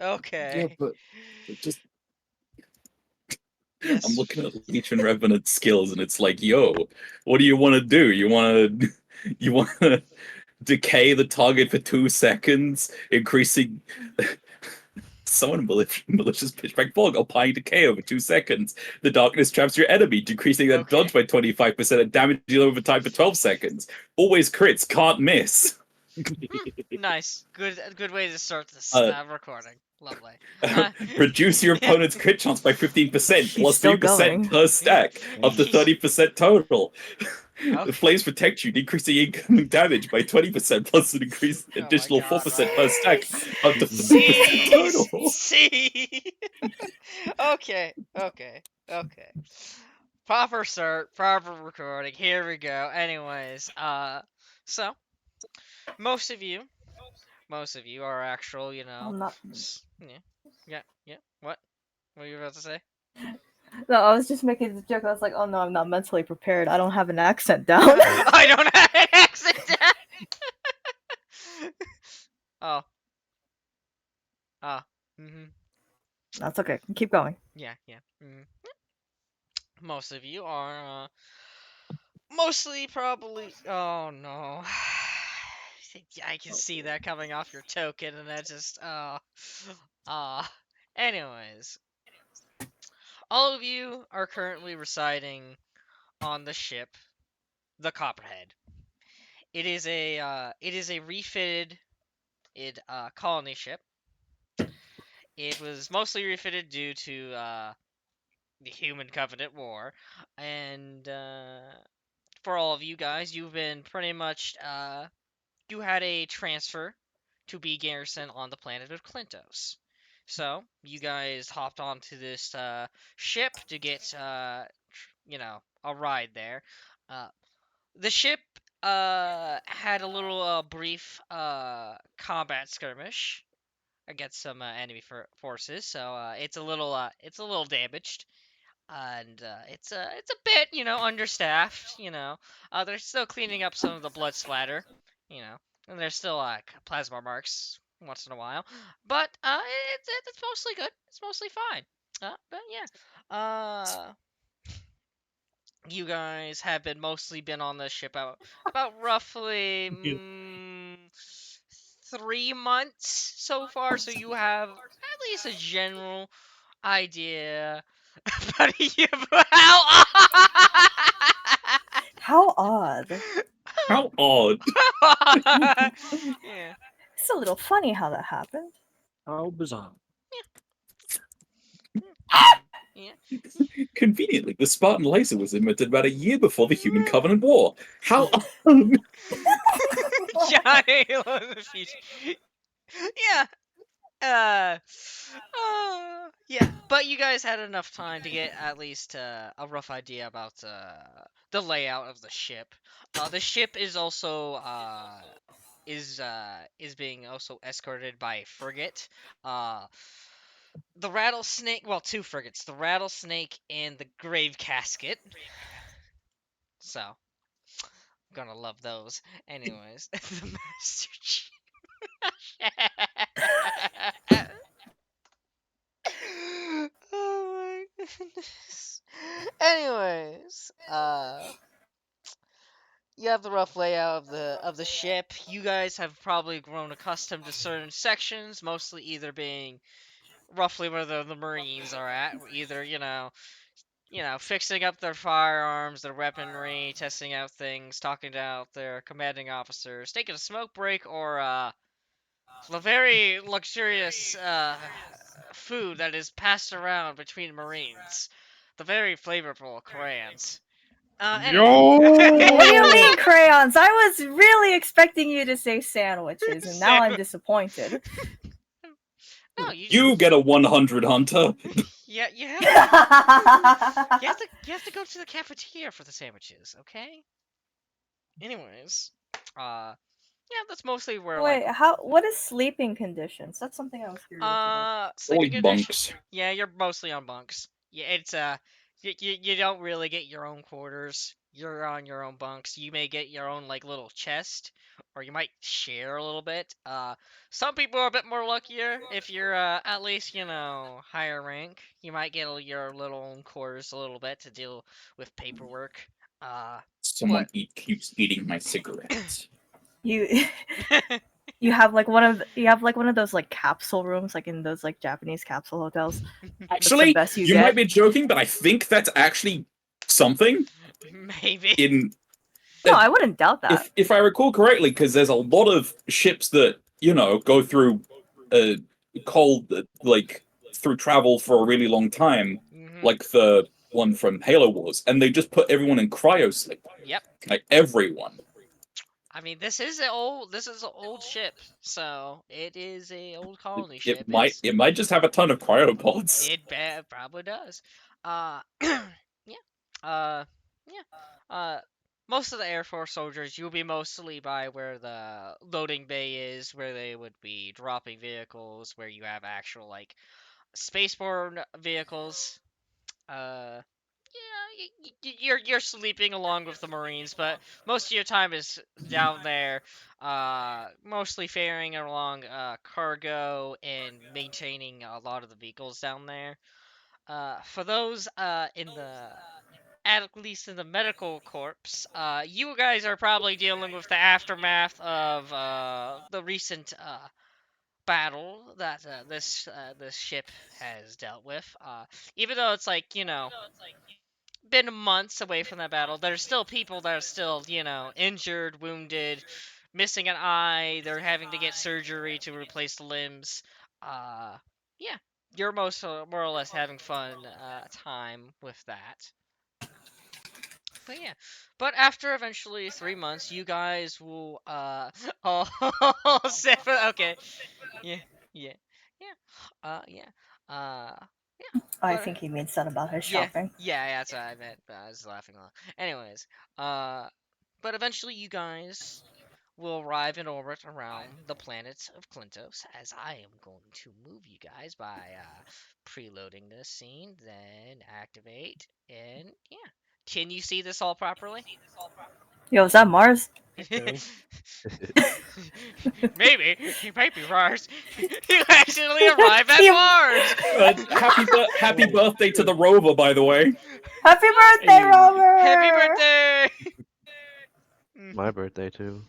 Yeah, Okay. but just I'm Yes. looking at Leech and Revenant skills, and it's like, yo, what do you want to do? You want to decay the target for 2 seconds, increasing summon malicious pitchback fog, applying decay over 2 seconds. The darkness traps your enemy, decreasing their dodge Okay. by 25% and damaging over time for 12 seconds. Always crits, can't miss. Nice. Good way to start this Uh, recording. Lovely. Uh, reduce your opponent's crit chance by 15%, She's plus still 3% going. per stack, up to 30% total. The Okay. flames protect you, decreasing incoming damage by 20%, plus an increased Oh my additional god, 4% per stack, right. up to 30% See? total. See? Okay, okay, okay. Proper start, proper recording. Here we go. Anyways, so most of you, most of you are actual, I'm not. yeah, yeah, yeah. What were you about to say? No, I was just making the joke. I was like, oh no, I'm not mentally prepared. I don't have an accent down. I don't have an accent. Oh, ah, mhm, That's okay. Keep going. yeah, yeah. Most of you are, mostly probably. Oh no. I can see that coming off your token, and that just. Uh, anyways, all of you are currently residing on the ship, the Copperhead. It is a refitted colony ship. It was mostly refitted due to the Human Covenant War, and for all of you guys, you've been pretty much you had a transfer to be garrison on the planet of Klinntos. So you guys hopped onto this ship to get a ride there. Uh, the ship had a little brief combat skirmish against some enemy forces, so it's a little damaged, and it's a bit understaffed. They're still cleaning up some of the blood splatter, you know, and there's still like plasma marks once in a while, but it's mostly good. It's mostly fine. But yeah, you guys have been on the ship about roughly 3 months so far, so you have at least a general idea. But how How odd. How odd. yeah. It's a little funny how that happened. How bizarre. Yeah. Conveniently, the Spartan laser was invented about a year before the Human Covenant War. How Johnny loves the future. Yeah. Yeah. But you guys had enough time to get at least a rough idea about the layout of the ship. The ship is also is being also escorted by a frigate. Uh, the rattlesnake. Well, two frigates. The rattlesnake and the grave casket. So gonna love those. Anyways, the Master Chief. Oh my goodness. Anyways, you have the rough layout of the ship. You guys have probably grown accustomed to certain sections, mostly either being roughly where the Marines are at, either fixing up their firearms, their weaponry, testing out things, talking to their commanding officers, taking a smoke break, or the very luxurious food that is passed around between Marines. The very flavorful crayons. Anyway. What do you Yo! mean crayons? I was really expecting you to say sandwiches, and now I'm Sandwich. disappointed. No, you you get a 100, Hunter? yeah, you have to go to the cafeteria for the sandwiches, okay? Anyways, yeah, that's mostly where like Wait, what is sleeping conditions? That's something I was curious about. sleeping Like condition. bunks. Yeah, you're mostly on bunks. Yeah, it's you don't really get your own quarters. you're on your own bunks. You may get your own like little chest, or you might share a little bit. Some people are a bit more luckier. If you're at least higher rank, you might get your little own quarters a little bit to deal with paperwork. Uh, Someone but keeps eating my cigarettes. You you have like one of those like capsule rooms, like in those like Japanese capsule hotels. That's the Actually, best you you get. might be joking, but I think that's actually something maybe. in No, I wouldn't doubt that. if I recall correctly, because there's a lot of ships that go through uh cold like through travel for a really long time, Hmm. like the one from Halo Wars, and they just put everyone in cryo sleep, Yep. like everyone. I mean, this is an old ship, so it is a old colony It ship. might it might just have a ton of cryopods. Probably does. Yeah. Uh, yeah. Most of the Air Force soldiers, you'll be mostly by where the loading bay is, where they would be dropping vehicles, where you have actual like spaceborne vehicles. Uh, yeah, you're sleeping along with the Marines, but most of your time is down there, mostly ferrying along cargo and maintaining a lot of the vehicles down there. For those in the at least in the medical corps, you guys are probably dealing with the aftermath of the recent battle that this ship has dealt with. Even though it's like been months away from that battle, there's still people that are still injured, wounded, missing an eye. They're having to get surgery to replace the limbs. Uh, yeah, you're more or less having fun time with that. But yeah, but after eventually 3 months, you guys will oh okay, yeah, yeah, yeah, yeah, yeah, I but think he means that about his yeah, shopping. yeah, that's what I meant. I was laughing a lot. Anyways, uh, but eventually you guys will arrive in orbit around the planet of Klinntos, as I am going to move you guys by preloading this scene, then activate, and yeah. Can you see this all properly? Yo, is that Mars? I can. Maybe. It might be Mars. You actually arrive at You- Mars! Happy birthday to the rover, by the way. Happy birthday, Hey. Robert! Happy birthday! My birthday too.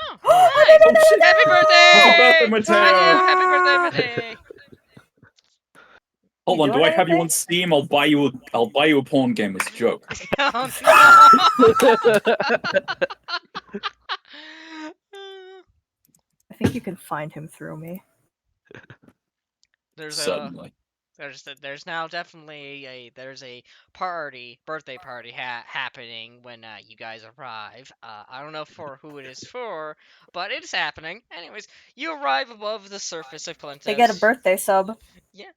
Oh, Oh, nice! Oh shit! Happy Happy birthday, birthday! Mateo! Happy birthday, Mateo! Hold You on, do doing I have you on anything? Steam? I'll buy you a porn game as a joke. Oh no! I think you can find him through me. there's a Certainly. there's now definitely there's a birthday party happening when you guys arrive. I don't know for who it is for, but it's happening. Anyways, you arrive above the surface of They get a Klinntos. birthday sub. Yeah.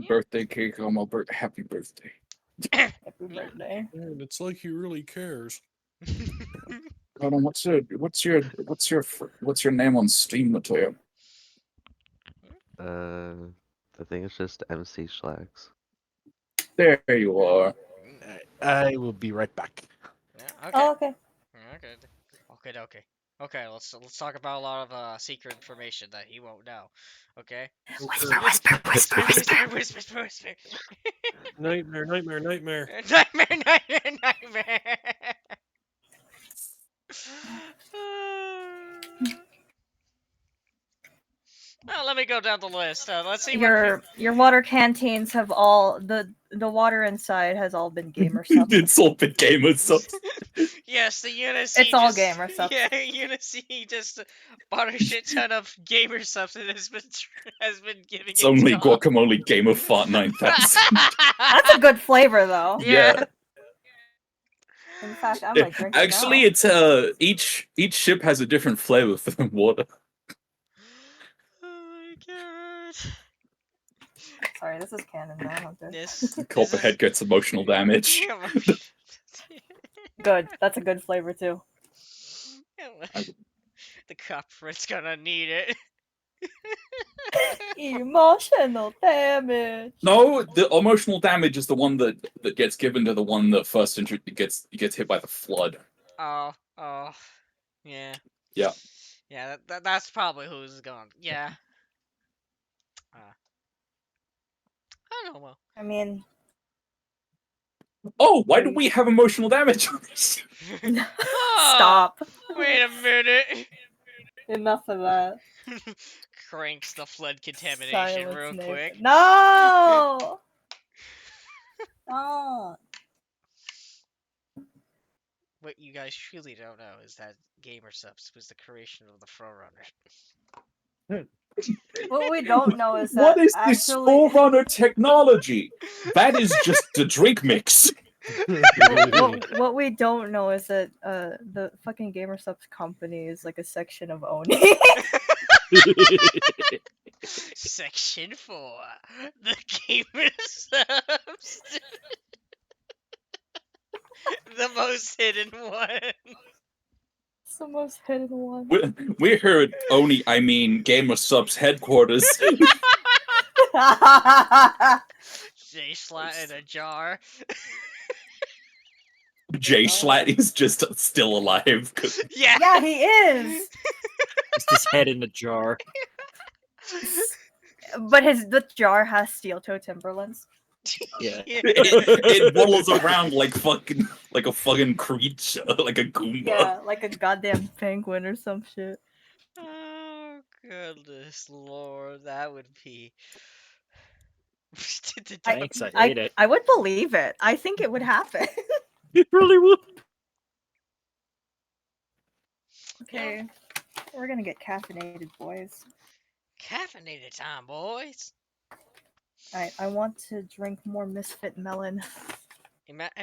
Birthday cake on my birthday. Happy birthday. Happy Yeah. birthday. man, it's like he really cares. Hold on, what's your name on Steam, Mateo? I think it's just MC Schlags. There you are. I will be right back. Yeah, okay. Oh, okay. Okay. Okay, let's talk about a lot of secret information that he won't know. Okay. Whisper. Nightmare. Nightmare. Well, let me go down the list. Let's see what. Your water canteens have all the water inside has all been gamer subs. It's all been gamer subs. Yes, the Unice. It's all just, gamer subs. Yeah, Unice just bought a shit ton of gamer subs and has been giving It's it only to guacamole gamer fart 9000. That's a good flavor though. Yeah. In fact, I might drink it Actually, now. it's each ship has a different flavor for the water. Oh my god. Sorry, this is canon now, Hunter. This Copperhead gets emotional damage. Good. That's a good flavor too. The copperhead's gonna need it. Emotional damage. No, the emotional damage is the one that gets given to the one that first gets hit by the flood. Oh, yeah. Yeah. Yeah, that's probably who's going. Yeah. I don't know. Well. I mean, Oh, why do we have emotional damage on this? stop. Wait a minute. Enough of that. Cranks the flood contamination Silence, real Nathan. quick. No! Oh. What you guys truly don't know is that Gamer Subs was the creation of the Forerunner. What we don't know is that What is this actually... Forerunner technology? That is just the drink mix. what we don't know is that the fucking Gamer Subs company is like a section of Oni. Section 4. The Gamer Subs. The most hidden one. It's the most hidden one. We heard Oni, I mean Gamer Subs headquarters. J Slat in a jar. Jay Schlatt is just still alive. Yeah. Yeah, he is. Just his head in a jar. But the jar has steel-toe Timberlands. Yeah. It waddles around like a fucking creature, like a Goomba. Yeah, like a goddamn penguin or some shit. Oh goodness lord, that would be. Thanks, I hate it. I would believe it. I think it would happen. It really would. Okay, we're gonna get caffeinated, boys. Caffeinated time, boys. Alright, I want to drink more Misfit melon.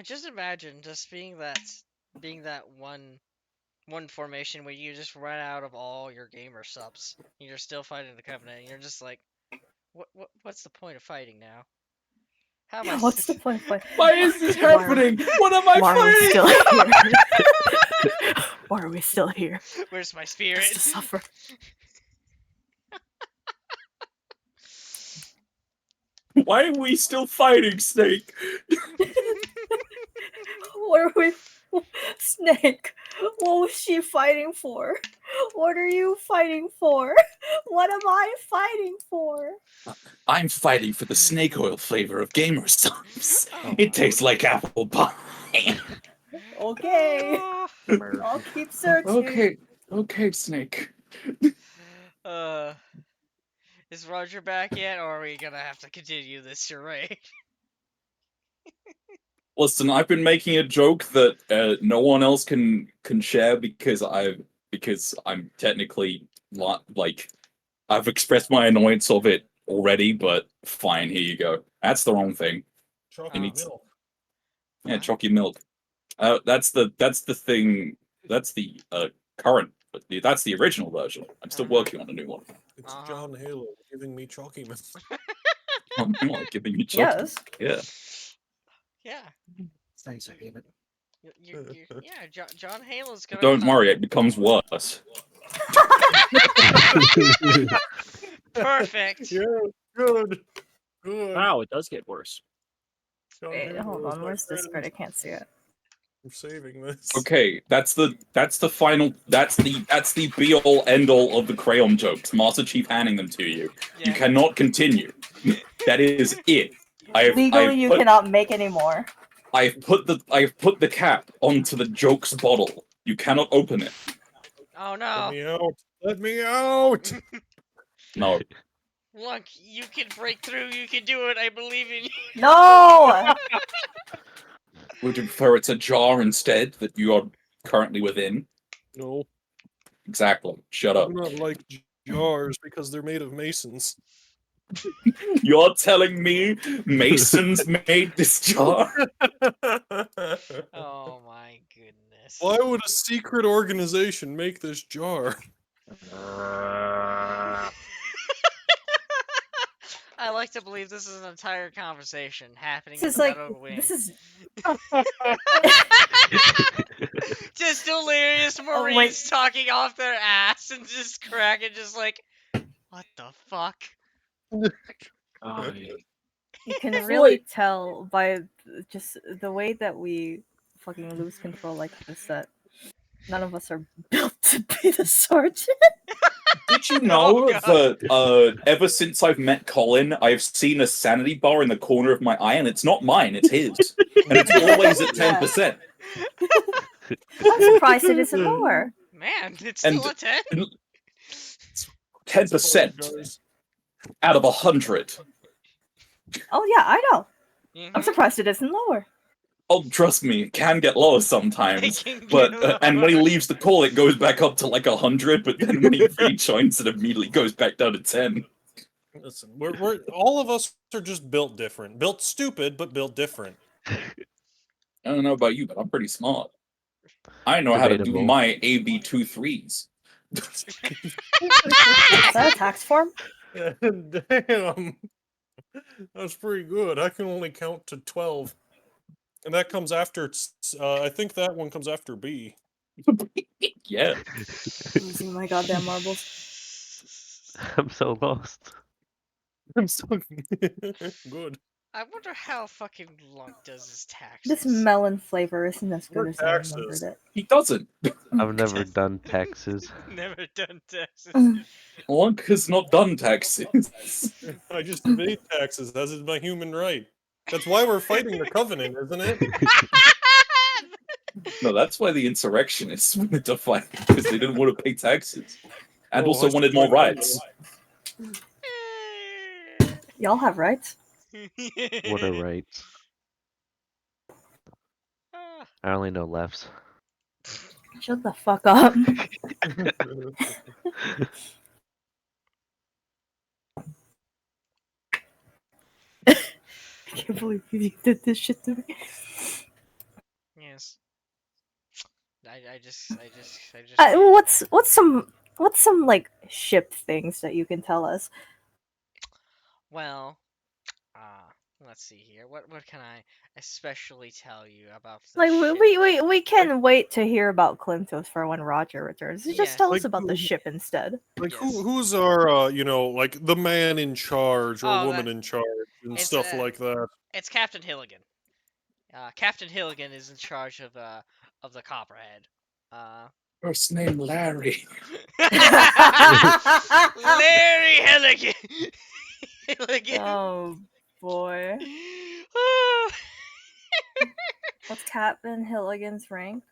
Just imagine just being that one formation where you just run out of all your Gamer Subs. You're still fighting the Covenant. And you're just like, what's the point of fighting now? How am I? What's the point? Why is this happening? What am I Why are we fighting? still here? Why are we still here? Where's my spirit? Just to suffer. Why are we still fighting, Snake? What are we? Snake, what was she fighting for? What are you fighting for? What am I fighting for? I'm fighting for the snake oil flavor of Gamer Subs. It tastes like apple pie. Okay, I'll keep searching. Okay, Snake. Is Roger back yet, or are we gonna have to continue this charade? Listen, I've been making a joke that no one else can share because I'm technically like I've expressed my annoyance of it already, but fine, here you go. That's the wrong thing. Chalky milk. Yeah, chalky milk. That's the thing. That's the current. That's the original version. I'm still working on a new one. It's John Halo giving me chalky milk. I'm not giving you chalky. Yes. Yeah. Thanks, I hate it. Yeah, John Halo's gonna. Don't worry, it becomes worse. Perfect. Yeah, good. Good. Wow, it does get worse. John Wait, Halo hold is on. my Where's friend. Discord? I can't see it. I'm saving this. Okay, that's the final. That's the be all end all of the crayon jokes. Master Chief handing them to you. Yeah. You cannot continue. That is it. Legally, you cannot make any more. I've put the cap onto the jokes bottle. You cannot open it. Oh Let no! me out. Let me out. No. Look, you can break through. You can do it. I believe in you. No. Would you prefer it's a jar instead that you are currently within? No, Exactly. Shut I up. do not like jars because they're made of masons. You're telling me Masons made this jar? Oh my goodness. Why would a secret organization make this jar? I like to believe this is an entire conversation happening This in is the like Metal Wing. this is. Just delirious Oh, wait. Marines talking off their ass and just cracking, just like, what the fuck? Oh, yeah. You can really tell by just the way that we fucking lose control like this that none of us are built to be the sergeant. Did you Oh, know God. that ever since I've met Colin, I've seen a sanity bar in the corner of my eye, and it's not mine, it's his. And it's always at Yeah. 10%. I'm surprised it isn't lower. Man, it's And still a 10. 10% out of 100. Oh yeah, I know. I'm Mhm. surprised it isn't lower. Oh, trust me, it can get lower sometimes. But and when he leaves the call, it goes back up to like 100. But then when he rejoins, it immediately goes back down to 10. Listen, we're all of us are just built different. Built stupid, but built different. I don't know about you, but I'm pretty smart. I know how to do Debatable. my AB23s. Is that a tax form? Damn. That's pretty good. I can only count to 12. And that comes after, I think that one comes after B. Yeah. Losing my goddamn marbles. I'm so lost. I'm so good. I wonder how fucking Lunk does his taxes. This melon flavor isn't as good What as I taxes? remembered it. He doesn't. I've never done taxes. Never done taxes. Lunk has not done taxes. I just evade taxes, as is my human right. That's why we're fighting the Covenant, isn't it? No, that's why the insurrectionists wanted to fight, because they didn't want to pay taxes. And Oh, also I wanted see more my rights. Y'all have rights. What are rights? I only know lefts. Shut the fuck up. I can't believe you did this shit to me. Yes. I just. What's some like ship things that you can tell us? Well, let's see here. What can I especially tell you about the Like ship? we can wait to hear about Klinntos for when Roger returns. Just Yes. tell Like, us about the ship instead. Like Yes. who's our like the man in charge or Oh, woman in charge and it's, stuff like that? It's Captain Hilligan. Captain Hilligan is in charge of the Copperhead. First name Larry. Larry Hilligan. Hilligan. Oh boy. What's Captain Hilligan's rank?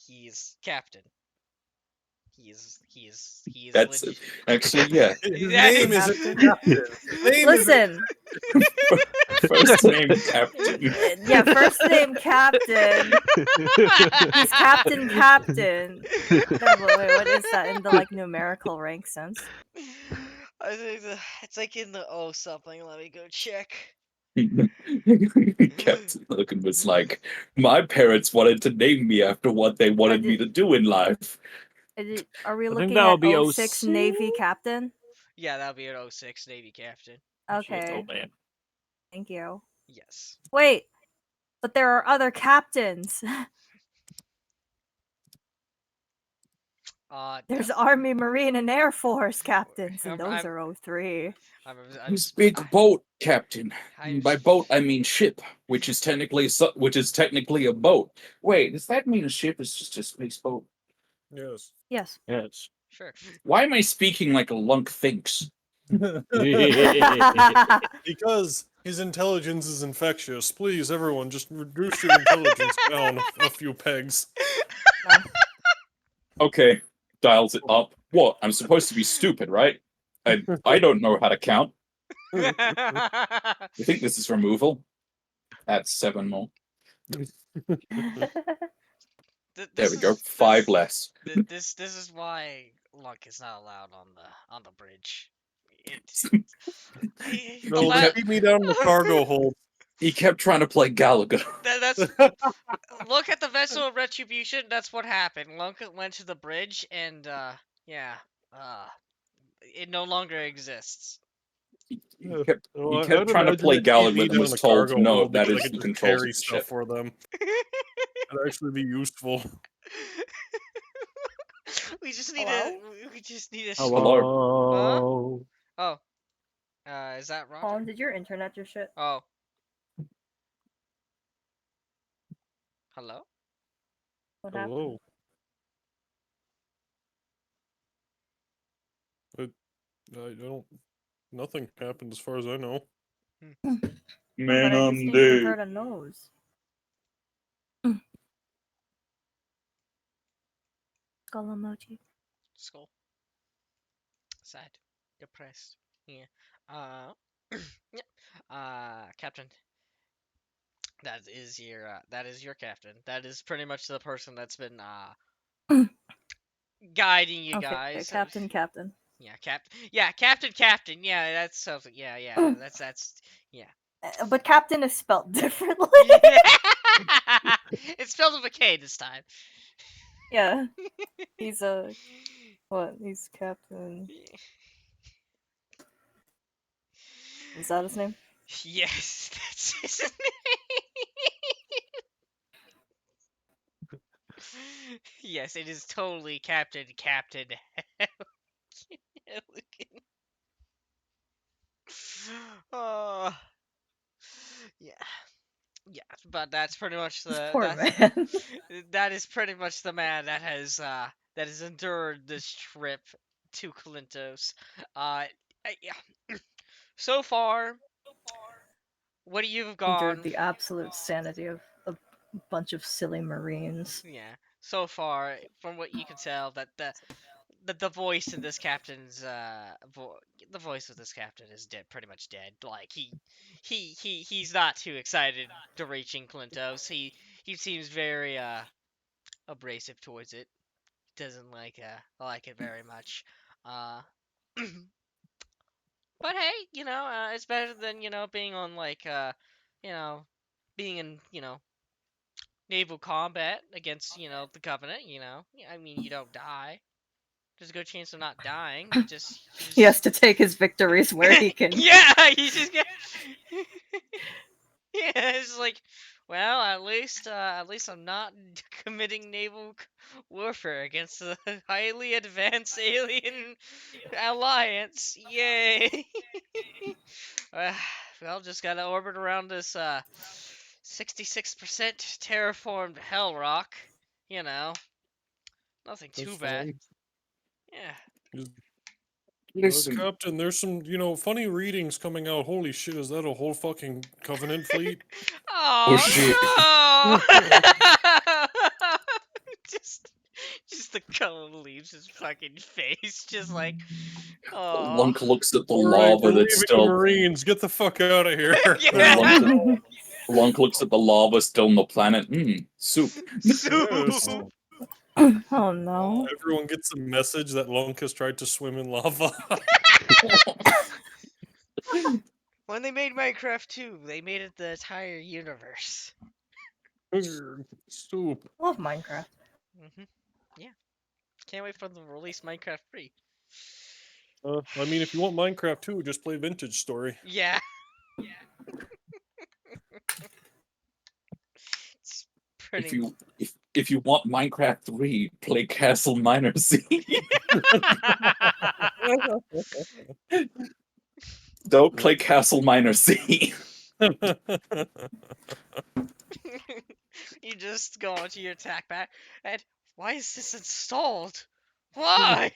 He's captain. He's That's legit. actually, yeah. His Yeah, name he's- isn't Captain. His name Listen, First name Captain. yeah, first name Captain. He's Captain. No, wait, what is that in the like numerical rank sense? I think it's like in the something. Let me go check. Captain Logan was like, my parents wanted to name me after what they wanted me to do in life. Are we I think looking that would at be 06 Navy Captain? Yeah, that'll be an 06 Navy captain. Okay, Oh man. thank you. Yes. Wait, but there are other captains. There's Army, Marine, and Air Force captains, and those are 03. You speak boat, Captain. By boat, I mean ship, which is technically a boat. Wait, does that mean a ship is just a space boat? Yes. Yes. Yes. Sure. Why am I speaking like a lunk thinks? Because his intelligence is infectious. Please, everyone, just reduce your intelligence down a few pegs. Okay, dials it up. What? I'm supposed to be stupid, right? I don't know how to count. You think this is removal? Add 7 more. There we go. 5 less. This is why Lunk is not allowed on the bridge. No, keep me down in the cargo hold. He kept trying to play Gallagher. That's look at the vessel of retribution. That's what happened. Lunk went to the bridge, and it no longer exists. He kept trying to play Gallagher and was told, no, that is the controls of the stuff ship. for them. That'd actually be useful. We just need a. Hello? Huh? Oh. Is that Roger? Colin, did your internet do shit? Oh. Hello? What happened? Hello. I don't. Nothing happened as far as I know. But Man I on distinctly day. heard a nose. Skull emoji. Skull. Sad. Depressed. Yeah. Yeah. Captain. That is your captain. That is pretty much the person that's been guiding you Okay, guys. Captain. Yeah, Captain. Yeah, that's something. Yeah. That's yeah. But Captain is spelled differently. It's spelled with a K this time. Yeah. He's a what? He's Captain. Is that his name? Yes, that's his name. Yes, it is totally Captain Helligan. Oh, yeah, yeah. But that's pretty much This the poor that's man. that is pretty much the man that has endured this trip to Klinntos. Yeah. So far, what do you've Endured gone? the absolute sanity of a bunch of silly Marines. Yeah. So far, from what you can tell, that the voice in this captain's the voice of this captain is dead, pretty much dead. Like he's not too excited to reaching Klinntos. He seems very abrasive towards it. Doesn't like it very much. Uh, but hey, it's better than being on you know, being in naval combat against the Covenant. I mean, you don't die. There's a good chance of not dying. You just He has to take his victories where he can. yeah, you just get. Yeah, it's like, well, at least I'm not committing naval warfare against the highly advanced alien alliance. Yay! uh, well, just gotta orbit around this 66% terraformed hell rock. You know, nothing That's too bad. fine. Yeah. Captain, there's some, funny readings coming out. Holy shit, is that a whole fucking Covenant fleet? Oh, shit. Oh no! just the color leaves his fucking face, just like, oh. Lunk looks at the All right, lava we're that's leaving the still. Marines. Get the fuck out of here. Yeah. Lunk looks at the lava still on the planet. Soup. Yes. Soup. Oh no. Everyone gets a message that Lunk has tried to swim in lava. When they made Minecraft 2, they made it the entire universe. Soup. Love Minecraft. Yeah. Can't wait for them to release Minecraft 3. I mean, if you want Minecraft too, just play Vintage Story. Yeah. It's pretty. If you want Minecraft 3, play Castle Miner Z. Don't play Castle Miner Z. You just go onto your attack pack and why is this installed? Why?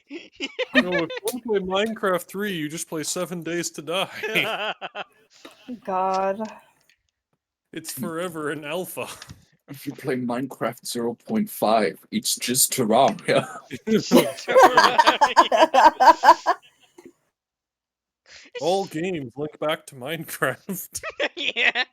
No, if you want to play Minecraft 3, you just play 7 Days to Die. God. It's forever in alpha. If you play Minecraft 0.5, it's just Terraria. All games link back to Minecraft. Yeah.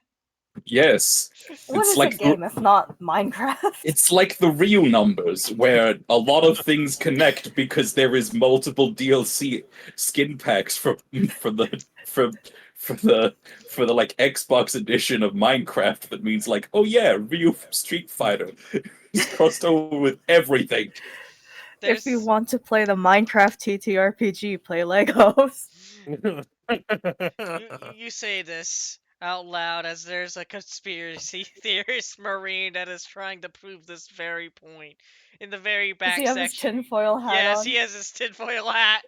Yes. What It's is like a game if not Minecraft? It's like the real numbers, where a lot of things connect because there is multiple DLC skin packs for the like Xbox edition of Minecraft. That means like, oh yeah, Ryu from Street Fighter is crossed over with everything. If you want to play the Minecraft TTRPG, play Legos. You say this out loud as there's a conspiracy theorist Marine that is trying to prove this very point in the very Does back he have his section. tinfoil hat Yes, on? he has his tinfoil hat.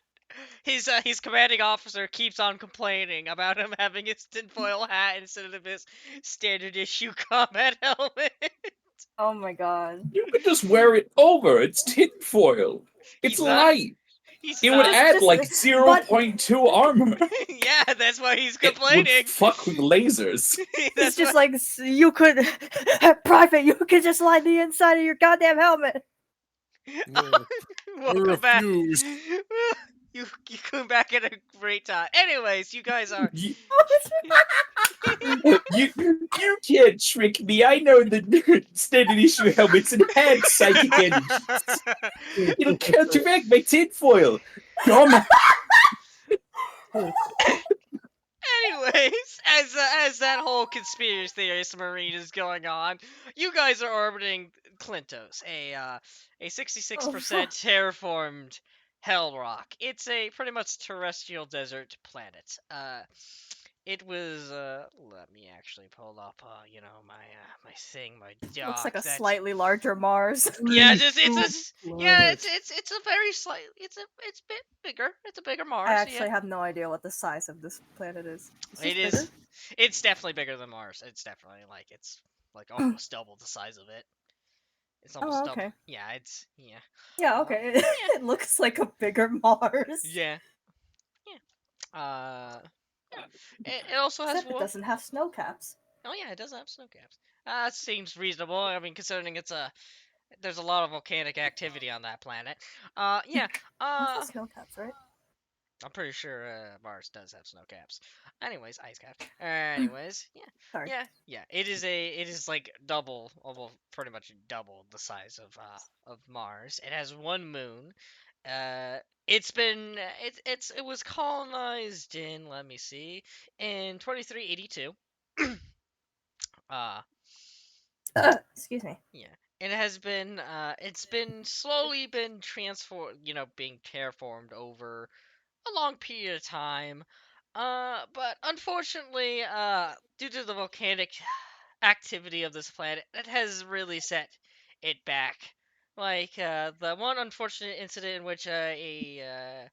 his commanding officer keeps on complaining about him having his tinfoil hat instead of his standard issue combat helmet. Oh my god. You could just wear it over. It's tinfoil. It's He's not. light. He's It would not. add Just- like but- 0.2 armor. Yeah, that's why he's It would complaining. fuck with lasers. It's That's just why- like you could, Private. You could just line the inside of your goddamn helmet. No, Welcome back. refuse. You come back at a great time. Anyways, you guys are. You, you can't trick me. I know the standard issue helmets and had psychic energy. It'll counteract my tinfoil. Come Anyways, as that whole conspiracy theorist marine is going on, you guys are orbiting Klinntos, a 66% terraformed hell rock. It's a pretty much terrestrial desert planet. It was let me actually pull up my thing, my doc. Looks like a that's- slightly larger Mars. Yeah, it's a very slight. It's a bit bigger. It's a bigger Mars. I actually yeah. have no idea what the size of this planet is. Is It this is. bigger? It's definitely bigger than Mars. It's definitely it's like almost double the size of it. It's almost double. okay. Yeah, it's yeah. Yeah, okay. It looks like a bigger Mars. Yeah. Yeah. It also has Except it doesn't have snow caps. Oh yeah, it does have snow caps. That seems reasonable. I mean, considering there's a lot of volcanic activity on that planet. Yeah. It has snow caps, right? I'm pretty sure Mars does have snow caps. Anyways, ice caps. Anyways, yeah. Sorry. Yeah. It is like double, almost pretty much double the size of Mars. It has one moon. It was colonized in, let me see, in 2382. Excuse me. Yeah. It has been it's been slowly been transformed, being terraformed over a long period of time. But unfortunately, due to the volcanic activity of this planet, it has really set it back. Like the one unfortunate incident in which a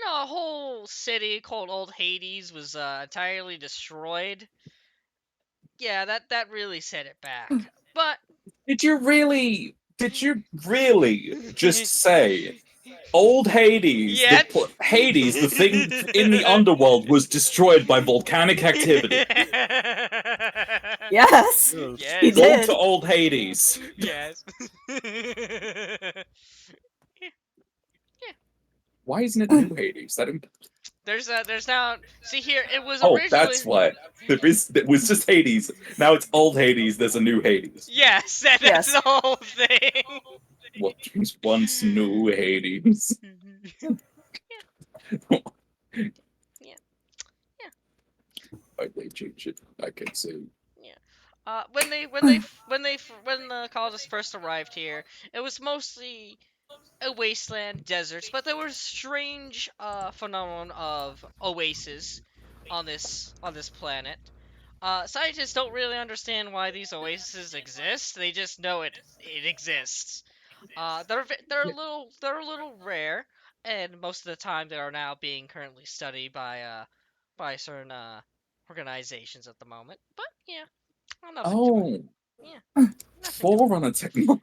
whole city called Old Hades was entirely destroyed. Yeah, that really set it back. But Did you really just say old Hades? Yeah. Hades, the thing in the underworld, was destroyed by volcanic activity. Yes. Yes. He Go did. to old Hades. Yes. Why isn't it new Hades? There's now. See here, it was Oh, originally. that's why. It was just Hades. Now it's old Hades. There's a new Hades. Yes, that's Yes. the whole thing. What was once new Hades? Why'd they change it? I can see. When the colonists first arrived here, it was mostly a wasteland, deserts, but there was strange phenomenon of oases on this planet. Scientists don't really understand why these oases exist. They just know it exists. They're a little rare, and most of the time they are now being currently studied by certain organizations at the moment. But yeah, nothing too much. Oh, Nothing too Forerunner technology.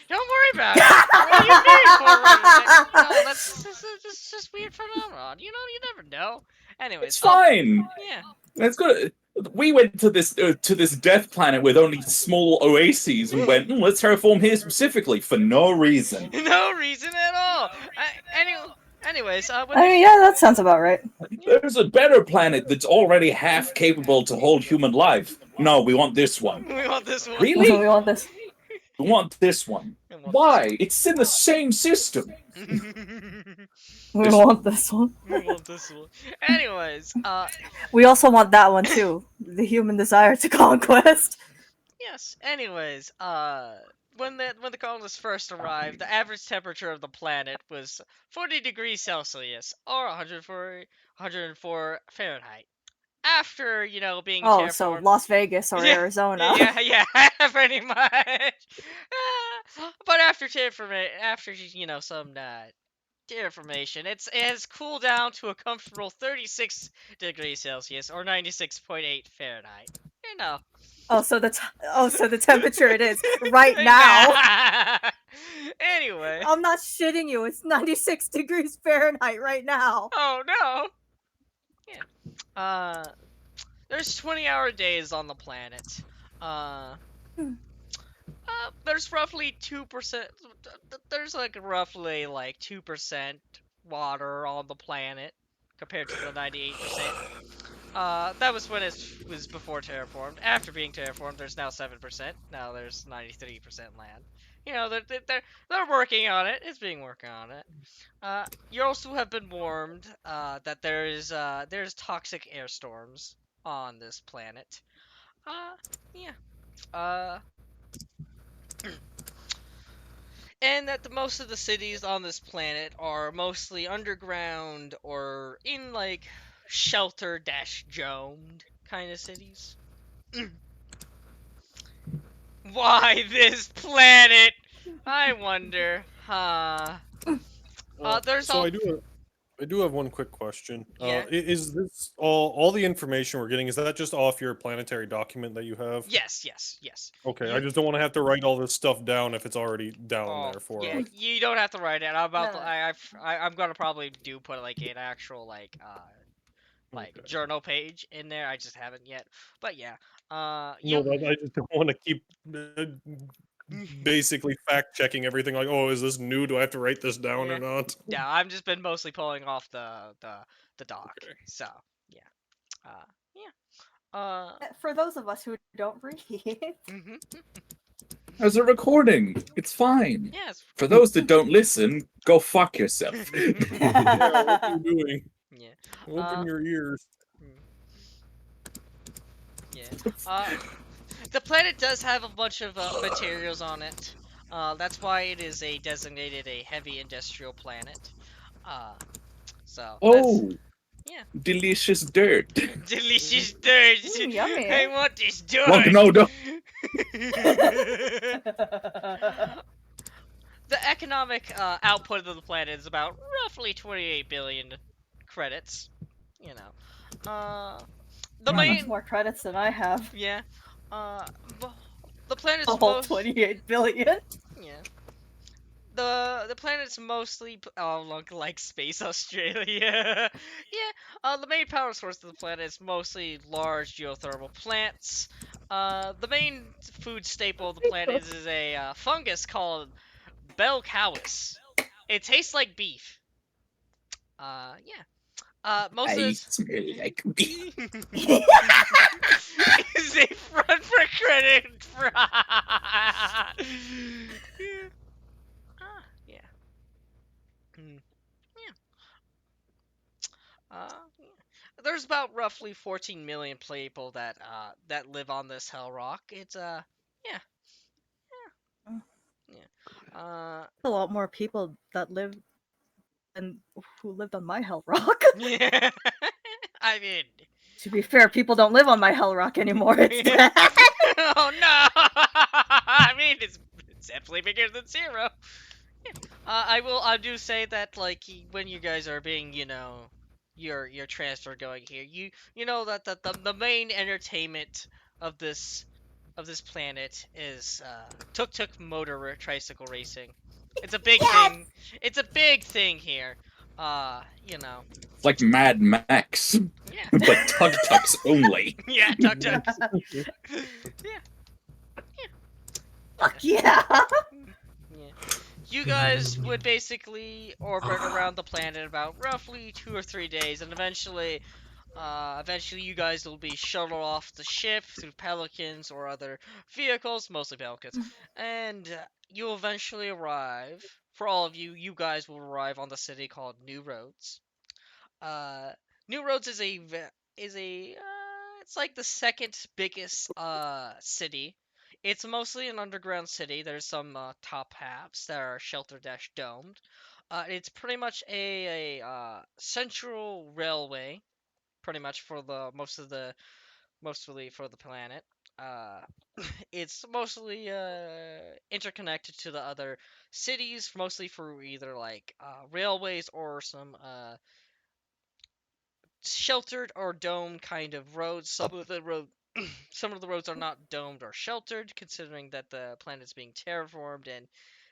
Don't worry about it. What do you mean, Forerunner? No, that's just weird phenomenon. You never know. Anyways, It's fine. Yeah. That's good. We went to this death planet with only small oases and went, let's terraform here specifically for no reason. No reason at all. Anyways, when I mean, yeah, that sounds about right. There's a better planet that's already half capable to hold human life. No, we want this one. we want this one. Really? We want this. We want this one. We want Why? It's in the same system. We This- want this one. We want this one. Anyways, We also want that one too. The human desire to conquest. yes. Anyways, when the colonists first arrived, the average temperature of the planet was 40 degrees Celsius or 104 Fahrenheit. After being Oh, so terraformed. Las Vegas or Yeah, Arizona. Yeah, pretty much. But after some terraformation. It has cooled down to a comfortable 36 degrees Celsius or 96.8 Fahrenheit. You know. So the temperature it is right now. Anyway. I'm not shitting you. It's 96 degrees Fahrenheit right now. Oh no. Yeah. There's 20-hour days on the planet. There's roughly 2%. There's like roughly like 2% water on the planet compared to the 98%. That was when it was before terraformed. After being terraformed, there's now 7%. Now there's 93% land. You know, they're working on it. It's being worked on it. You also have been warned that there's toxic air storms on this planet. Yeah. And that most of the cities on this planet are mostly underground or in like shelter-domed kind of cities. Why this planet? I wonder. There's So all. I do have one quick question. Yeah. Is this all the information we're getting? Is that just off your planetary document that you have? Yes. Okay, I You. just don't want to have to write all this stuff down if it's already down there for Yeah. us. You don't have to write it. No. I'm gonna probably put like an actual like Okay. journal page in there. I just haven't yet. But yeah. No, You. but I just don't want to keep basically fact checking everything. Like, oh, is this new? Do I have to write this down Yeah. or not? Yeah, I've just been mostly pulling off the doc. Okay. So yeah. Yeah. For those of us who don't read. Mhm. There's a recording. It's fine. Yes. For those that don't listen, go fuck yourself. Yeah, what are you doing? Yeah. Open your ears. Yeah. The planet does have a bunch of materials on it. That's why it is designated a heavy industrial planet. So. Oh, Yeah. delicious dirt. Delicious dirt. Yummy. I want this dirt. Look, no, no. The economic output of the planet is about roughly 28 billion credits. You know. The Much main. more credits than I have. Yeah. The planet's A whole 28 billion. Yeah. The planet's mostly look like space Australia. Yeah. The main power source of the planet is mostly large geothermal plants. The main food staple of the planet is a fungus called Belcowis. It tastes like beef. Yeah. Most of I this smell like beef. is a front for credit. Yeah. Yeah. Yeah. There's about roughly 14 million people that live on this hell rock. It's yeah. A lot more people that live and who lived on my Hell Rock. Yeah. I mean, To be fair, people don't live on my Hell Rock anymore. It's Yeah. bad. Oh no! I mean, it's definitely bigger than 0. Yeah. I do say that like when you guys are being your transfer going here, you know that the main entertainment of this planet is tuk motor tricycle racing. It's a big thing. It's a big thing here. You know. It's like Mad Max, Yeah. but tuk-tuks only. Yeah, tuk. Yeah. Fuck yeah. Yeah. You guys would basically orbit around the planet about roughly 2 or 3 days, and eventually you guys will be shuttled off the ship through pelicans or other vehicles, mostly pelicans, and you'll eventually arrive. For all of you, you guys will arrive on the city called New Roads. New Roads is it's like the second biggest city. It's mostly an underground city. There's some top halves that are shelter-domed. It's pretty much a central railway, pretty much for mostly for the planet. it's mostly interconnected to the other cities, mostly for either like railways or some sheltered or domed kind of roads. Some of the roads are not domed or sheltered, considering that the planet's being terraformed, and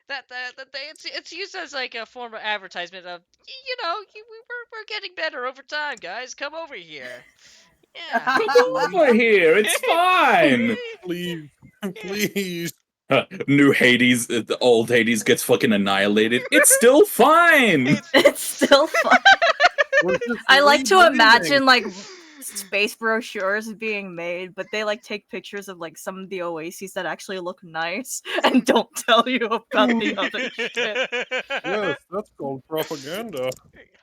it's used as like a form of advertisement of we're getting better over time, guys. Come over here. Yeah. Come over here, it's fine. Please, please. New Hades, the old Hades gets fucking annihilated. It's still fine. It's still fun. We're just I like to rebreathing. imagine like space brochures being made, but they like take pictures of like some of the oases that actually look nice and don't tell you about the other shit. Yes, that's called propaganda.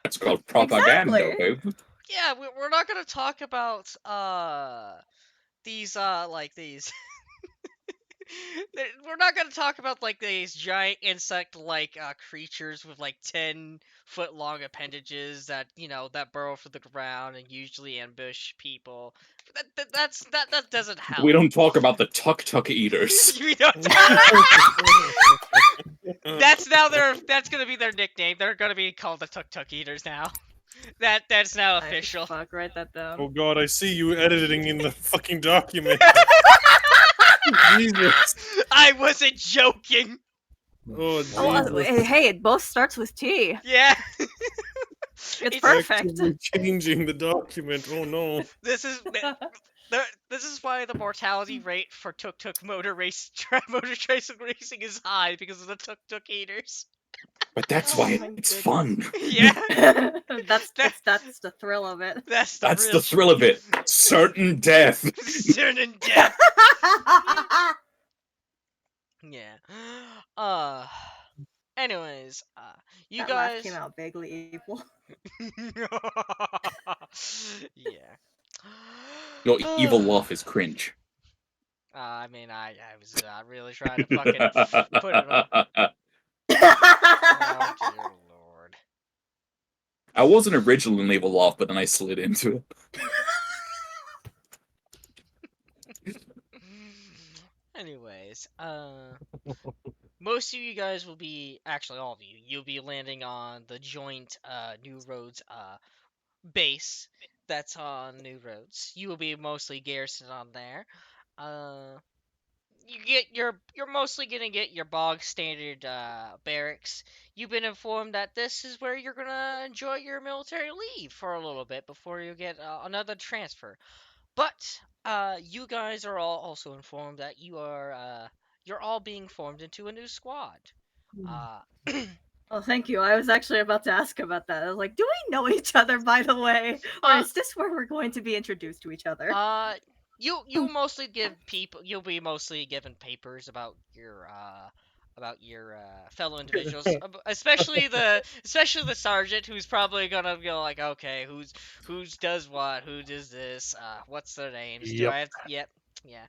It's called propaganda, Exactly. babe. Yeah, we're not gonna talk about these like these. We're not gonna talk about like these giant insect-like creatures with like 10-foot long appendages that that burrow through the ground and usually ambush people. That doesn't help. We don't talk about the tuk-tuk eaters. We don't. That's gonna be their nickname. They're gonna be called the Tuk Tuk Eaters now. That's now official. Fuck, write that down. Oh god, I see you editing in the fucking document. Jesus. I wasn't joking. Oh, Oh, Jesus. hey, it both starts with T. Yeah. It's perfect. Actively changing the document. Oh no. This is why the mortality rate for tuk tuk motor tricycle racing is high, because of the tuk tuk eaters. But that's Oh why my it's goodness. fun. Yeah, that's the thrill of it. that's The thrill of it. Certain death. Certain death. Yeah. Anyways, you That laugh guys. came out vaguely evil. Yeah. Your evil laugh is cringe. I mean, I was really trying to fucking put it on. Oh dear lord. I wasn't originally an evil laugh, but then I slid into it. Anyways, most of you guys will be, actually all of you, you'll be landing on the joint New Roads base that's on New Roads. You will be mostly garrisoned on there. You're mostly gonna get your bog standard barracks. You've been informed that this is where you're gonna enjoy your military leave for a little bit before you get another transfer. But you guys are all also informed that you're all being formed into a new squad. Uh, Oh, thank you. I was actually about to ask about that. I was like, do we know each other, by the way? Or is this where we're going to be introduced to each other? you'll mostly you'll be mostly given papers about your fellow individuals, especially the sergeant, who's probably gonna go like, okay, who's does what, who does this, what's their names? Do Yep. I have? Yep, yeah.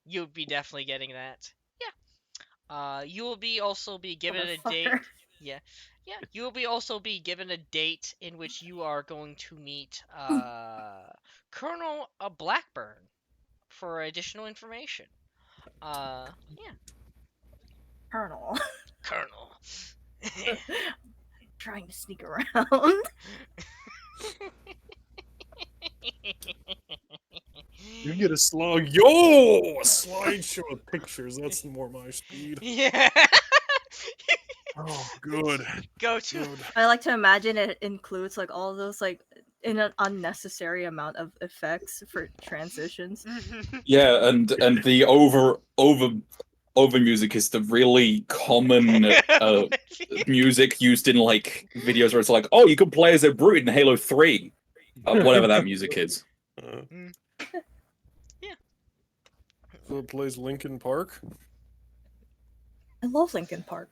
You'll be definitely getting that. Yeah. You will be also be given a date. Motherfucker. Yeah. Yeah, you will be also be given a date in which you are going to meet Colonel Blackburn for additional information. Yeah, Colonel. Colonel. Trying to sneak around. You get a slog. Yo! A slideshow of pictures. That's more my speed. Yeah. Oh, good. Go to. Good. I like to imagine it includes like all those like in an unnecessary amount of effects for transitions. Yeah, and the over music is the really common music used in like videos where it's like, oh, you can play as a brute in Halo 3. Whatever that music is. Yeah. So it plays Linkin Park. I love Linkin Park.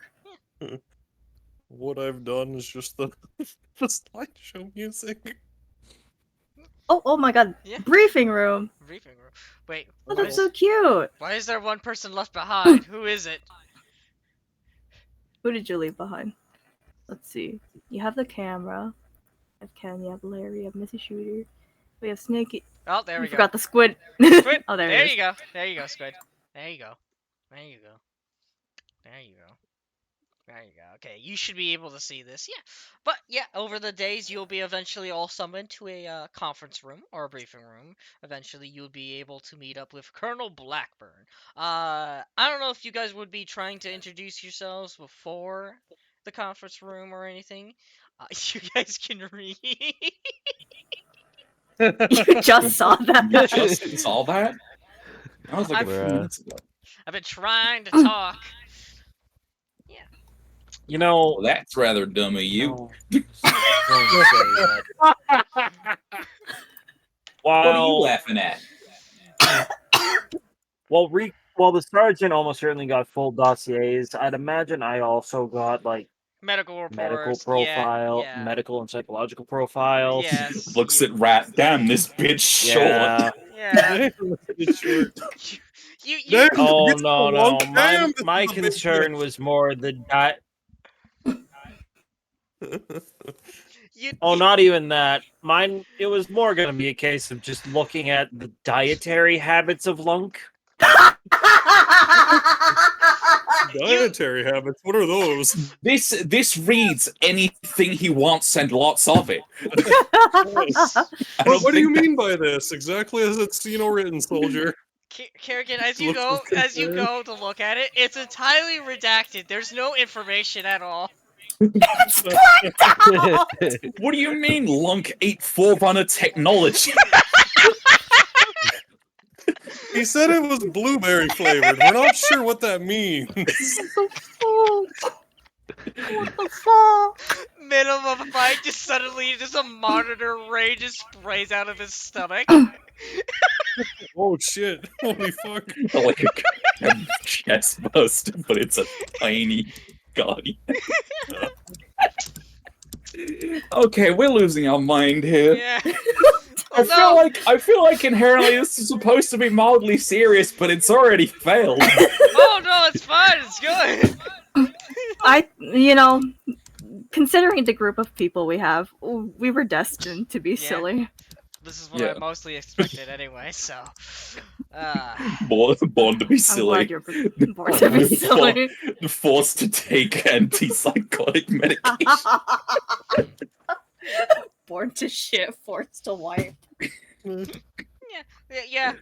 What I've done is just the slideshow music. Oh my god. Yeah. Briefing room. Briefing room. Wait. Oh, why that's is- so cute. Why is there one person left behind? Who is it? Who did you leave behind? Let's see. You have the camera. You have Ken, you have Larry, you have Missy Shooter. We have Snakey. Oh, there We we go. forgot the squid. Squid. Oh, there There it is. you go. There you go, Squid. There you go. There you go. There you go. There you go. Okay, you should be able to see this. Yeah. But yeah, over the days, you'll be eventually all summoned to a conference room or a briefing room. Eventually, you'll be able to meet up with Colonel Blackburn. I don't know if you guys would be trying to introduce yourselves before the conference room or anything. You guys can read. You just saw You that. just saw that? That was like a few Bruh. minutes ago. I've been trying to talk. Yeah. You know, Well, that's rather dumb of you. no, don't say that. What are you While laughing at? while the sergeant almost certainly got full dossiers, I'd imagine I also got like Medical medical reports. profile, Yeah. medical and psychological profiles. Yes. Looks you- at Rat. Damn, this bitch short. Yeah. Yeah. It's short. You Damn, Oh this is a no long- no. damn, this My is a big concern was more the you Oh, not even that. Mine, it was more going to be a case of just looking at the dietary habits of Lunk. Dietary habits. What are those? This reads anything he wants and lots of it. I But don't what do you think mean by this? Exactly as it's written, soldier. Kerrigan, as you Looks go like as you concern. go to look at it, it's entirely redacted. There's no information at all. It's blacked out. What do you mean Lunk ate Forerunner technology? He said it was blueberry flavored. We're not sure what that means. What the fuck? Middle of a fight, just suddenly just a monitor ray just sprays out of his stomach. Oh shit! Holy fuck! Like a chest burst, but it's a tiny guardian. Okay, we're losing our mind here. Yeah. I feel like inherently this is supposed to be mildly serious, but it's already failed. Oh no, it's fine. It's good. Considering the group of people we have, we were destined to be silly. This is what Yeah. I mostly expected anyway. So, Born to be I'm silly. glad you're born to be silly. Forced to take antipsychotic medication. Born to shit, forced to wipe. yeah.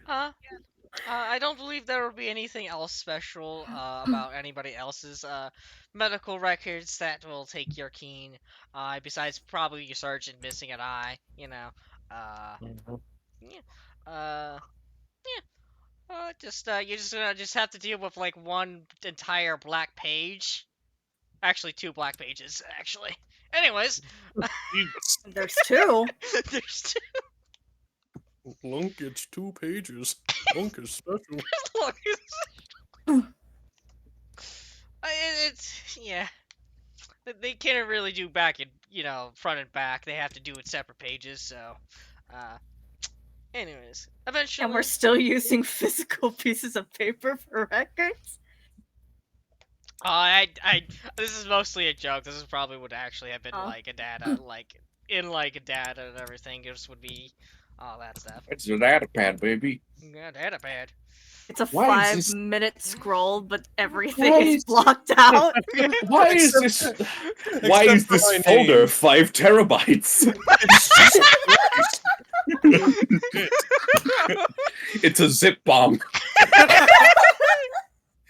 I don't believe there will be anything else special about anybody else's medical records that will take your keen eye, besides probably your sergeant missing an eye. You're just gonna have to deal with like one entire black page. Actually, two black pages. Actually. Anyways, There's two. there's two. Lunk gets 2 pages. Lunk is special. Look, it's yeah. They can't really do back and front and back. They have to do it separate pages. So, anyways, eventually. And we're still using physical pieces of paper for records? This is mostly a joke. This is probably would actually have been Oh. like a data, like in like a data and everything. It just would be all that stuff. It's a data pad, baby. Yeah, data pad. It's a Why is this- 5-minute scroll, but everything Why is is- blocked out. Why is this? Why is for this my folder name. 5 terabytes? It's a zip bomb.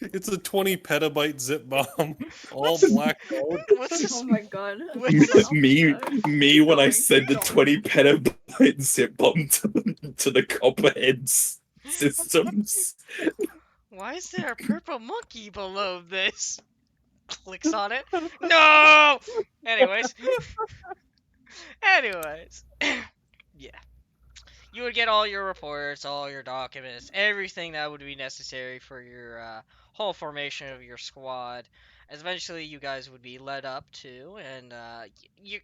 It's a 20 petabyte zip bomb. All blacked out. What's this? Oh my god. me when I Going, send the going. 20 petabyte zip bomb to the Copperheads systems. Why is there a purple monkey below this? Clicks on it. No. Anyways. Yeah. You would get all your reports, all your documents, everything that would be necessary for your whole formation of your squad. As eventually, you guys would be led up to, and you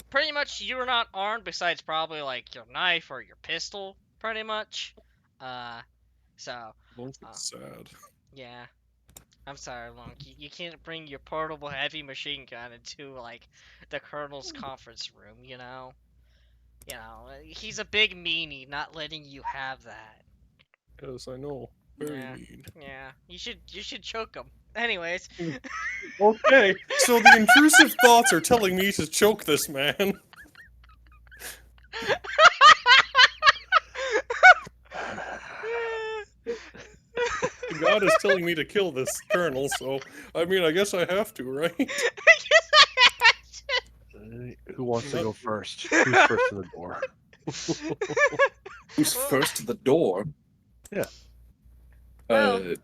pretty much you're not armed besides probably like your knife or your pistol, pretty much. So Lunk is sad. yeah. I'm sorry, Lunk. You can't bring your portable heavy machine gun into like the colonel's conference room, you know. You know, he's a big meanie, not letting you have that. Yes, I know. Very Yeah. mean. Yeah, you should choke him. Anyways. Okay, so the intrusive thoughts are telling me to choke this man. God is telling me to kill this colonel, so I mean, I guess I have to, right? Who wants to But- go first? Who's first to the door? Who's first to the door? Yeah. Well,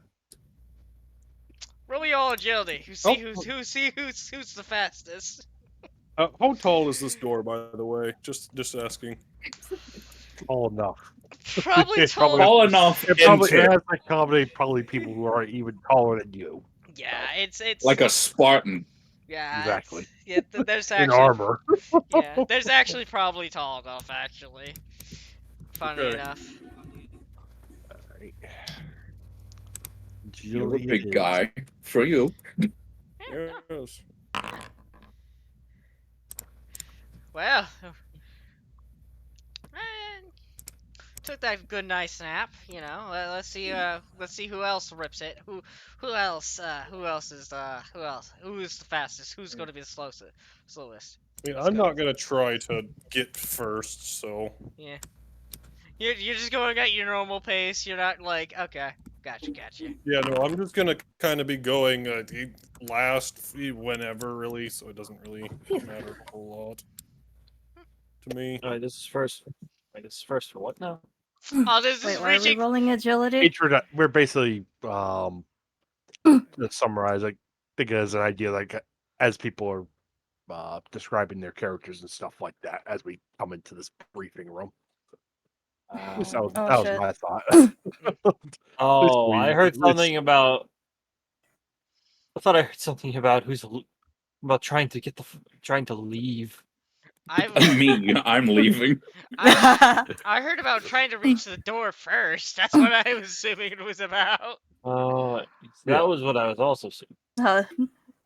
roll your agility. Who's the fastest? How tall is this door, by the way? Just asking. Tall enough. Probably It's probably- taller. Tall enough It probably into has to accommodate probably people who are even taller than you. Yeah, it's like a Spartan. yeah, Exactly. there's In actually armor. yeah, there's actually probably tall enough actually. Funny Okay. enough. Alright. You're a Agility big it is. guy. For you. Yeah, no. Yes. Well, took that good nice nap. You know, let's see who else rips it. Who else is who's the fastest? Who's going to be the slowest? I mean, Let's I'm go. not gonna try to get first, so Yeah. You're just going at your normal pace. You're not like, okay, gotcha. yeah, no, I'm just gonna kind of be going last whenever, really, so it doesn't really matter a whole lot to me. All right, this is first. Wait, this is first for what now? Oh, this Wait, is why are we reaching. rolling agility? We're basically to summarize, I think as an idea, like as people are describing their characters and stuff like that as we come into this briefing room. That was, Oh, that was shit. my thought. Oh, I heard It's- something about. I thought I heard something about about trying to leave. Me, I'm leaving. I heard about trying to reach the door first. That's what I was assuming it was about. Oh, Yeah. that was what I was also saying.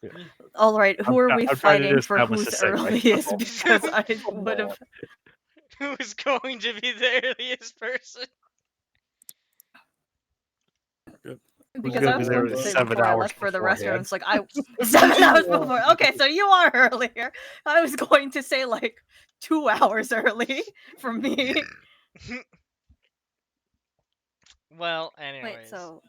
Yeah. All right, who are we I'm trying to fighting for establish who's a segue. earliest? Because I Come would have. on. Who is going to be the earliest person? Because gonna I be was there going to at say 7 before I hours left for the restroom, beforehand. it's like 7 hours before. Okay, so you are earlier. I was going to say like 2 hours early for me. Well, anyways. Wait, so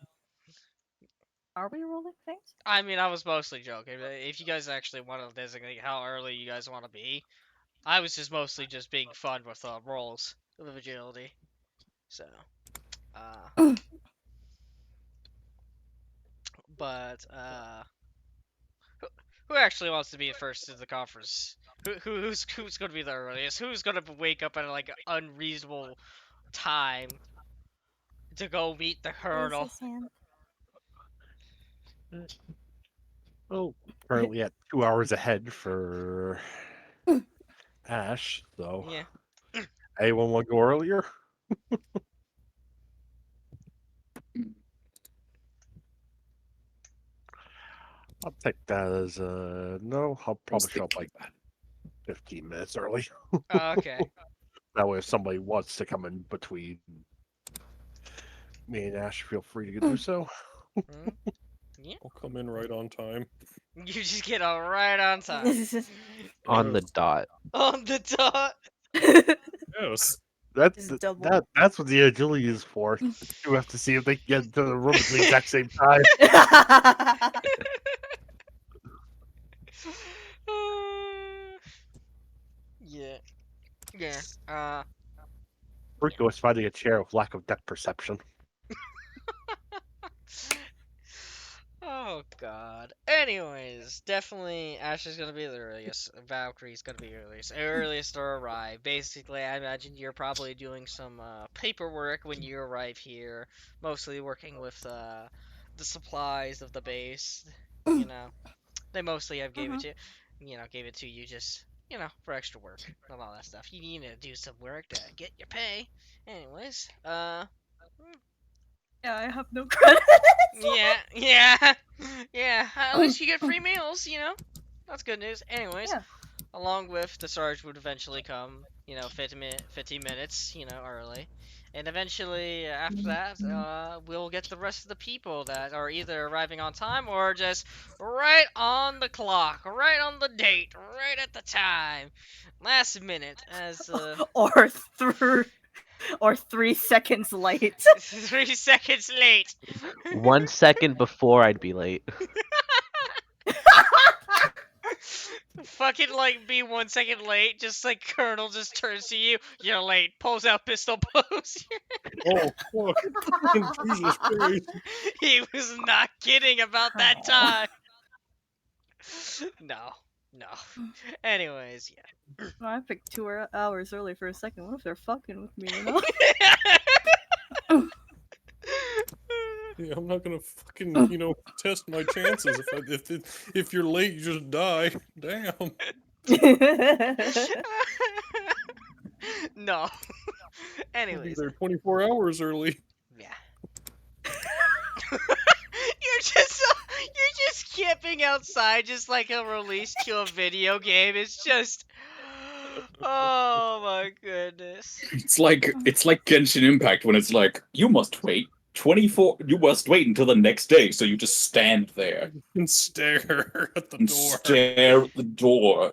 are we rolling things? I mean, I was mostly joking. But if you guys actually want to designate how early you guys want to be, I was just mostly just being fun with rolls of agility. So, but who actually wants to be first to the conference? Who's going to be the earliest? Who's going to wake up at like an unreasonable time to go meet the colonel? Well, currently at 2 hours ahead for Ash, so Yeah. anyone want to go earlier? I'll take that as no. I'll probably show up like 15 minutes early. Oh, okay. That way, if somebody wants to come in between me and Ash, feel free to do so. Mm, I'll come in right on time. You just get all right on time. On the dot. On the dot. Yes. That's Just double. that's what the agility is for. You have to see if they can get into the room at the exact same time. Yeah. Yeah. Rico is finding a chair with lack of depth perception. Oh god. Anyways, definitely Ash is gonna be the earliest. Valkyrie's gonna be earliest to arrive. Basically, I imagine you're probably doing some paperwork when you arrive here, mostly working with the supplies of the base. You know, they mostly have gave it to you just for extra work and all that stuff. You need to do some work to get your pay. Anyways, Yeah, I have no credit. yeah. At least you get free meals, That's good news. Anyways, Yeah. along with the Sarge would eventually come, 50 minutes, early. And eventually, after that, we'll get the rest of the people that are either arriving on time or just right on the clock, right on the date, right at the time, last minute, as or through or 3 seconds late. 3 seconds late. 1 second before I'd be late. Fucking like be 1 second late, just like Colonel just turns to you, you're late, pulls out pistol, blows you. Oh fuck! Jesus Christ! He was not kidding about that Oh. time. No, no. Anyways, I picked 2 hours early for a second. What if they're fucking with me, yeah. Yeah, I'm not gonna fucking test my chances. If you're late, you just die. Damn. No. I'll be Anyways, there 24 hours early. yeah. You're just camping outside, just like a release to a video game. It's just, oh my goodness. It's like Genshin Impact when it's like you must wait 24. You must wait until the next day, so you just stand there And stare at the and door. stare at the door.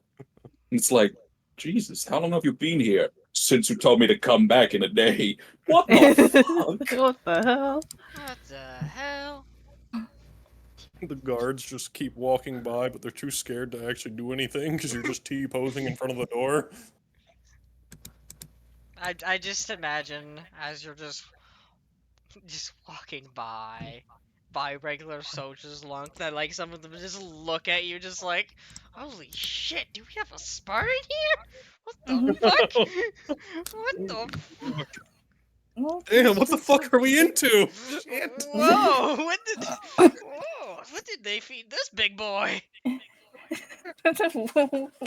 It's like, Jesus, how long have you been here? Since you told me to come back in a day. What the fuck? What the hell? What the hell? The guards just keep walking by, but they're too scared to actually do anything because you're just T-posing in front of the door. I just imagine as you're just walking by regular soldiers along that like some of them just look at you just like, holy shit, do we have a Spartan here? What the fuck? What the fuck? Well, Damn, what the fuck are we into? Shit. Whoa, what did they feed this big boy?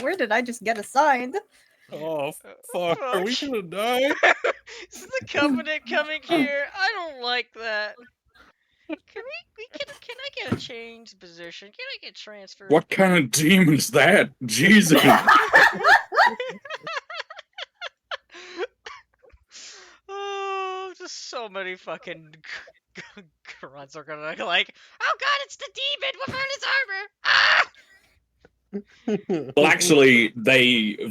Where did I just get assigned? Oh fuck, are we gonna die? Is the Covenant coming here? I don't like that. Can I get a change position? Can I get transferred? What kind of demon is that? Jesus. Oh, just so many fucking grunts are gonna like, oh god, it's the demon without his armor! Ah! Well, actually,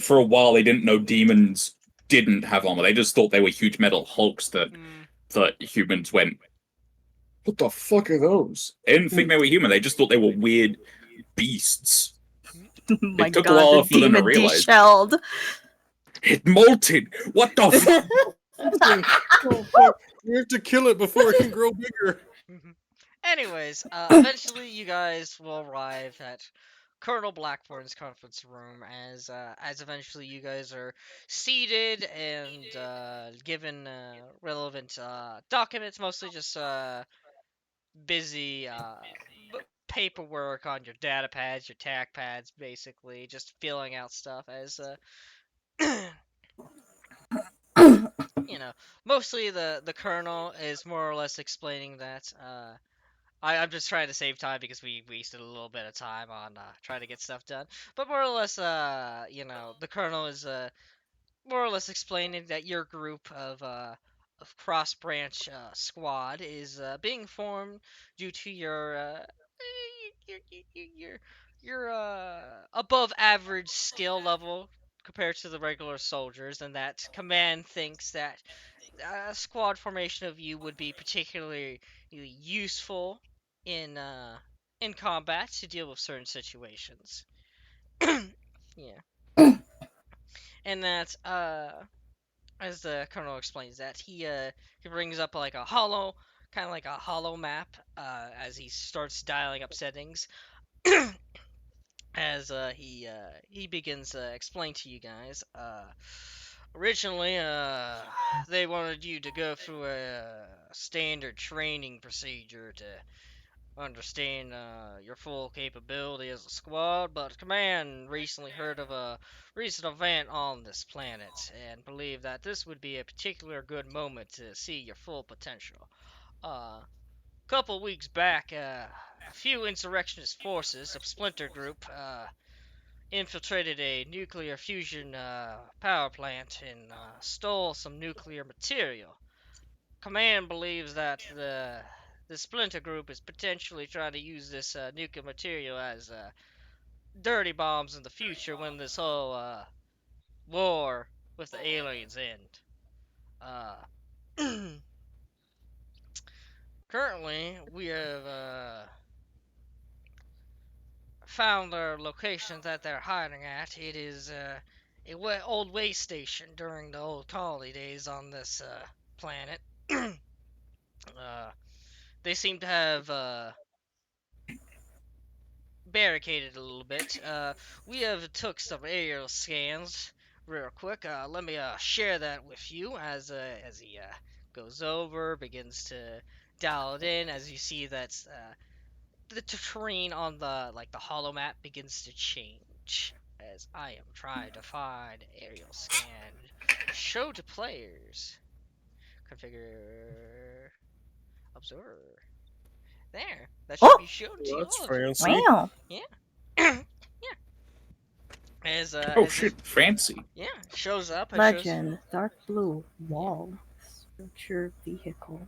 for a while they didn't know demons didn't have armor. They just thought they were huge metal hulks that humans went, what the fuck are those? They didn't think they were human. They just thought they were weird beasts. My took a god, while the for them to demon realize. deshelled. It molted. What the fuck? Oh fuck, we have to kill it before it can grow bigger. Anyways, eventually you guys will arrive at Colonel Blackthorn's conference room as eventually you guys are seated and given relevant documents, mostly just busy paperwork on your data pads, your tac pads, basically just filling out stuff as mostly the colonel is more or less explaining that I'm just trying to save time because we wasted a little bit of time on trying to get stuff done. But more or less, the colonel is more or less explaining that your group of cross branch squad is being formed due to your above average skill level compared to the regular soldiers, and that command thinks that a squad formation of you would be particularly useful in combat to deal with certain situations. Yeah, and that as the colonel explains that he brings up like a hollow kind of like a hollow map as he starts dialing up settings. As he begins to explain to you guys, originally they wanted you to go through a standard training procedure to understand your full capability as a squad, but command recently heard of a recent event on this planet and believed that this would be a particular good moment to see your full potential. Couple weeks back, a few insurrectionist forces of Splinter Group infiltrated a nuclear fusion power plant and stole some nuclear material. Command believes that the splinter group is potentially trying to use this nuclear material as dirty bombs in the future when this whole war with the aliens end. Uh, Currently, we have found their location that they're hiding at. It is old way station during the old colony days on this planet. They seem to have barricaded a little bit. We have took some aerial scans real quick. Let me share that with you as he goes over, begins to dial it in. As you see, that's the terrain on the hollow map begins to change. As I am trying to find aerial scan, show to players, configure, observer. There, that should Oh! be shown to That's all of you. fancy. Wow. Yeah. As Oh as shit, fancy. yeah, shows up. It shows. Legend. Dark blue. Wall. Structure vehicle.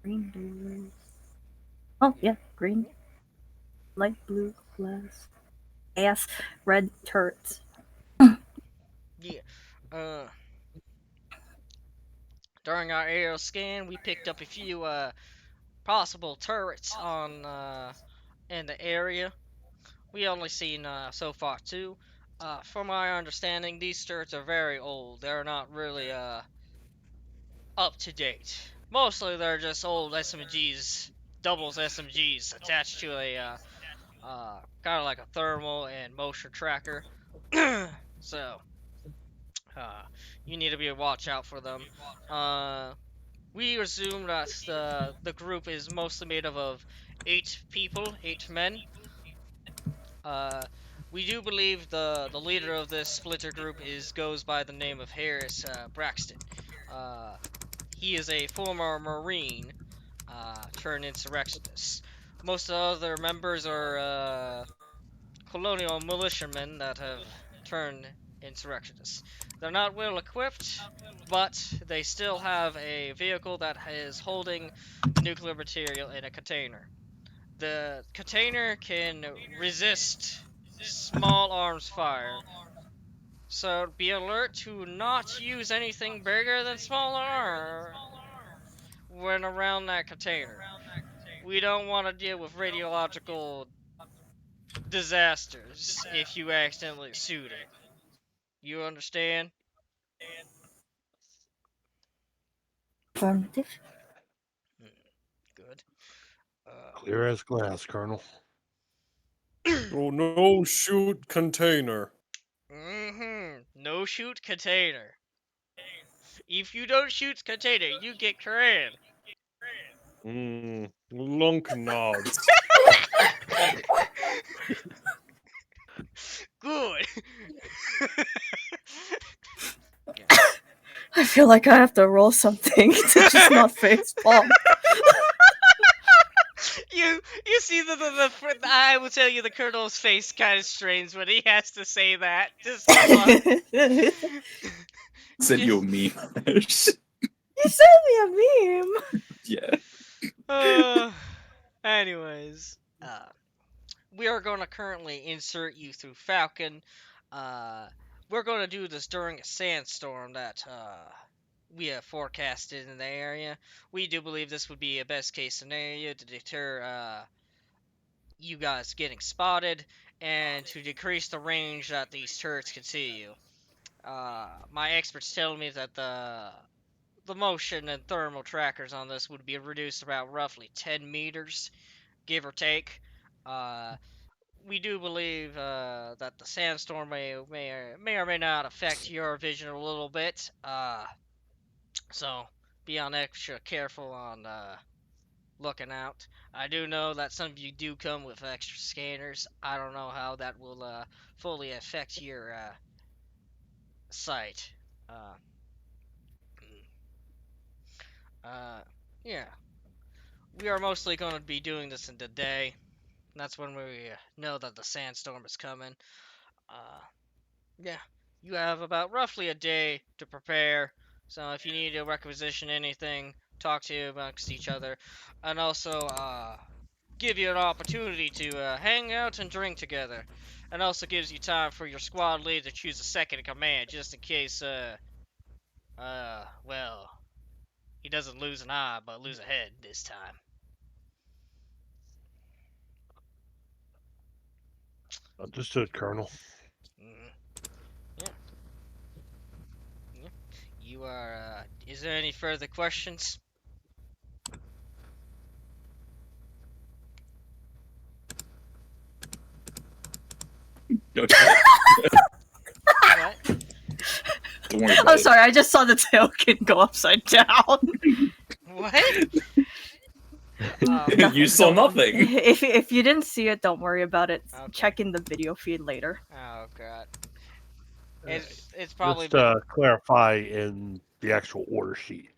Green doors. Oh, yeah. Green. Light blue glass. Ass. Red turrets. Yeah. During our aerial scan, we picked up a few possible turrets on in the area. We only seen so far two. From my understanding, these turrets are very old. They're not really up to date. Mostly they're just old SMGs, doubles SMGs attached to a kind of like a thermal and motion tracker. So you need to be a watch out for them. We assume that the group is mostly made up of 8 people, 8 men. Uh, we do believe the leader of this splinter group goes by the name of Harris Braxton. He is a former Marine turned insurrectionist. Most of the other members are colonial militiamen that have turned insurrectionists. They're not well equipped, but they still have a vehicle that is holding nuclear material in a container. The container can resist small arms fire, so be alert to not use anything bigger than small arms when around that container. We don't want to deal with radiological disasters if you accidentally shoot it. You understand? Affirmative. Good. Clear as glass, Colonel. Oh, no shoot container. No shoot container. If you don't shoot container, you get canned. Lunk nods. Good. I feel like I have to roll something to just not face palm. You see I will tell you the colonel's face kind of strains when he has to say that. Just hold on. Send you a meme. You sent me a meme. Yeah. Anyways, we are going to currently insert you through Falcon. We're going to do this during a sandstorm that we have forecasted in the area. We do believe this would be a best case scenario to deter you guys getting spotted and to decrease the range that these turrets can see you. My experts tell me that the motion and thermal trackers on this would be reduced about roughly 10 meters, give or take. We do believe that the sandstorm may or may not affect your vision a little bit. So be on extra careful on looking out. I do know that some of you do come with extra scanners. I don't know how that will fully affect your sight. Uh, yeah. We are mostly going to be doing this in the day. That's when we know that the sandstorm is coming. Yeah, you have about roughly a day to prepare. So if you need to requisition anything, talk to amongst each other, and also give you an opportunity to hang out and drink together, and also gives you time for your squad leader to choose a second in command, just in case well, he doesn't lose an eye but lose a head this time. Understood, Colonel. Mm, yeah, yeah. You are. Is there any further questions? Don't worry What? about I'm it. sorry, I just saw the tailkin go upside down. What? You saw Don't- nothing. If you didn't see it, don't worry about it. Okay. Check in the video feed later. Oh god. Alright. It's probably Just been. to clarify in the actual order sheet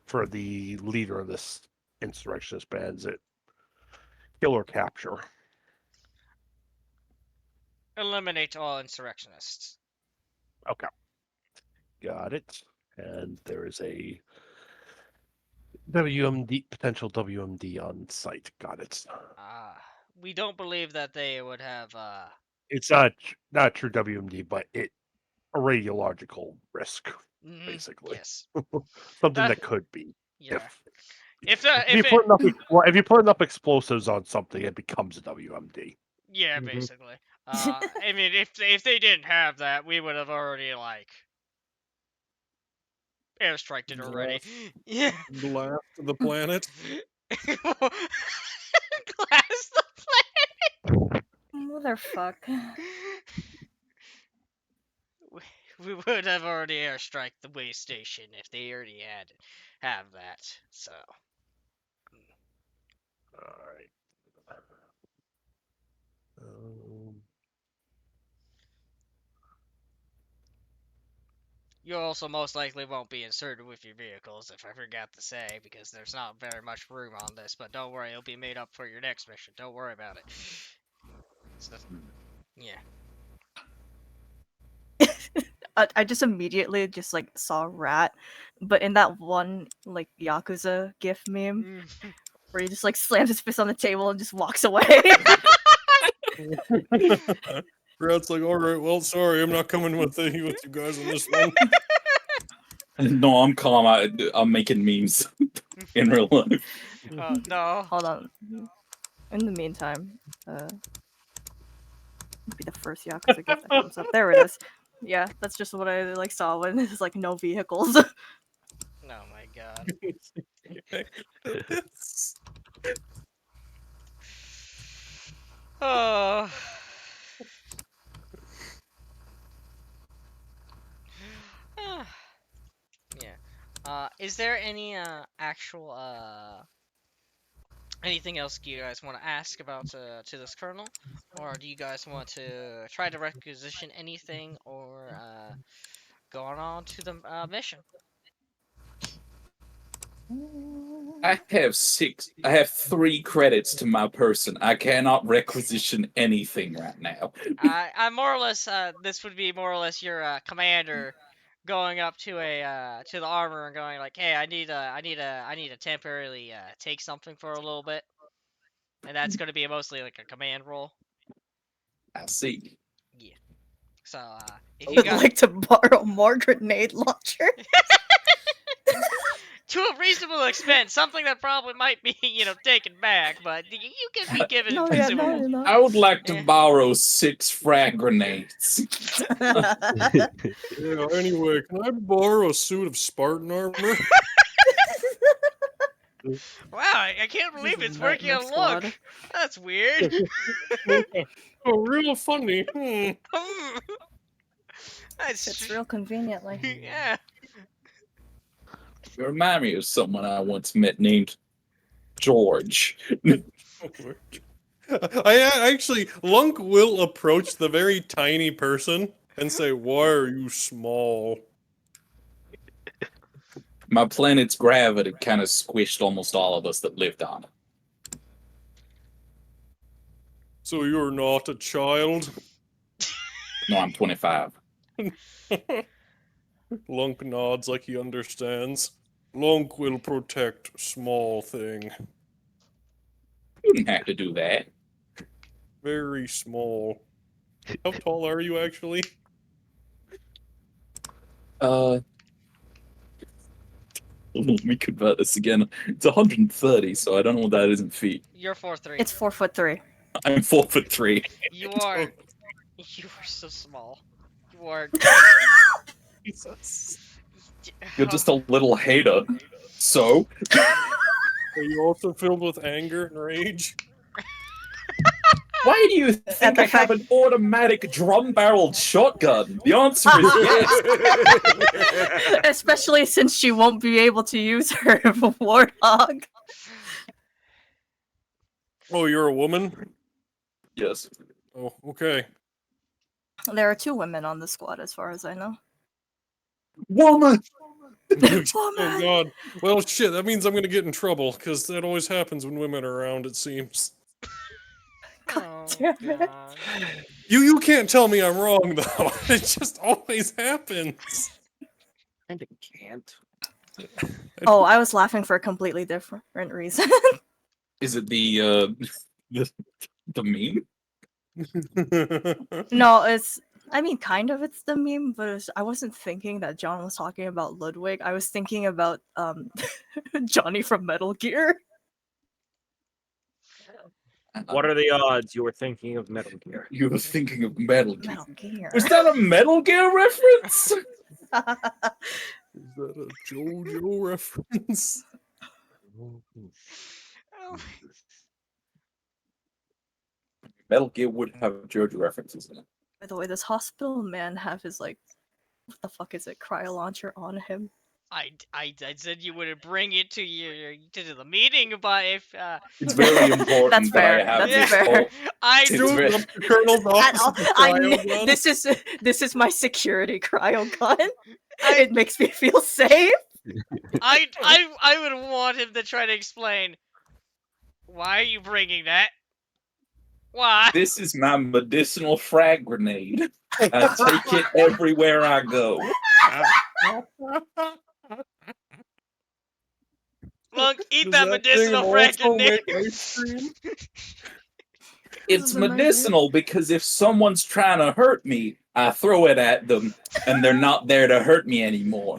for the leader of this insurrectionist band, is it kill or capture? Eliminate all insurrectionists. Okay. Got it. And there is a WMD, potential WMD on site. Got it. We don't believe that they would have. It's not true WMD, but a radiological risk, basically. Yes. Something Uh, that could be. Yeah. If If you're it. putting up if you're putting up explosives on something, it becomes a WMD. Yeah, Mhm. basically. I mean, if they didn't have that, we would have already like airstriked it already. Yeah. Blast the planet. Glass the Motherfuck. we would have already airstriked the way station if they already have that. So All right. Um, you also most likely won't be inserted with your vehicles, if I forgot to say, because there's not very much room on this. But don't worry, it'll be made up for your next mission. Don't worry about it. So, yeah. I just immediately just like saw Rat, but in that one like Yakuza GIF meme where he just like slams his fist on the table and just walks away. Rat's like, all right, well, sorry, I'm not coming with you guys on this one. No, I'm calm. I'm making memes in real life. No. Hold on. In the meantime, be the first Yakuza GIF that comes up. There it is. Yeah, that's just what I like saw when there's like no vehicles. Oh my god. Oh. Yeah. Is there any actual anything else you guys want to ask about to this colonel, or do you guys want to try to requisition anything, or go on to the mission? I have 3 credits to my person. I cannot requisition anything right now. I more or less this would be more or less your commander going up to to the armor and going like, hey, I need to temporarily take something for a little bit, and that's going to be mostly like a command role. I see. Yeah. So if I you would got like to borrow more grenade launcher. to a reasonable expense, something that probably might be taken back, but you can be given No, yeah, no, consumables. no. I would like to Yeah. borrow 6 frag grenades. Yeah, anyway, can I borrow a suit of Spartan armor? Wow, I can't believe This is it's a working nightmare on squad. look. That's weird. Oh, real funny. That's It's real conveniently. yeah. You remind me of someone I once met named George. Actually, Lunk will approach the very tiny person and say, "Why are you small?" My planet's gravity kind of squished almost all of us that lived on it. So you're not a child? No, I'm 25. Lunk nods like he understands. Lunk will protect small thing. You didn't have to do that. Very small. How tall are you actually? Let me convert this again. It's 130, so I don't know what that is in feet. You're 4'3". It's 4'3". I'm 4'3". You are. You are so small. You are. Jesus. You're just a little hater. So? Are you also filled with anger and rage? Why do you think the I have fact- an automatic drum-barreled shotgun? The answer is yes. Especially since she won't be able to use her warthog. Oh, you're a woman? Yes. Oh, okay. There are 2 women on the squad, as far as I know. Woman! Oh god. Well, shit, that means I'm gonna get in trouble, because that always happens when women are around, it seems. Oh, damn it. God. You can't tell me I'm wrong, though. It just always happens. And it can't. Oh, I was laughing for a completely different reason. Is it the meme? No, I mean, kind of it's the meme, but I wasn't thinking that John was talking about Ludwig. I was thinking about Johnny from Metal Gear. What are the odds you were thinking of Metal Gear? You were thinking of Metal Gear. Metal Gear. Was that a Metal Gear reference? Is that a JoJo reference? Oh, Metal Gear would have JoJo references in it. By the way, does Hospital Man have his, like, what the fuck is it, cryo launcher on him? I said you would bring it to your to the meeting, but if It's very important That's that I fair, have that's this fair. whole... I It's Dude, very- up the Colonel's At office all, with the cryo gun. this is my security cryo gun. I- It makes me feel safe. I would want him to try to explain why are you bringing that? Why? This is my medicinal frag grenade. I take it everywhere I go. Look, eat Does that thing medicinal also fragment. make ice cream? It's is amazing. medicinal because if someone's trying to hurt me, I throw it at them and they're not there to hurt me anymore.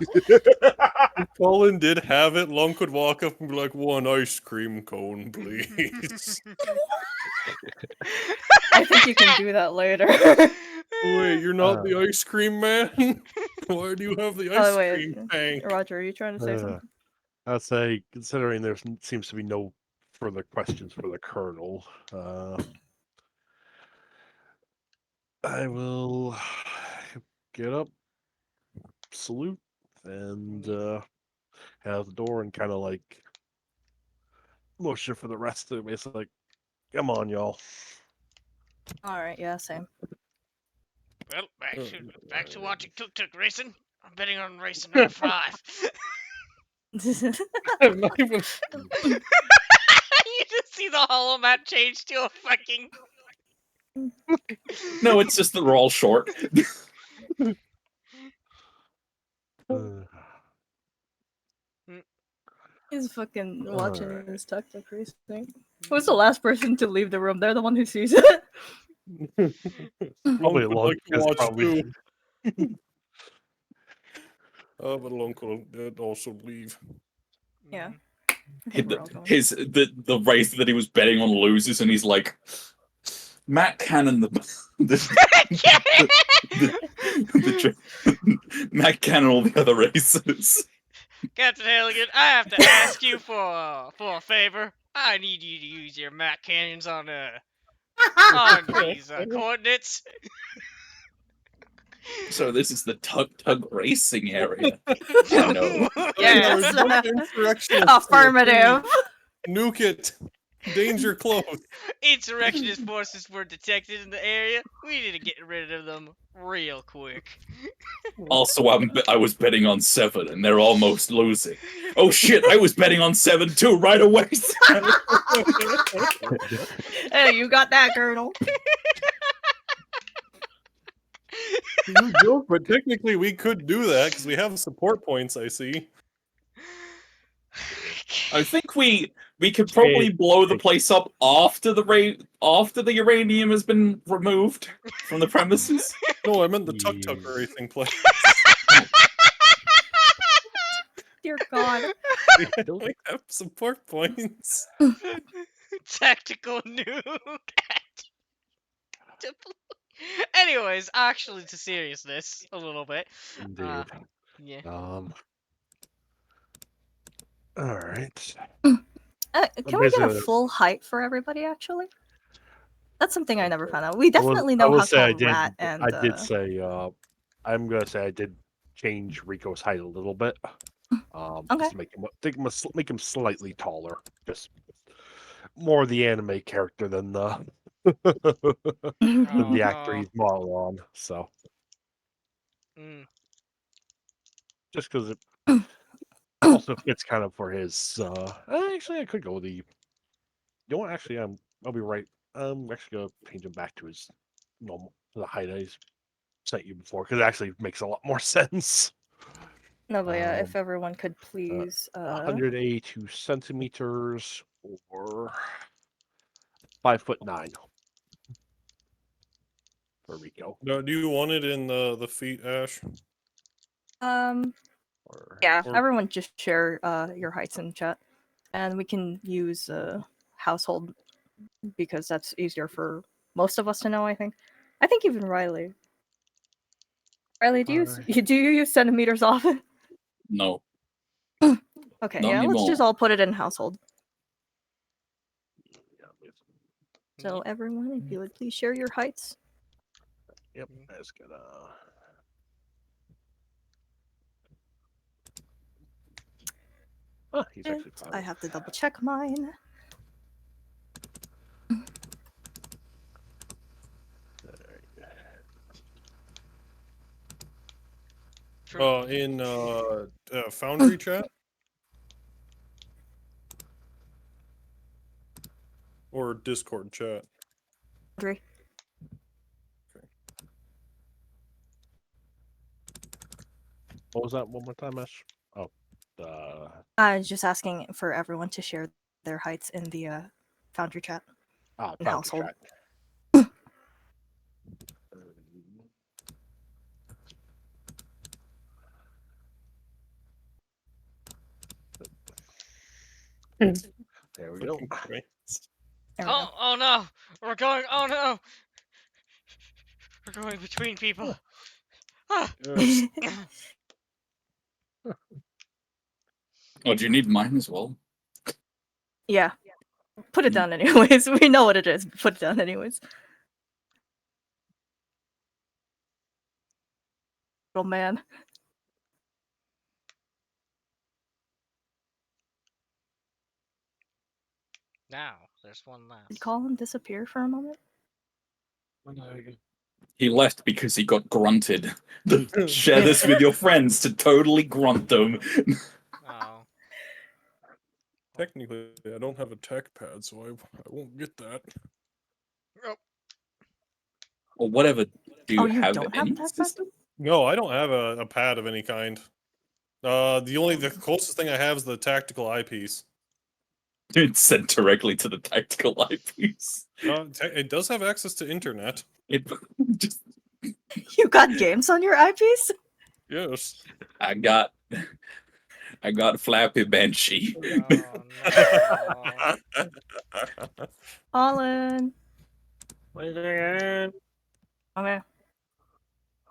If Colin did have it, Lunk would walk up and be like, 1 ice cream cone, please. I think you can do that later. Wait, you're not the ice cream man? Why do you have the ice Oh wait, cream tank? Roger, are you trying to say something? I'd say, considering there seems to be no further questions for the Colonel, I will get up, salute, and head out the door and kind of like motion for the rest of it. It's like, come on, y'all. All right, yeah, same. Well, back to watching tuk-tuk racing. I'm betting on racing number 5. I'm not even... You just see the hollow map change to a fucking... No, it's just that we're all short. He's fucking watching his tuk-tuk racing. Who's the last person to leave the room? They're the one who sees it. Probably Lunk would Lunk like to is watch probably- too. But Lunk will also leave. Yeah. Mm-hmm. I think we're all going. The race that he was betting on loses, and he's like, Matt Cannon, Matt Cannon, all the other races. Captain Halligan, I have to ask you for a favor. I need you to use your Mac cannons on these coordinates. So this is the tug racing area. I know. Yes. Insurrectionist. Affirmative. Nuke it. Danger close. Insurrectionist forces were detected in the area. We need to get rid of them real quick. Also, I was betting on 7, and they're almost losing. Oh shit! I was betting on 7 too right away. Hey, you got that, Colonel. joke, but technically we could do that because we have support points. I see. I think we could probably blow the place up after the uranium has been removed from the premises. No, I meant the tuk tuk Yeah. racing place. Dear God. We have support points. Tactical nuke. Anyways, actually, to seriousness a little bit. Indeed. Yeah. All right. Can we get a Basically, full height for everybody, actually? That's something I never Okay. found out. We definitely I know will how say I tall did. Rat and... I did say. I'm gonna say I did change Rico's height a little bit. Okay. Just to make him slightly taller. Just more the anime character than the than Oh, the actor no. he's model on. So Mm. just because it also fits kind of for his. Actually, I could go the. You know what? Actually, I'll be right. I'm actually gonna change him back to his normal the height I sent you before because it actually makes a lot more sense. No, but yeah, if everyone could please... 182 centimeters or 5'9" for Rico. No, do you want it in the feet, Ash? Or Yeah, Or- everyone just share your heights in chat. And we can use household because that's easier for most of us to know, I think. I think even Riley. Riley, do you use centimeters often? No, Okay, not yeah, let's anymore. just all put it in household. So Yep. everyone, if you would please share your heights. Yep, that's gonna. Oh, he's actually I have to double check mine. in Foundry chat? Or Discord chat? Three. What was that one more time, Ash? Oh, I was just asking for everyone to share their heights in the Foundry chat. In Foundry household. chat. There we go. There we go. Oh no! We're going. Oh no! We're going between people. Ah. Oh, do you need mine as well? Yeah. Put it down anyways. We know what it is. Put it down anyways. Little man. Now there's one left. Did Colin disappear for a moment? He left because he got grunted. Share this with your friends to totally grunt them. Oh. Technically, I don't have a tech pad, so I won't get that. Or whatever. Do you You have don't any have that system? No, I don't have a pad of any kind. The closest thing I have is the tactical eyepiece. It's sent directly to the tactical eyepiece. It does have access to internet. It just You got games on your eyepiece? Yes. I got Flappy Banshee. Oh no. Colin. Well, Okay.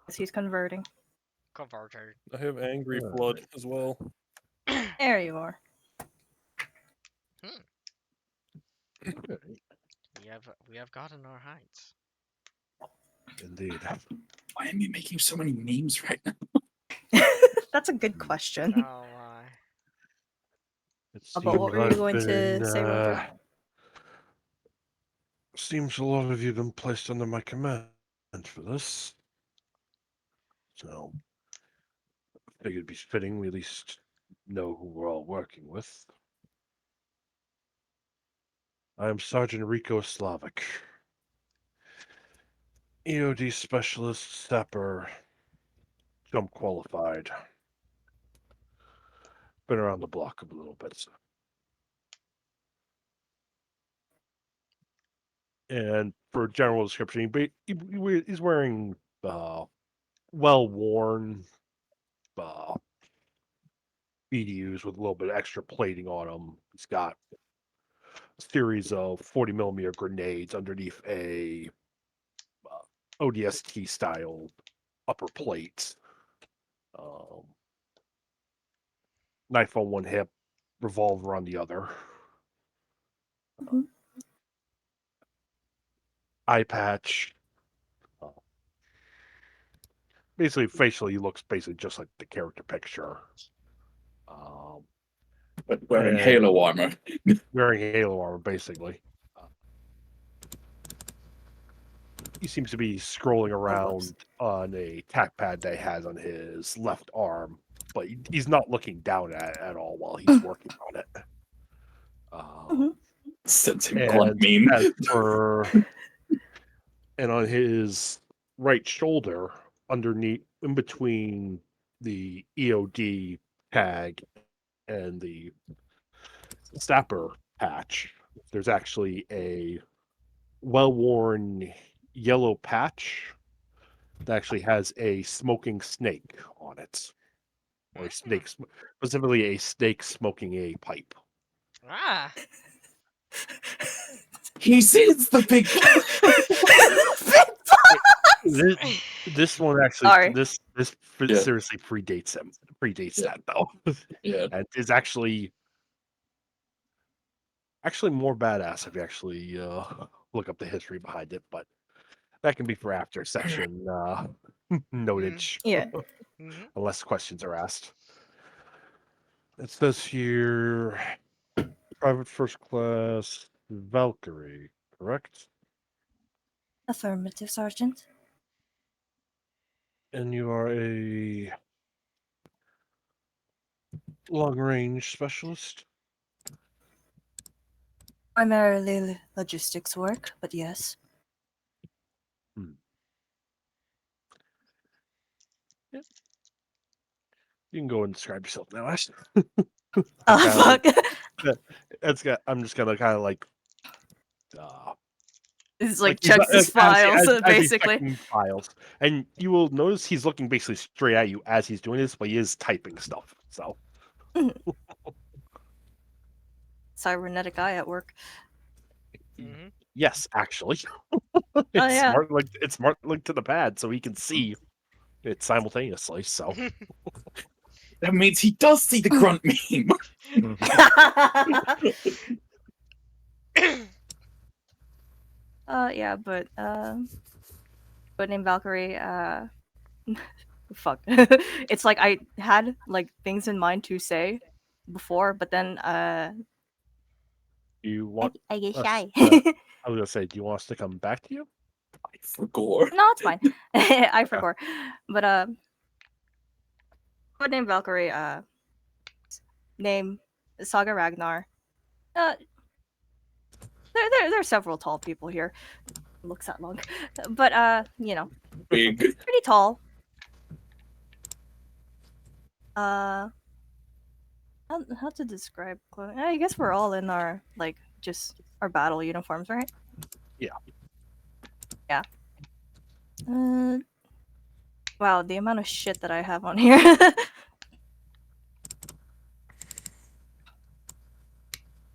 Guess he's converting. Converted. I have Angry Flood as well. There you are. We have gotten our heights. Indeed. Why am I making so many memes right now? That's a good question. Oh my. But what were you going to say, Roger? Seems a lot of you have been placed under my command for this. So, I figured it'd be fitting we at least know who we're all working with. I am Sergeant Rico Slavic, EOD Specialist Sapper Jump qualified. Been around the block a little bit. And for general description, he's wearing well-worn BDUs with a little bit of extra plating on them. He's got a series of 40 millimeter grenades underneath a ODST style upper plate. Knife on one hip, revolver on the other. Mhm. Eye patch. Basically, facially, he looks basically just like the character picture. But wearing And- Halo armor. Wearing Halo armor, basically. He seems to be scrolling around on a tack pad that he has on his left arm, but he's not looking down at all while he's working on it. Mhm. Sensing grunt And meme. as for and on his right shoulder, underneath, in between the EOD tag and the Sapper patch, there's actually a well-worn yellow patch that actually has a smoking snake on it, or a snake, specifically a snake smoking a pipe. Ah. He sees the big. This one actually, Sorry. this Yeah. seriously predates him. Predates Yeah. that though. Yeah. And is actually more badass if you actually look up the history behind it, but that can be for after session notage. Yeah. Mhm. Unless questions are asked. It says here private first class Valkyrie, correct? Affirmative, Sergeant. And you are a long range specialist? Primarily logistics work, but yes. You can go and describe yourself now, Ash. Oh, Kinda fuck. I'm just gonna kind of like It's like he's checks his files, as he's basically. checking files, and you will notice he's looking basically straight at you as he's doing this, but he is typing stuff. So Cybernetic eye at work. Mhm. yes, actually, Oh, yeah. It's smart linked to the pad, so he can see it simultaneously. So That means he does see the grunt meme. Yeah, but named Valkyrie, fuck. It's like I had like things in mind to say before, but then you want I get us, shy. I was gonna say, do you want us to come back to you? I forgot. No, it's fine. I forgot. But named Valkyrie, name Saga Ragnar. There are several tall people here. Looks that long, but you know, Big. pretty tall. How to describe clothing? I guess we're all in our like just our battle uniforms, right? Yeah. Yeah. Wow, the amount of shit that I have on here.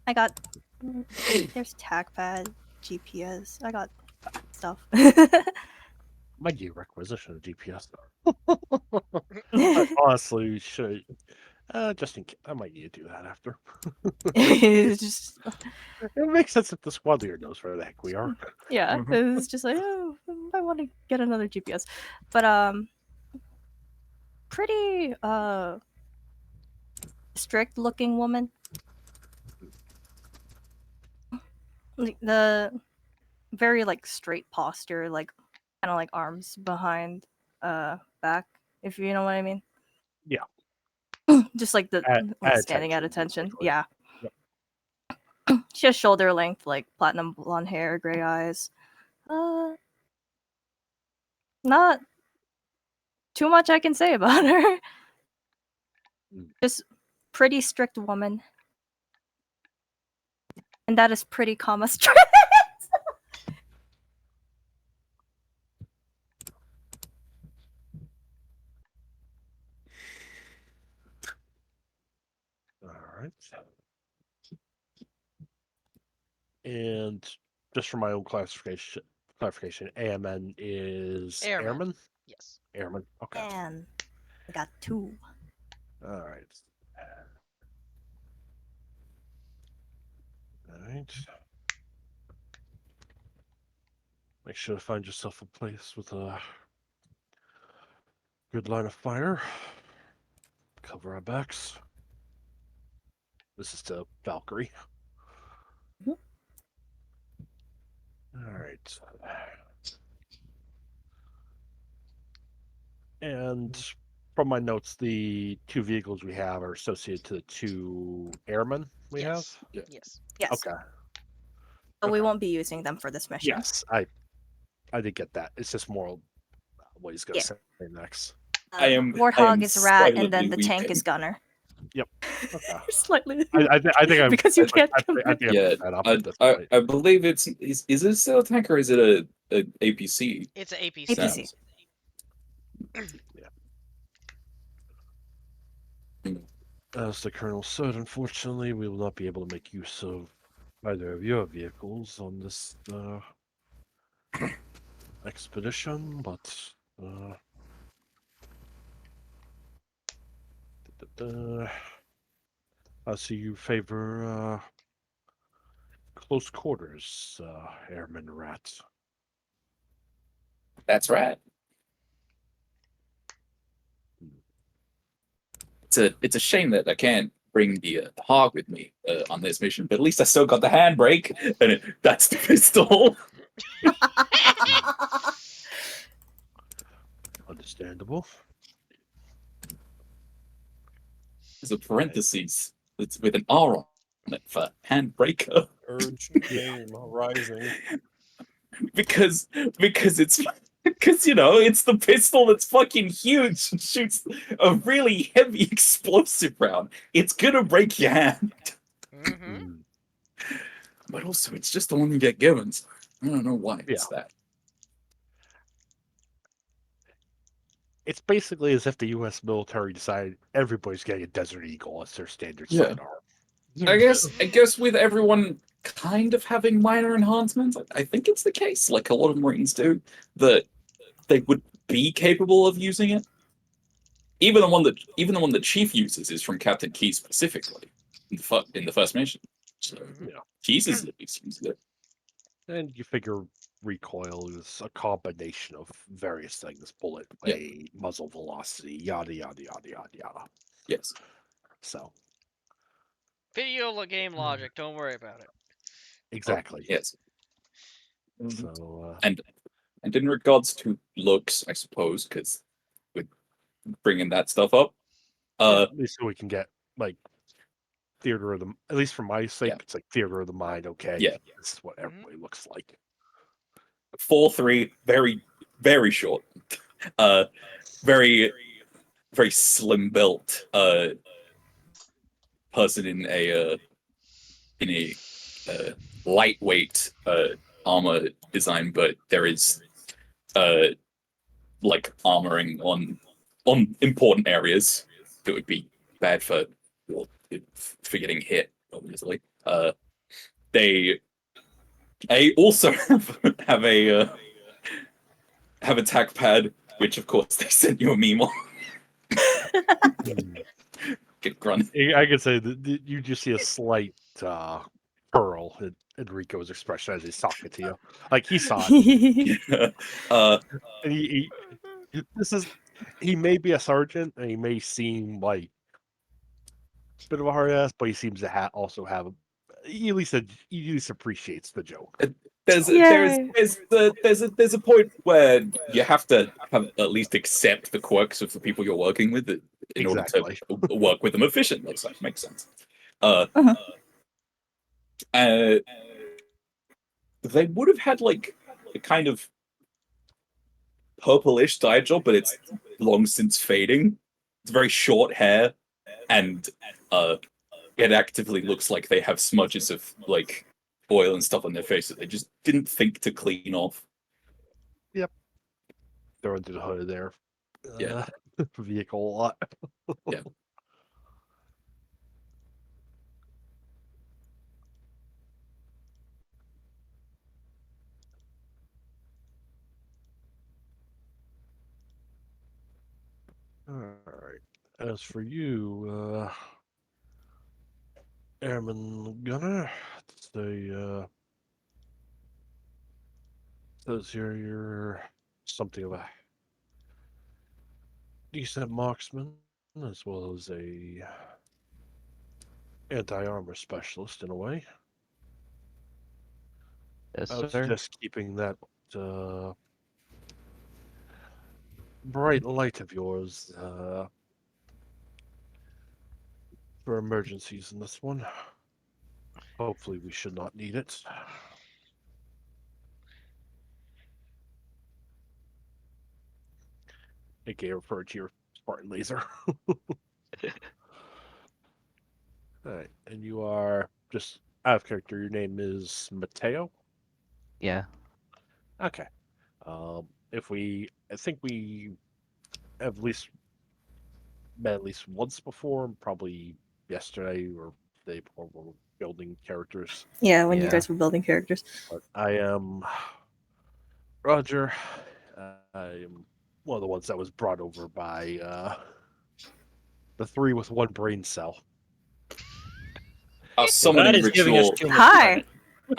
I got there's TACpad, GPS. I got stuff. Might be a requisition of GPS. I honestly should. Just in case, I might need to do that after. It's just It makes sense if the squad leader knows where the heck we are. yeah, Mhm. it's just like oh, I want to get another GPS, but pretty strict looking woman. Like, the very like straight posture, like kind of like arms behind back, if you know what I mean. Yeah. Just like the At standing at attention, attention. basically. Yeah. Yep. She has shoulder length, like platinum blonde hair, gray eyes. Not too much I can say about her. Mm. Just pretty strict woman. And that is pretty comma strict. All right. And just for my own clarification, AMN is Airman. airman. Yes. Airman. Okay. And I got 2. All right. All right. Make sure to find yourself a place with a good line of fire. Cover our backs. This is to Valkyrie. Mhm. All right. And from my notes, the 2 vehicles we have are associated to the 2 airmen we Yes. Yeah. Yes. Yes. have. Okay. But we Okay. won't be using them for this mission. Yes, I did get that. It's just more what he's gonna Yeah. say next. I am Warthog is rat, and then silently the tank weeping. is gunner. Okay. Slightly. I think I Because you can't I think I commit. Yeah, picked that up at this I point. I believe is it still a tank or is it a APC? It's an APC. APC. Sounds. As the colonel said, unfortunately, we will not be able to make use of either of your vehicles on this expedition, but I see you favor close quarters, Airman Rat. That's right. It's a shame that I can't bring the hog with me on this mission, but at least I still got the handbrake, and that's the pistol. Understandable. There's a parentheses. It's with an R on it for handbraker. Urge name rising. because it's because it's the pistol that's fucking huge and shoots a really heavy explosive round. It's gonna break your hand, Mm-hmm. Mm, but also it's just the one you get given. So I don't know why it's that. It's basically as if the U.S. military decided everybody's getting a Desert Eagle as their standard Yeah. sidearm. I guess with everyone kind of having minor enhancements, I think it's the case, like a lot of Marines do, that they would be capable of using it. Even the one that Chief uses is from Captain Key specifically in the first mission. So Mhm. Yeah. Keys is at least uses it. And you figure recoil is a combination of various things: bullet Yeah. weight, muzzle velocity, yada yada yada yada yada. Yes. So Video game logic. Don't worry about it. exactly. Yes. So And in regards to looks, I suppose, because we're bringing that stuff up. at least so we can get like theater of the, at least for my sake, Yeah. it's like theater of the mind. Okay, Yeah. this is what Mhm. everybody looks like. 4'3", very very short, very very slim built person in a lightweight armor design, but there is like armoring on important areas that would be bad for getting hit. Obviously, they also have a tack pad, which of course they sent you a meme on. Get grunt. I could say that you just see a slight curl in Enrico's expression as he's talking to you. Like he saw it. And this is, he may be a sergeant and he may seem like a bit of a hard ass, but he seems to also have he at least appreciates the joke. There's Yay. there's a point where you have to at least accept the quirks of the people you're working with in order Exactly. to work with them efficiently. So that makes sense. Uh-huh. They would have had like a kind of purplish dye job, but long since fading. It's very short hair, and it actively looks like they have smudges of like oil and stuff on their face that they just didn't think to clean off. They're under the hood of their Yeah. vehicle a lot. Yeah. All right. As for you, Airman Gunner, says here you're something of a decent marksman, as well as a anti-armor specialist in a way. Yes, I would sir. suggest keeping that bright light of yours for emergencies in this one. Hopefully, we should not need it. AKA referred to your Spartan laser. Alright, and you are just out of character. Your name is Mateo. Yeah. Okay. I think we have at least met at least once before, probably yesterday or the day before we were building characters. Yeah, when you Yeah. guys were building characters. But I am Roger. I am one of the ones that was brought over by the three with one brain cell. Our That summoning is giving us ritual. too much Hi. credit.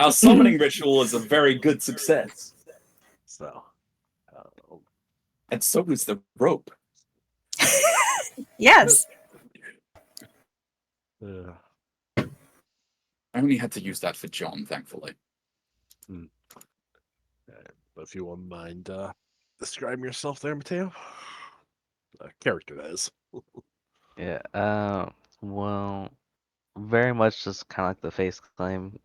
Our summoning ritual is a very good success, So, and so is the rope. Yes. I only had to use that for John, thankfully. but if you wouldn't mind describing yourself there, Mateo. Character, that is. Yeah. Well, very much just kind of like the face claim.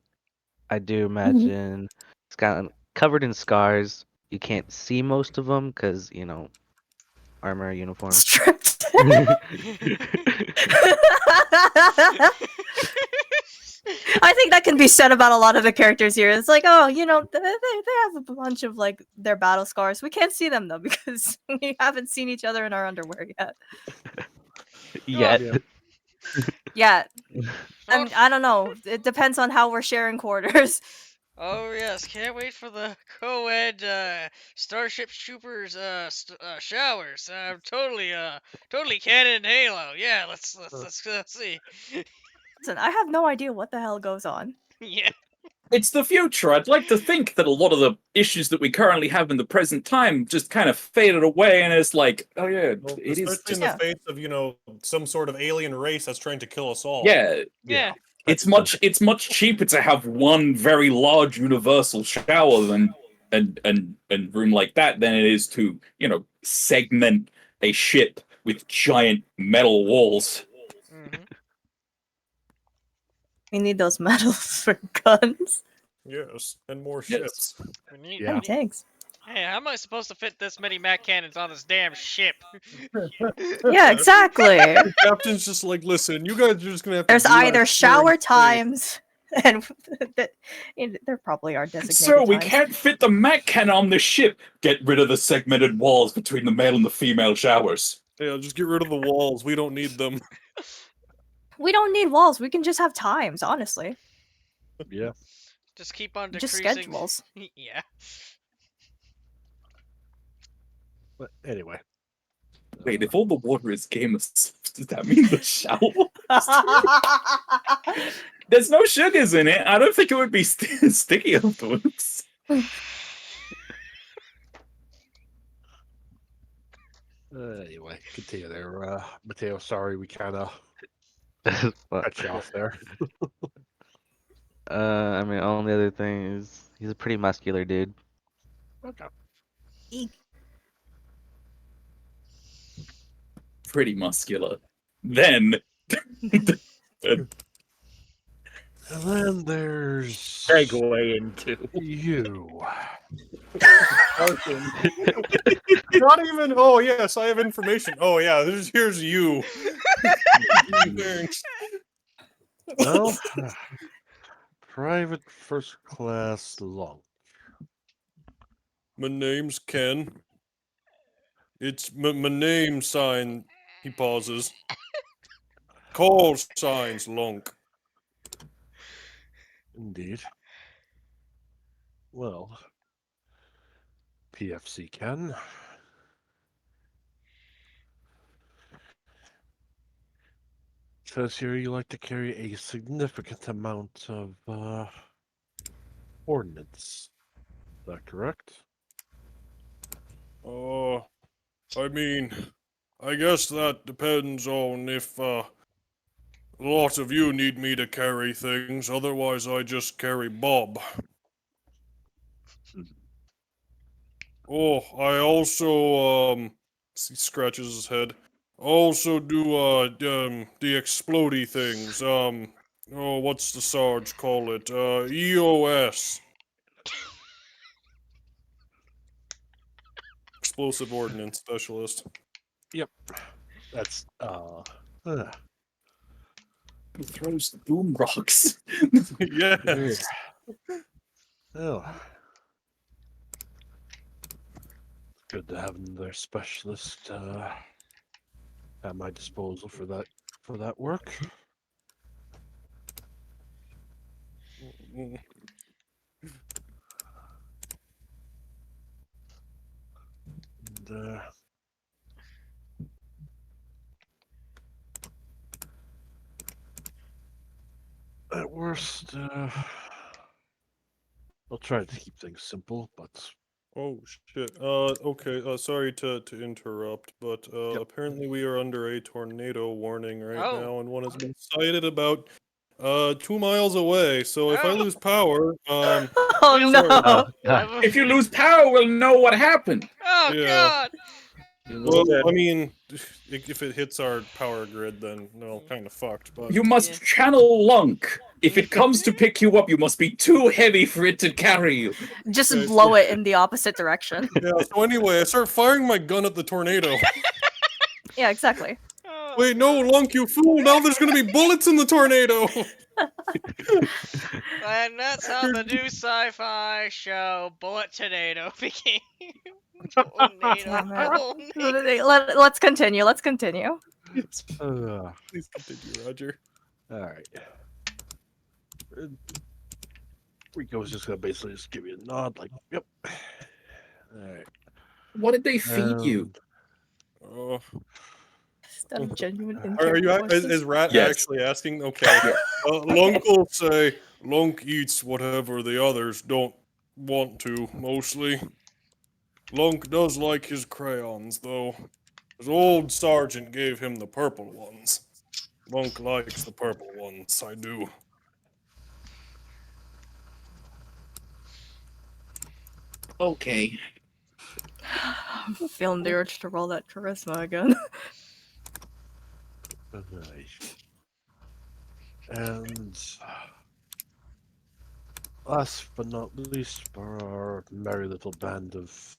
I do imagine it's kind of covered in scars. You can't see most of them because armor uniform. Stripped. I think that can be said about a lot of the characters here. It's like, oh, they have a bunch of like their battle scars. We can't see them though because we haven't seen each other in our underwear yet. Yet. Yeah. Yeah, I mean, I don't know. It depends on how we're sharing quarters. Oh yes, can't wait for the co-ed Starship Troopers showers. Totally canon Halo. Yeah, let's see. Listen, I have no idea what the hell goes on. Yeah. It's the future. I'd like to think that a lot of the issues that we currently have in the present time just kind of faded away, and it's like, oh yeah, Well, it is especially in just the face of some sort of alien race that's trying to kill us all. yeah. Yeah. It's much cheaper to have one very large universal shower and room like that than it is to segment a ship with giant metal walls. hmm We need those medals for guns Yes, and more Yes. ships. We need, Yeah. we and need- tanks. Hey, how am I supposed to fit this many Mac cannons on this damn ship? Yeah, exactly. The captain's just like, listen, you guys are just gonna have to. There's do our either sharing shower space." times, and there probably are designated Sir, we times. can't fit the Mac cannon on this ship. Get rid of the segmented walls between the male and the female showers. Yeah, just get rid of the walls. We don't need them. We don't need walls. We can just have times, honestly. Yeah. Just keep on Just decreasing. schedules. Yeah. But anyway. Wait, if all the water is Game of Soft, does that mean the shower? There's no sugars in it. I don't think it would be sticky afterwards. Anyway, continue there. Mateo, sorry we kind of But, cut you off there. I mean, only other thing is he's a pretty muscular dude. Okay. Pretty muscular. Then And then there's Segue into. you. Carson. Not even. Oh yes, I have information. Oh yeah, here's you. Thanks. Well, private first class long. My name's Ken. It's my name sign. He pauses. Call signs Lunk. Indeed. Well, PFC Ken. Says here you like to carry a significant amount of ordnance. Is that correct? I mean, I guess that depends on if a lot of you need me to carry things. Otherwise, I just carry Bob. Oh, I also he scratches his head. Also do the explodey things. Oh, what's the Sarge call it? EOS. Explosive Ordnance Specialist. Yep. That's Who throws boom rocks? Yes. well. Good to have another specialist at my disposal for that work. Mm. And, at worst, I'll try to keep things simple, but Oh shit. Okay. Sorry to interrupt, but Yep. apparently we are under a tornado warning right Oh. now, and one has been sighted about 2 miles away. So if I Oh. lose power, Oh We'll- no! Oh, God. If you lose power, we'll know what happened. Oh Yeah. God! Well, I mean, if it hits our power grid, then no, kind of fucked. But You must Yeah. channel Lunk. If it comes to pick you up, you must be too heavy for it to carry you. Just Okay, blow it in the opposite direction. yeah. So anyway, I start firing my gun at the tornado. Yeah, exactly. Oh, Wait, no, Lunk, you fool! Now there's gonna be bullets in the tornado. and that's how the new sci-fi show Bullet Tornado became. Damn it. Tornado. Let's continue. Let's continue. Please continue, Roger. all right. Rico's just gonna basically just give you a nod, like, yep. All right. What did they feed you? Uh, Is that a genuine are you? question? Is Rat Yes. actually asking? Okay. Lunk will say Lunk eats whatever the others don't want to. Mostly. Lunk does like his crayons, though. His old sergeant gave him the purple ones. Lunk likes the purple ones. I do. Okay. I'm feeling the urge to roll that charisma again. Nice. And last but not least, for our merry little band of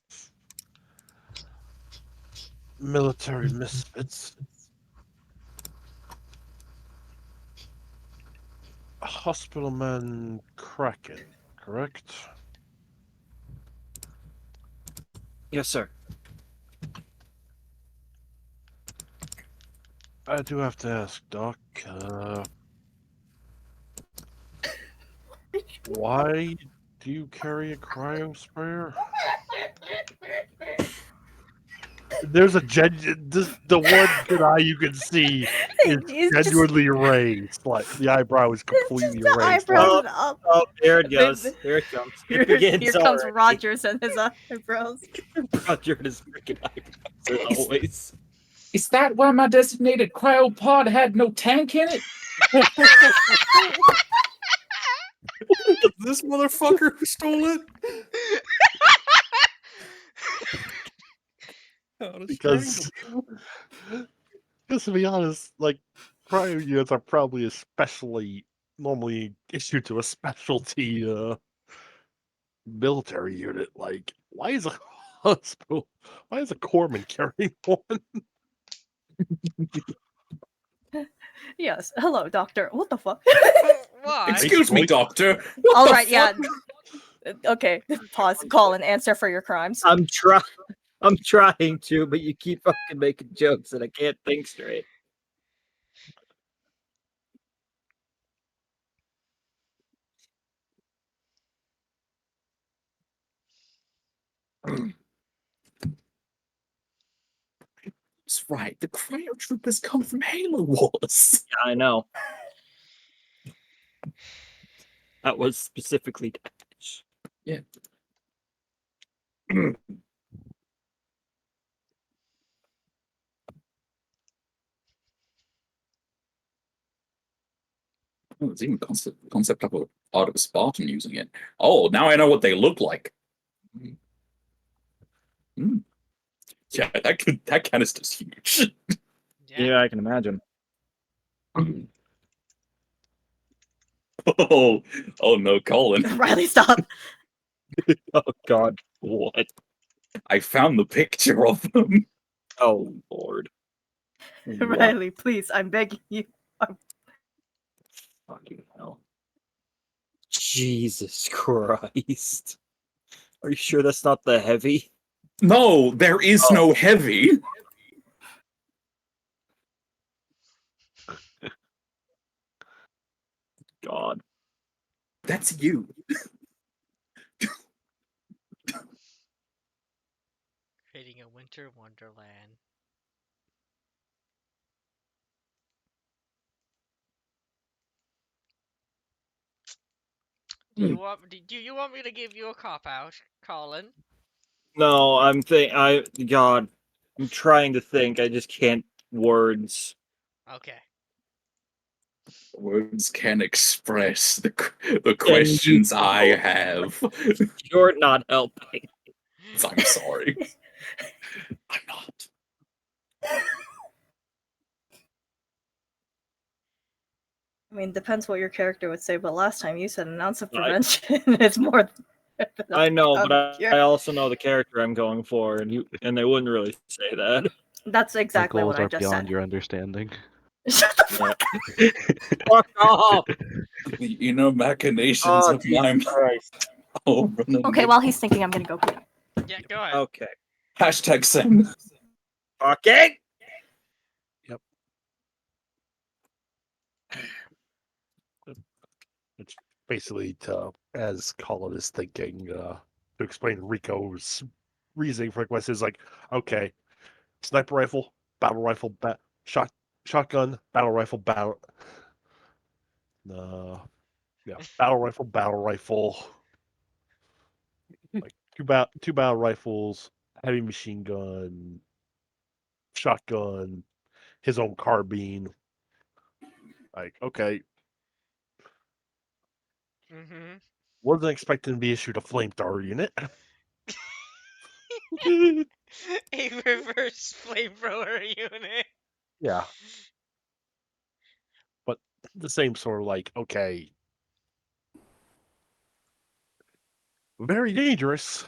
military misfits, Hospitalman Kraken, correct? Yes, sir. I do have to ask, Doc, why do you carry a cryo sprayer? There's a the one good eye you can see is He's just- genuinely raised. Like the eyebrow is It's just completely the raised. eyebrows Like, and up. Oh, there it They- goes. they- There it comes. Here, It begins. here comes already. Rogers and his eyebrows. Roger and his freaking eyebrows, as always. Is that why my designated cryopod had no tank in it? This motherfucker who stole it. How to because, strangle because to be honest, like cryo units are probably normally issued to a specialty military unit. Like Why is a hospital? Why is a corpsman carrying one? Yes. Hello, doctor. What the fuck? Why? Excuse me, Wait. doctor. What All the right. Yeah. fuck? Okay. Pause. Call and answer for your crimes. I'm trying to, but you keep fucking making jokes and I can't think straight. That's right. The cryo troopers come from Halo Wars. Yeah, I know. That was specifically Dash. Yeah. Oh, there's even concept of art of a Spartan using it. Oh, now I know what they look like. Mm. Yeah, that canister's huge. Yeah, I can imagine. Oh, oh no, Colin! Riley, stop. Oh God, what? I found the picture of them. Oh Lord, Wow. Riley, please. I'm begging you. fucking hell! Jesus Christ! Are you sure that's not the heavy? No, there is no heavy. God. That's you. Creating a winter wonderland. Do you want me to give you a cop out, Colin? No, I'm God, I'm trying to think. I just can't words. Okay. Words can express the Can you questions I help? have. You're not helping. I'm sorry. I'm not. I mean, depends what your character would say, but last time you said an ounce of prevention is more than I know, but cure. I also know the character I'm going for, and they wouldn't really say that. That's My exactly goals what I are just beyond said. your understanding. Shut the fuck Fuck off! The inner machinations Oh, of Jesus my Christ. oh, running. Okay, while he's thinking, I'm gonna go pee. Yeah, go ahead. Okay. Hashtag send. Okay. It's basically to, as Colin is thinking, to explain Rico's reasoning for the quest is like, okay, sniper rifle, battle rifle, shotgun, battle rifle, battle rifle, like two battle rifles, heavy machine gun, shotgun, his own carbine. Like, okay, Mm-hmm. wasn't expecting to be issued a flamethrower unit. A reverse flamethrower unit. Yeah, but the same sort of like, okay, very dangerous,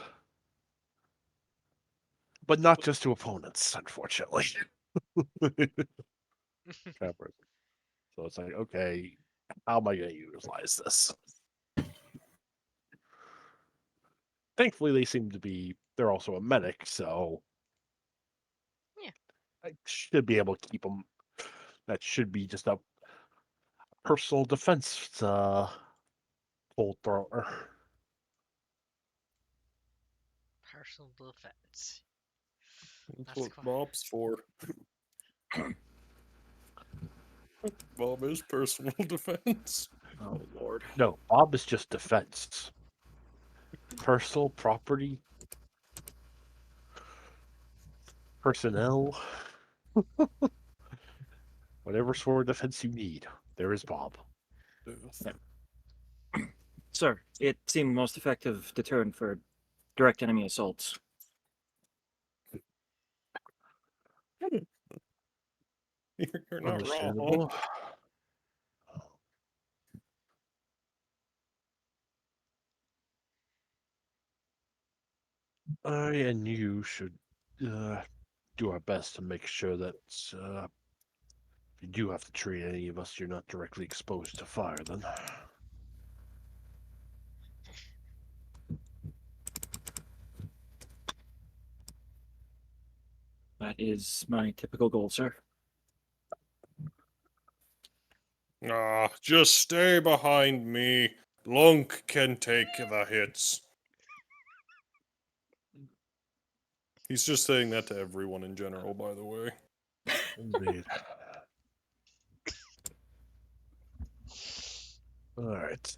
but not just to opponents, unfortunately. So it's like, okay, how am I going to utilize this? Thankfully, they seem to be, they're also a medic, so Yeah. I should be able to keep them. That should be just a personal defense full thrower. Personal defense. That's That's what quite... Bob's for. Bob is personal defense. Oh Lord. No, Bob is just defense. Personal property, personnel, whatever sort of defense you need, there is Bob. Sir, it seemed most effective deterrent for direct enemy assaults. You're not wrong. Understandable. I and you should do our best to make sure that if you do have to treat any of us, you're not directly exposed to fire. Then. That is my typical goal, sir. Just stay behind me. Lunk can take the hits. He's just saying that to everyone in general, by the way. Indeed. All right.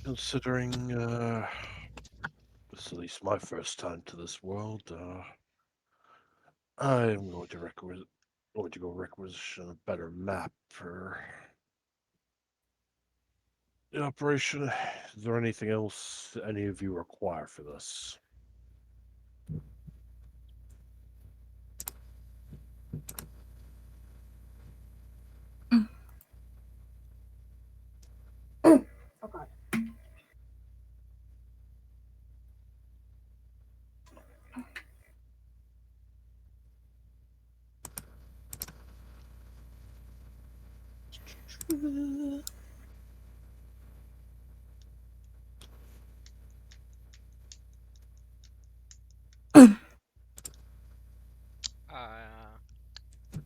Considering this is at least my first time to this world, I'm going to go requisition a better map for the operation. Is there anything else any of you require for this? Oh god. Uh,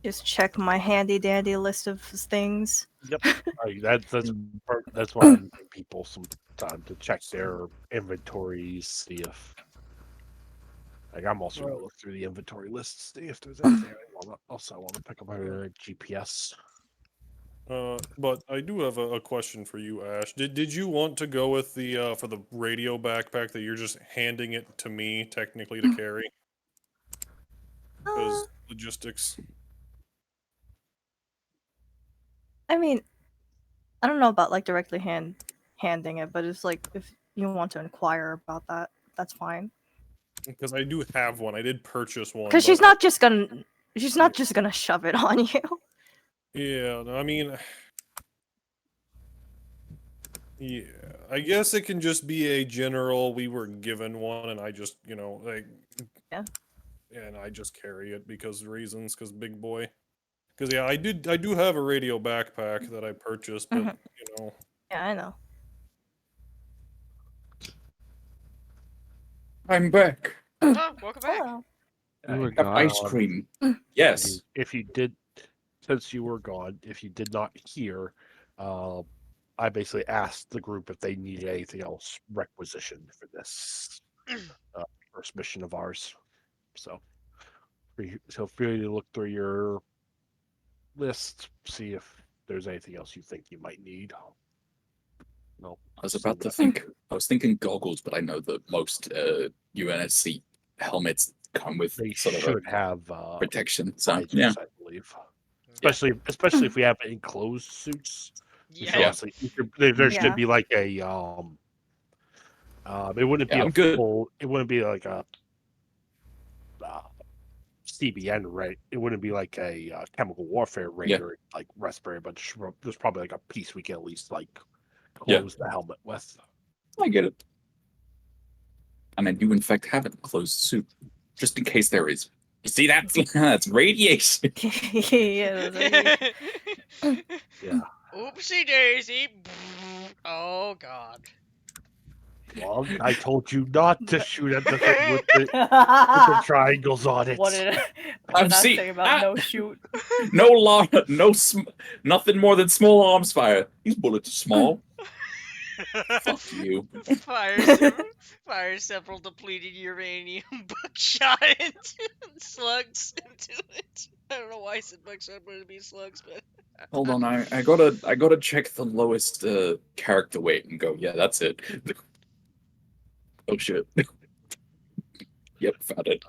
Just check my handy dandy list of things. Yep. That's Mm. that's why I'm giving people some time to check their inventories, see if. Like I'm also gonna look through the inventory list, see if there's anything I want to pick up my GPS. But I do have a question for you, Ash. Did you want to go with the for the radio backpack that you're just handing it to me technically to carry? Uh, Because logistics. I mean, I don't know about like directly handing it, but it's like if you want to inquire about that, that's fine. Because I do have one. I did purchase one. Because but she's not just gonna shove it on you. Yeah, no, I mean, yeah, I guess it can just be a general. We were given one, and I just, like, Yeah. and I just carry it because reasons. Because big boy. Because yeah, I do have a radio backpack that I purchased, but Mhm. Yeah, I know. I'm back. oh, welcome back. Hello. You were I have ice gone. cream. Yes. If you did, since you were gone, if you did not hear, I basically asked the group if they needed anything else requisitioned for this first mission of ours. So, feel free to look through your list, see if there's anything else you think you might need. No, I was about to think. I was thinking goggles, but I know that most UNSC helmets come with they sort of should a have protection. So visors, yeah, I believe. Especially if we have enclosed suits. We should Yeah. honestly, there Yeah. should be like a it wouldn't be Yeah, a I'm good. full. It wouldn't be like a CBN raid. It wouldn't be like a chemical warfare raid Yeah. or like respiratory, but there's probably like a piece we can at least like Yeah. close the helmet with. I get it. And I do in fact have a closed suit, just in case there is. You see that? That's radiation. Yeah, those are Yeah. Oopsie daisy. Oh god. Well, I told you not to shoot at the thing with the triangles on it. What did I've I seen- say about ah! no shoot? No long, nothing more than small arms fire. These bullets are small. Fuck you. Fire several depleted uranium buckshot into slugs into it. I don't know why I said buckshot, but it'd be slugs, but Hold on, I gotta check the lowest character weight and go. Yeah, that's it. Oh shit. Yep, found it.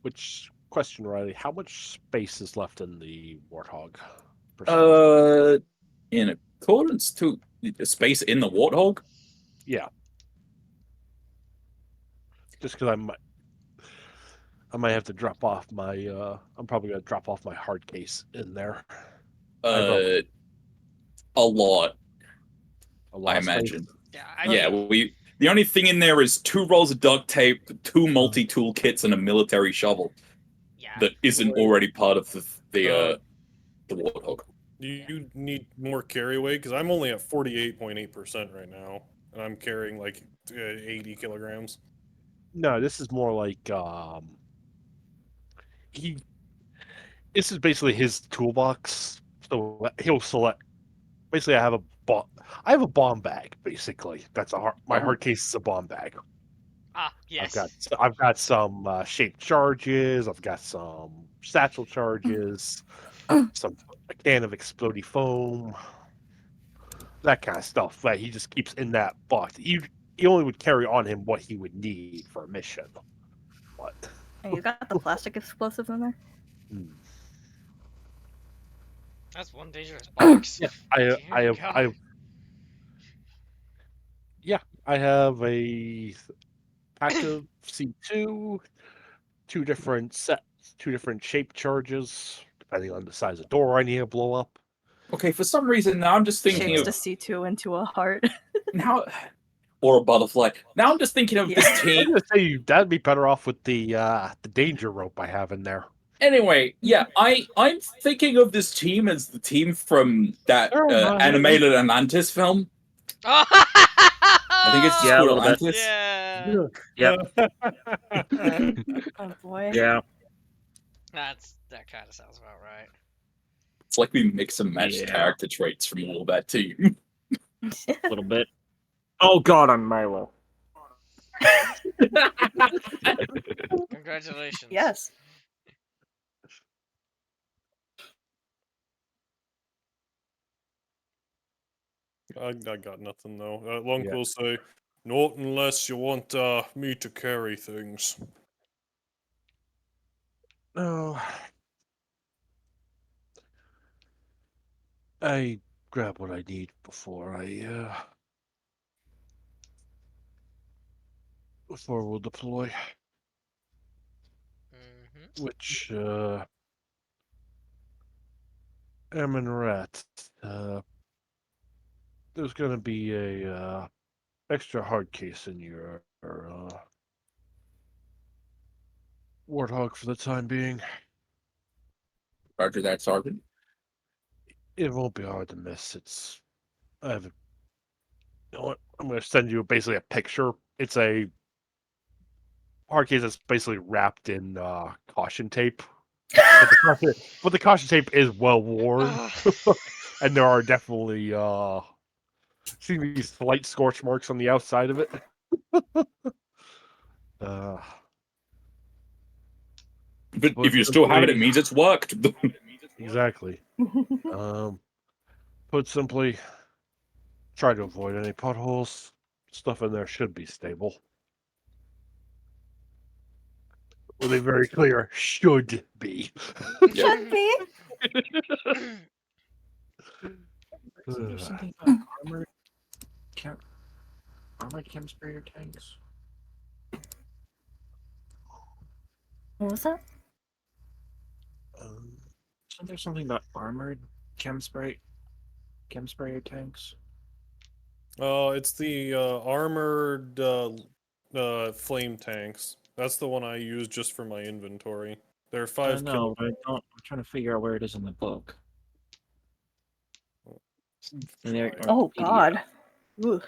Which question, Riley? How much space is left in the Warthog? In accordance to the space in the Warthog. Yeah. Just because I might have to drop off my. I'm probably gonna drop off my hard case in there. A lot. A lot I of space. imagine. Yeah, Yeah, the only thing in there is 2 rolls of duct tape, 2 multi-tool kits, and a military shovel yeah. that isn't already part of the warthog. You need more carry weight because I'm only at 48.8% right now, and I'm carrying like 80 kilograms. No, this is more like he. This is basically his toolbox. So he'll select. Basically, I have a bomb bag. Basically, that's my Oh. hard case is a bomb bag. Ah, yes. I've got some shaped charges. I've got some satchel charges. A can of exploding foam. That kind of stuff that he just keeps in that box. He only would carry on him what he would need for a mission. But And you got the plastic explosives in there? That's one dangerous box. yeah, Dear I God. I have a pack of C2, two different shape charges, depending on the size of door I need to blow up. Okay, for some reason now I'm just thinking Shapes of the C2 into a heart. now, or a butterfly. Now I'm just thinking of this I'm team. gonna say that'd be better off with the danger rope I have in there. Anyway, yeah, I'm thinking of this team as the team from that animated Atlantis film. I think it's Yeah, a called little bit. Atlantis. Yeah. Oh boy. Yeah. That kind of sounds about right. It's like we mix and match Yeah. character traits from all that team. A little bit. Oh God, I'm Milo. Congratulations. Yes. I got nothing though. Lunk Yeah. will say, "Not unless you want me to carry things." No. I grab what I need before we'll deploy. Mm-hmm. Which Em and Rat, there's gonna be a extra hard case in your Warthog for the time being. Roger that, Sergeant. It won't be hard to miss. I have. You know what? I'm gonna send you basically a picture. It's a hard case that's basically wrapped in caution tape. But the caution tape is well worn, and there are definitely see these slight scorch marks on the outside of it. But if you still have it, it means it's worked. Exactly. Put simply, try to avoid any potholes. Stuff in there should be stable. Were they very clear? Should be. Should be. There's something about armored chem sprayer tanks. What was that? Isn't there something about armored chem sprayer tanks? It's the armored flame tanks. That's the one I use just for my inventory. They're 5 No, but I don't. I'm trying to figure out where it is in the book. In there, or Oh PDF. god. Ooh.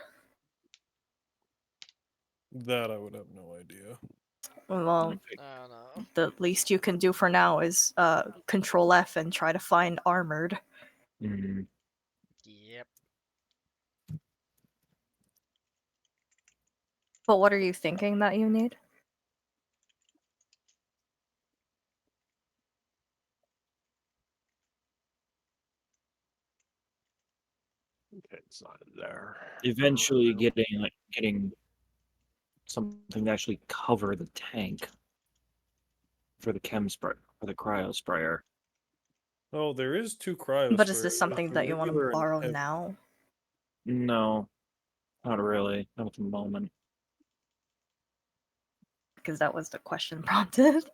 That I would have no idea. Well, I don't know. the least you can do for now is Control F and try to find armored. Mm, Yep. But what are you thinking that you need? Okay, it's not there. eventually getting something to actually cover the tank for the chem spray for the cryo sprayer. Oh, there is 2 cryo But is this sprayers. something The that you want to regular and borrow heavy. now? No, not really. Not at the moment. Because that was the question prompted.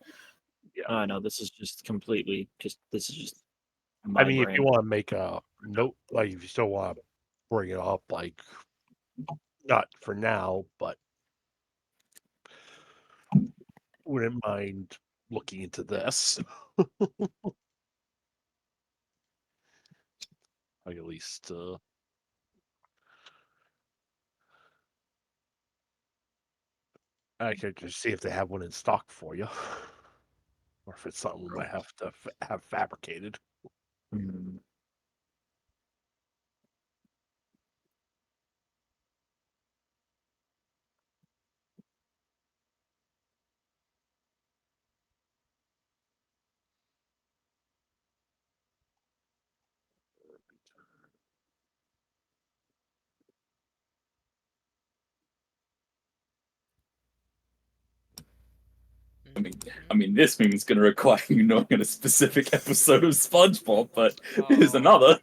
I know this is just completely this is just I my mean, brain. if you want to make a note, like if you still want to bring it up, like not for now, but wouldn't mind looking into this. Like at least I could just see if they have one in stock for you, or if it's something we might have to have fabricated. Hmm. I mean, this meme's gonna require you knowing a specific episode of SpongeBob, but here's Oh. another.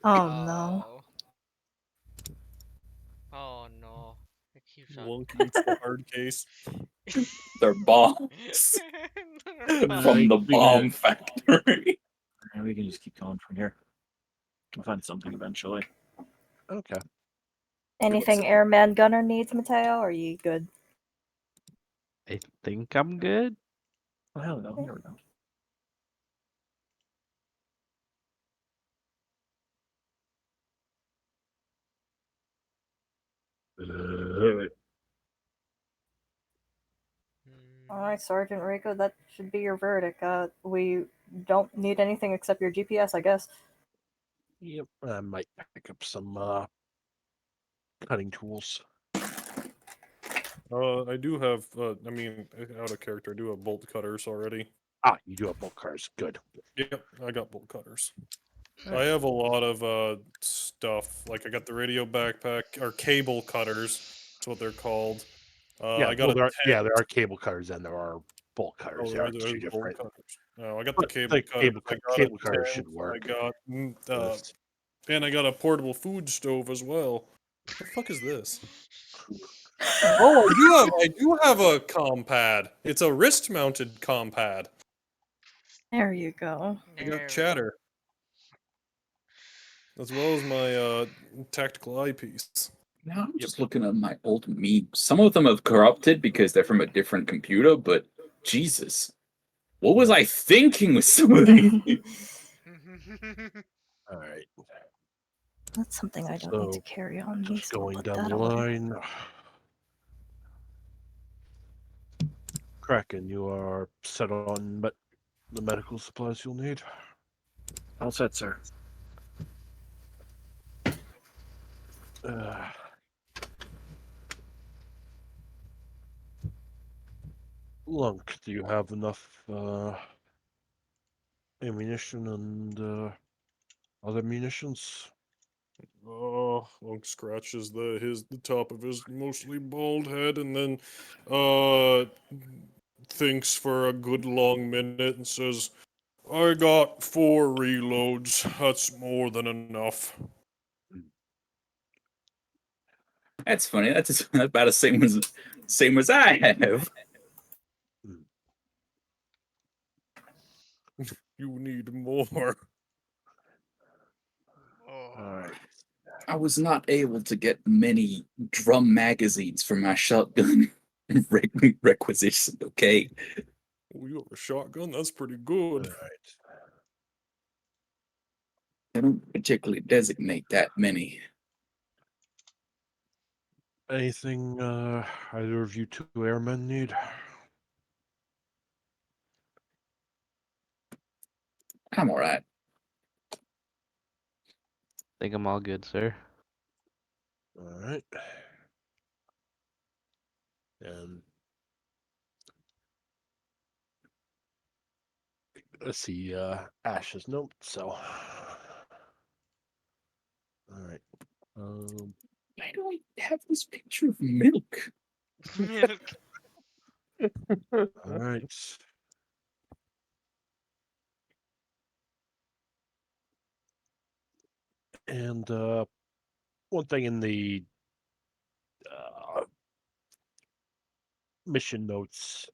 Oh no. Oh no. It keeps on. Lunk eats the hard case. They're bombs Well, from the We can- bomb factory. We can just keep going from here. We'll find something eventually. Okay. Anything Airman Gunner needs, Mateo? Or are you good? I think I'm good. Oh hell no! Here we go. All right, Sergeant Rico, that should be your verdict. We don't need anything except your GPS, I guess. Yep. I might pick up some cutting tools. I do have. I mean, out of character, I do have bolt cutters already. Ah, you do have bolt cars. Good. Yep, I got bolt cutters. I have a lot of stuff. Like I got the radio backpack or cable cutters. That's what they're called. Yeah, I got well, a there are cable cutters and there are bolt cutters. Oh, They are there's two bolt different. cutters. No, I got the But cable cutters. I got cable a cutters tent. should work. I got Yes. and I got a portable food stove as well. The fuck is this? Oh, I do have a compad. It's a wrist-mounted compad. There you go. I there got chatter, as well as my tactical eyepiece. Now I'm just looking at my old memes. Some of them have corrupted because they're from a different computer, but Jesus. What was I thinking with some of these? All right. That's something I don't need to So, carry on me, just so I'll going put down that the away. line. Kraken, you are set on the medical supplies you'll need. All set, sir. Uh, Lunk, do you have enough ammunition and other munitions? Oh, Lunk scratches the top of his mostly bald head, and then thinks for a good long minute and says, "I got 4 reloads. That's more than enough." That's funny. That's about the same as I have. You need more. All right. I was not able to get many drum magazines for my shotgun requisition, okay? Oh, you have a shotgun? That's pretty All good. right. I don't particularly designate that many. Anything either of you two airmen need? I'm alright. Think I'm all good, sir. All right. And let's see, Ash's note. So, all right. Why do I have this picture of milk? Milk. All right. And one thing in the mission notes,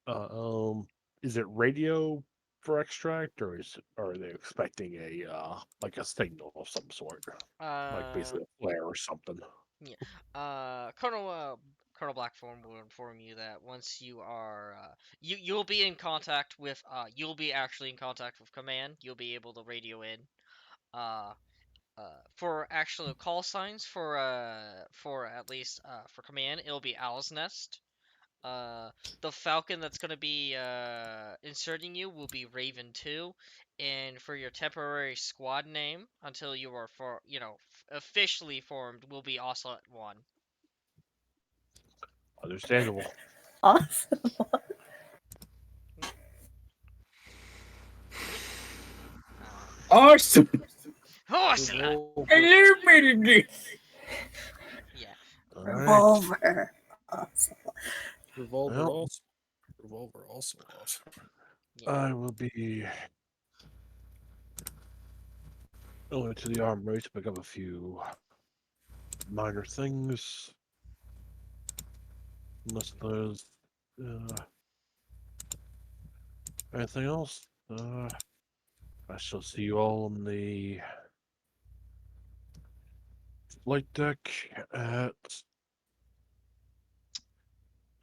is it radio for extract, or are they expecting a signal of some sort, like basically a flare or something? Colonel Blackthorn will inform you that once you are you'll be in contact with you'll be actually in contact with command. You'll be able to radio in uh for actual call signs for at least for command it'll be Owl's Nest. The Falcon that's gonna be inserting you will be Raven 2, and for your temporary squad name until you are officially formed will be Ocelot 1. Understandable. Awesome. Awesome. Ocelot. Illuminated. Yeah. All right. Revolver. Awesome. Revolver Well. also. Revolver also awesome. Yeah. I will be going to the armory to pick up a few minor things. Unless there's anything else, I shall see you all on the flight deck at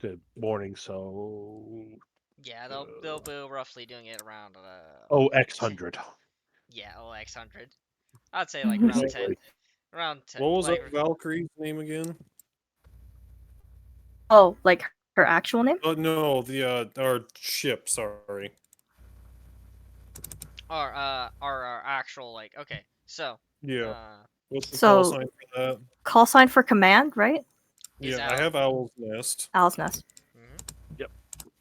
the morning. So Yeah, they'll be roughly doing it around X100. yeah, X100. I'd say like around 10. Basically. Around 10. What was like, our Valkyrie's name again? Oh, like her actual name? Oh no, the our ship. Sorry. our actual okay. So, Yeah. What's the So- call sign for that? Call sign for command, right? Is Yeah, I have Owl's Nest. Owl's Nest.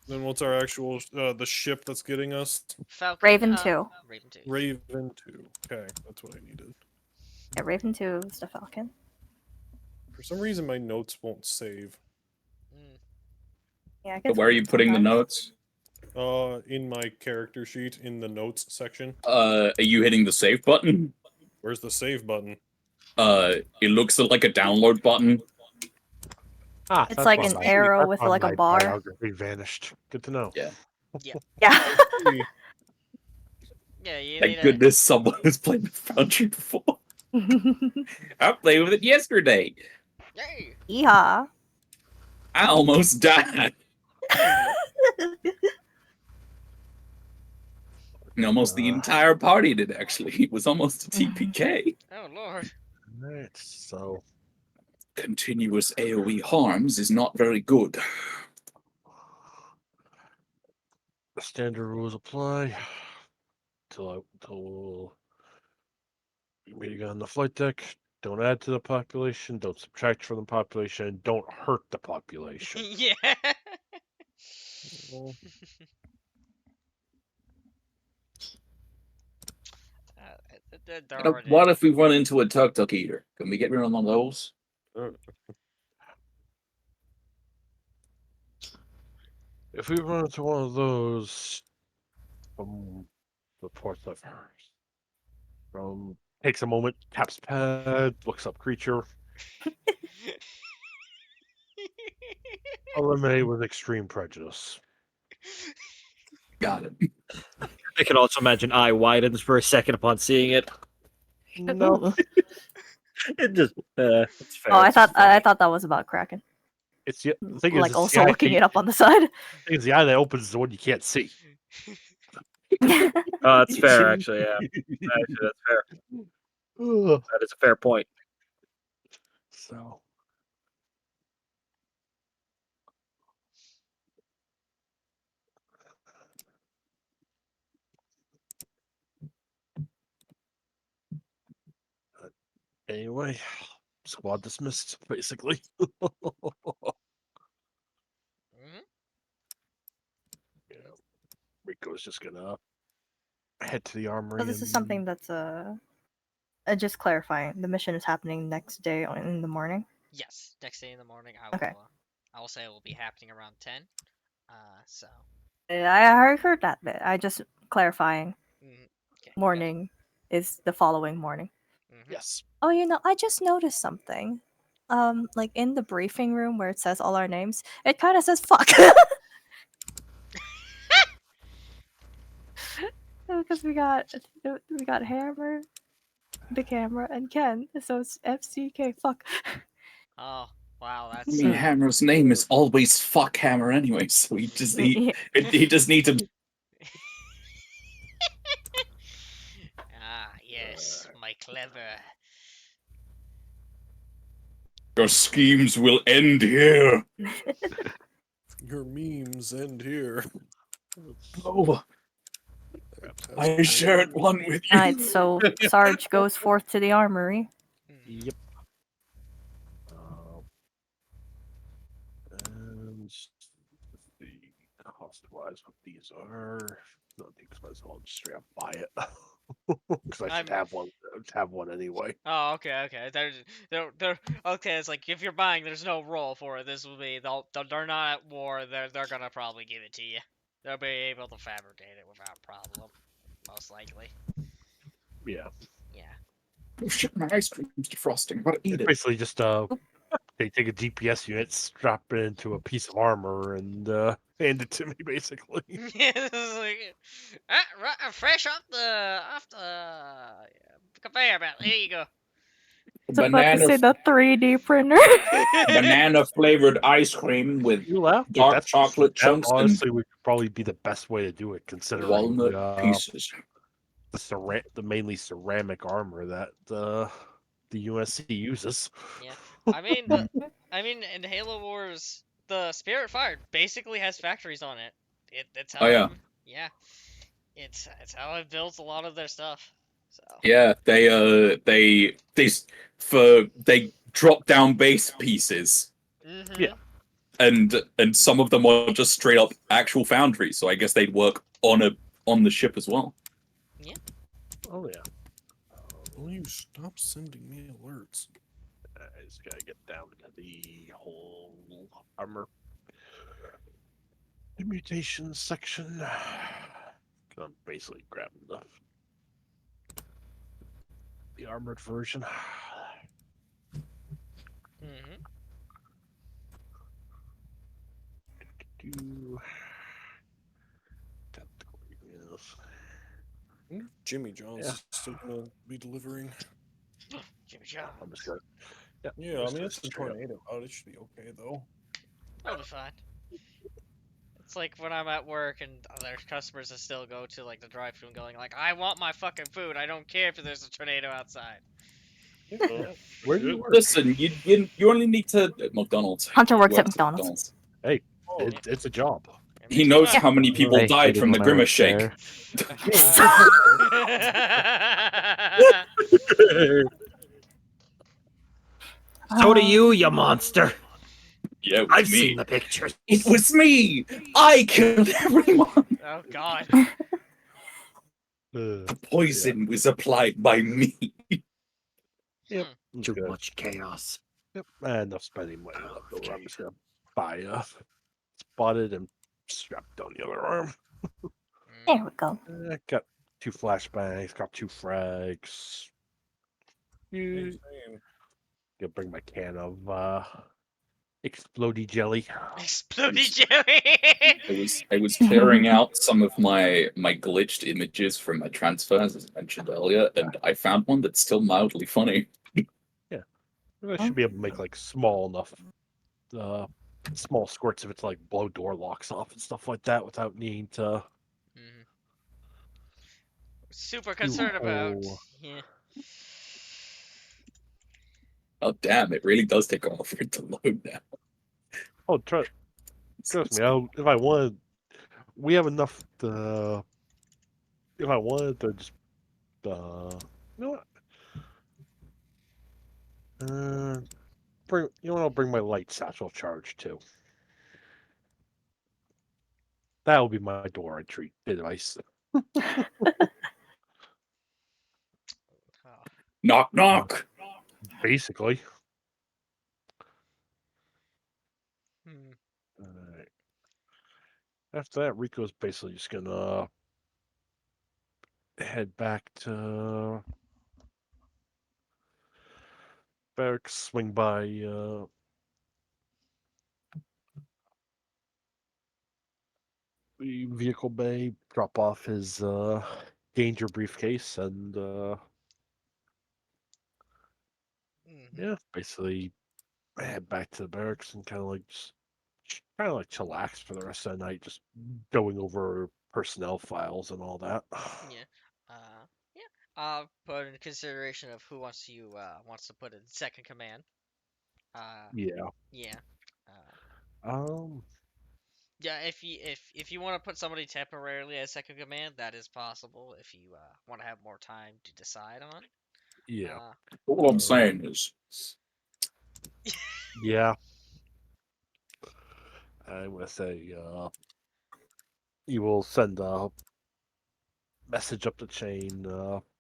Then what's our actual the ship that's getting us? Falcon, Raven 2. Raven 2. Raven 2. Okay, that's what I needed. Yeah, Raven 2 is the Falcon. For some reason, my notes won't save. Yeah, I So guess. where are you putting the notes? In my character sheet in the notes section. Are you hitting the save button? Where's the save button? It looks like a download button. Ah, It's that's like why an my- arrow that's with why like a my bar. biography vanished. Good to know. Yeah. Yeah. Yeah. See, Yeah, you Thank need goodness someone has played with Foundry before. I played with it yesterday. Yay! Yeehaw. I almost died. And almost the entire party did, actually. It was almost a TPK. Oh lord. Alright, so Continuous AoE harms is not very good. the standard rules apply till we meet again on the flight deck. Don't add to the population. Don't subtract from the population. And don't hurt the population. Yeah. well, What if we run into a tuk-tuk eater? Can we get rid of one of those? If we run into one of those, from reports I've heard, takes a moment, taps pad, looks up creature, eliminate with extreme prejudice. Got it. I can also imagine eye widens for a second upon seeing it. No, It just it's fair. Oh, I It's just thought that was about Kraken. it's the thing is, Like it's also the eye looking thing- it up on the side. thing is the eye that opens is the one you can't see. That's fair, actually. Yeah, actually, that's fair. Ugh. That is a fair point. So. Anyway, squad dismissed, basically. Yeah, Rico's just gonna head to the armory. So this is and- something that's just clarifying. The mission is happening next day in the morning. Yes, next day in the morning. Okay. I will say it will be happening around 10. So. I heard that bit. I just clarifying. Okay, Morning is the following morning. Yes. Oh, I just noticed something. Like in the briefing room where it says all our names, it kind of says fuck. because we got Hammer, the camera, and Ken. So it's FCK. Fuck. Oh, wow, I that's mean, Hammer's name is always fuck Hammer anyway, so he just Yeah. he just needs to. Ah, yes, my clever. Your schemes will end here. Your memes end here. Oh, I Fantastic. shared one with you. Alright, so Sarge goes forth to the armory. Mhm. Yep. And let's see, cost-wise, what these are. No, I think I might as well just straight up buy it because I should I'm- have one anyway. Oh, okay. They're okay. It's like if you're buying, there's no roll for it. This will be they're not at war. They're gonna probably give it to you. They'll be able to fabricate it without problem, most likely. Yeah, Yeah. Oh shit, my ice cream's defrosting. I gotta eat it's it. basically just they take a GPS unit, strap it into a piece of armor, and hand it to me, basically. It's like, fresh off the conveyor belt. Here you go. I was about to say the 3D printer. Banana flavored ice cream with You laugh, but dark chocolate that chunks and honestly would probably be the best way to do it, considering walnut pieces. the mainly ceramic armor that the USC uses. Yeah. I mean, in Halo Wars, the Spirit Fire basically has factories on it. It's how Oh yeah, yeah, it's how it builds a lot of their stuff. So yeah. They drop down base pieces, mhm. and some of them are just straight up actual foundries. So I guess they'd work on the ship as well. Oh yeah. Will you stop sending me alerts? I just gotta get down to the whole armor the mutation section. I'm basically grabbing the armored version. Mhm. Do tactical emails. I wonder if Jimmy John's Yeah. is still gonna be delivering. Jimmy John. I'm just gonna. Yeah, Yeah, I'm I just mean gonna it's the straight up- tornado out. It should be okay though. That'll be fine. It's like when I'm at work and there's customers that still go to like the drive-thru and going like, "I want my fucking food. I don't care if there's a tornado outside." Yeah. Where do you work? Listen, you only need to McDonald's. Hunter works at Works McDonald's. Hey, Oh, it's a job. It He makes me knows laugh. how many people I died hated from the when I Grimace worked Shake. there. So do you monster. Yeah, it was I've me. seen the pictures. It was me. I killed everyone. Oh God. The poison was applied by me. Yep. Too Good. much chaos. Yep. Enough spending money left over. I'm just gonna buy spotted and strapped on the other arm. There we go. Got 2 flashbangs, got 2 frags. same. Gonna bring my can of explodey jelly. Explodey jelly. I was clearing out some of my glitched images from my transfers, as I mentioned earlier, and I found one that's still mildly funny. I should be able to make like small enough small squirts of it to like blow door locks off and stuff like that without needing to Mhm. Super concerned about. whole- Yeah. Oh damn! It really does take a while for it to load now. Oh, trust me, if I wanted, we have enough to. If I wanted to just, you know what? I'll bring my light satchel charge too. That'll be my door entry device. Oh. Knock knock. Basically. Hmm. Alright. After that, Rico's basically just gonna head back to barracks, swing by the vehicle bay, drop off his gained your briefcase, and Mhm. yeah, basically head back to the barracks and kind of like just kind of like chillax for the rest of the night, just going over personnel files and all that. Yeah. Yeah. But in consideration of who wants to put in second command. Uh, Yeah. yeah. Uh, Um. yeah. If you want to put somebody temporarily as second command, that is possible. If you want to have more time to decide on. Yeah. Uh, But what I'm saying is, Yeah. I would say you will send a message up the chain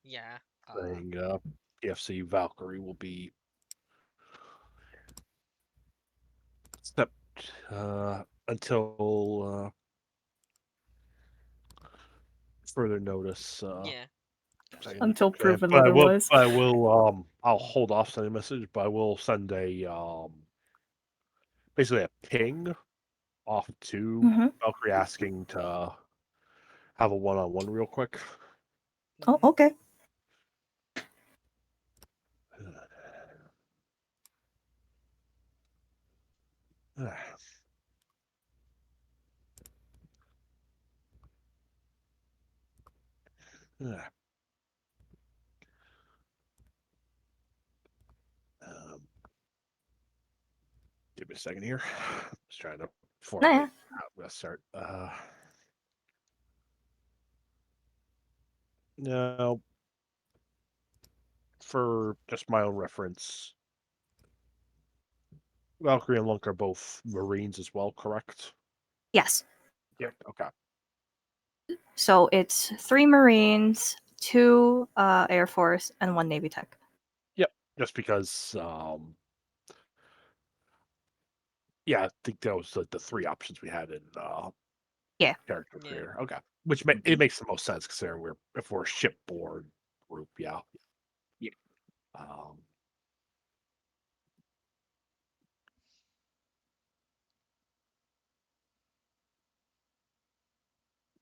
yeah. saying PFC Valkyrie will be stepped until further notice. Yeah. Second. Until Okay, proven but otherwise. I will I'll hold off sending a message, but I will send a basically a ping off to Hmm. Valkyrie asking to have a one-on-one real quick. Oh, Mhm. okay. Um, give me a second here. Just trying to Nah, formulate yeah. how I'm gonna start. Now, for just my own reference, Valkyrie and Lunk are both Marines as well, correct? Yes. Yep. Okay. So it's 3 Marines, 2 Air Force, and 1 Navy Tech. Yep. Just because, yeah, I think that was the three options we had in Yeah. character Yeah. creator. Okay. Which it makes the most sense considering if we're a shipboard group, yeah. Yeah. Um,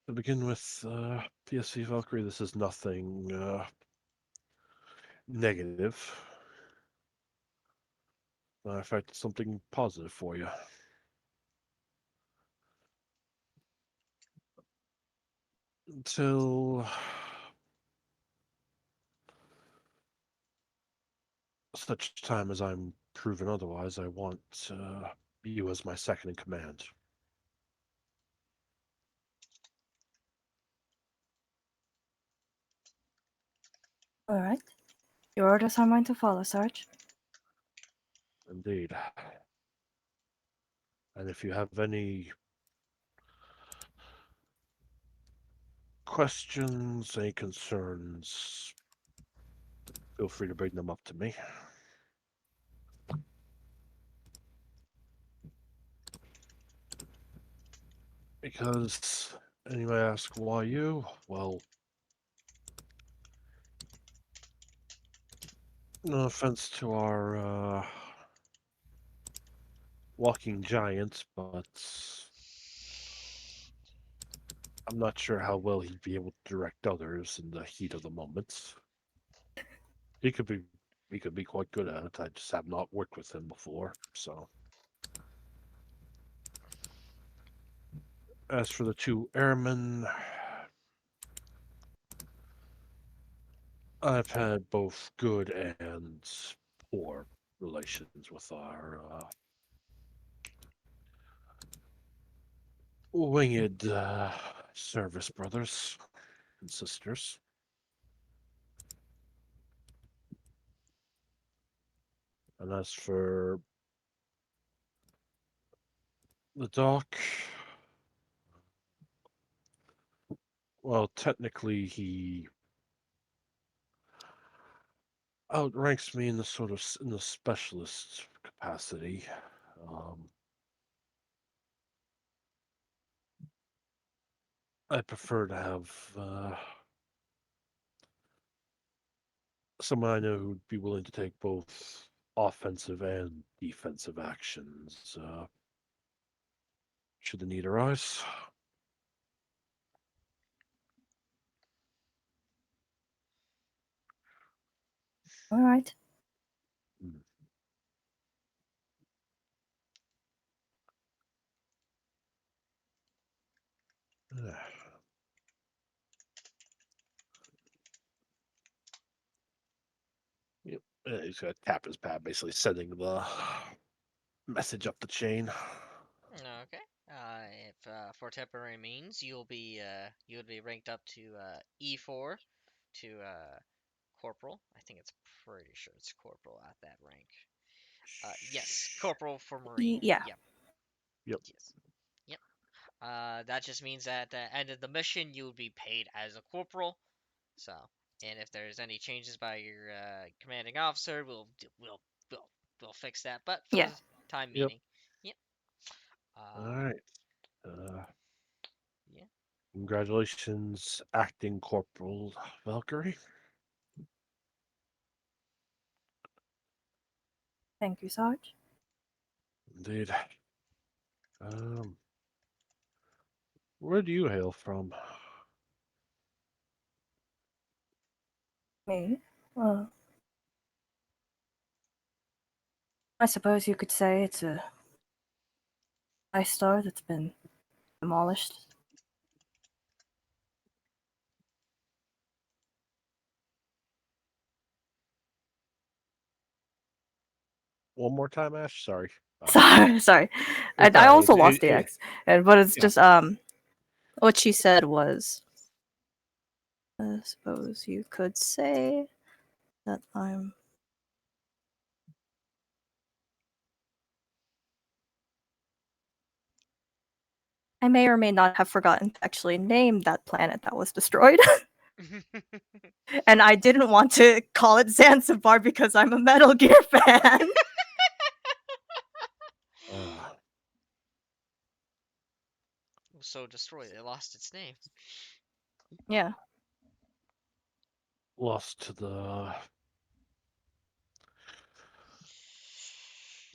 to begin with, PSV Valkyrie, this is nothing negative. In fact, it's something positive for you. Until such time as I'm proven otherwise, I want you as my second in command. All right. Your orders are mine to follow, Sarge. Indeed. And if you have any questions, any concerns, feel free to bring them up to me. Because anybody ask why you? Well, no offense to our walking giants, but I'm not sure how well he'd be able to direct others in the heat of the moment. He could be quite good at it. I just have not worked with him before, so. As for the two airmen, I've had both good and poor relations with our winged service brothers and sisters. And as for the doc, well, technically he outranks me in the sort of in the specialist capacity. Um, I prefer to have someone I know who'd be willing to take both offensive and defensive actions should the need arise. All right. Yep. He's gonna tap his pad, basically sending the message up the chain. Okay. If for temporary means, you'll be ranked up to E4 to corporal. I think it's pretty sure it's corporal at that rank. Yes, corporal for marine. Yeah. Yep. Yep. Yes. Yep. That just means that at the end of the mission, you will be paid as a corporal. So, and if there's any changes by your commanding officer, we'll we'll fix that. But for Yeah. the time Yep. being, yep. All right. Yeah. Congratulations, acting corporal Valkyrie. Thank you, Sarge. Indeed. Where do you hail from? Me? I suppose you could say it's a ice star that's been demolished. One more time, Ash. Sorry. Sorry. It's And I all right. also lost the X. But it's Yeah. just what she said was, I suppose you could say that I may or may not have forgotten to actually name that planet that was destroyed. And I didn't want to call it Zanzibar because I'm a Metal Gear fan. It was so destroyed, it lost its name. Yeah. Lost to the.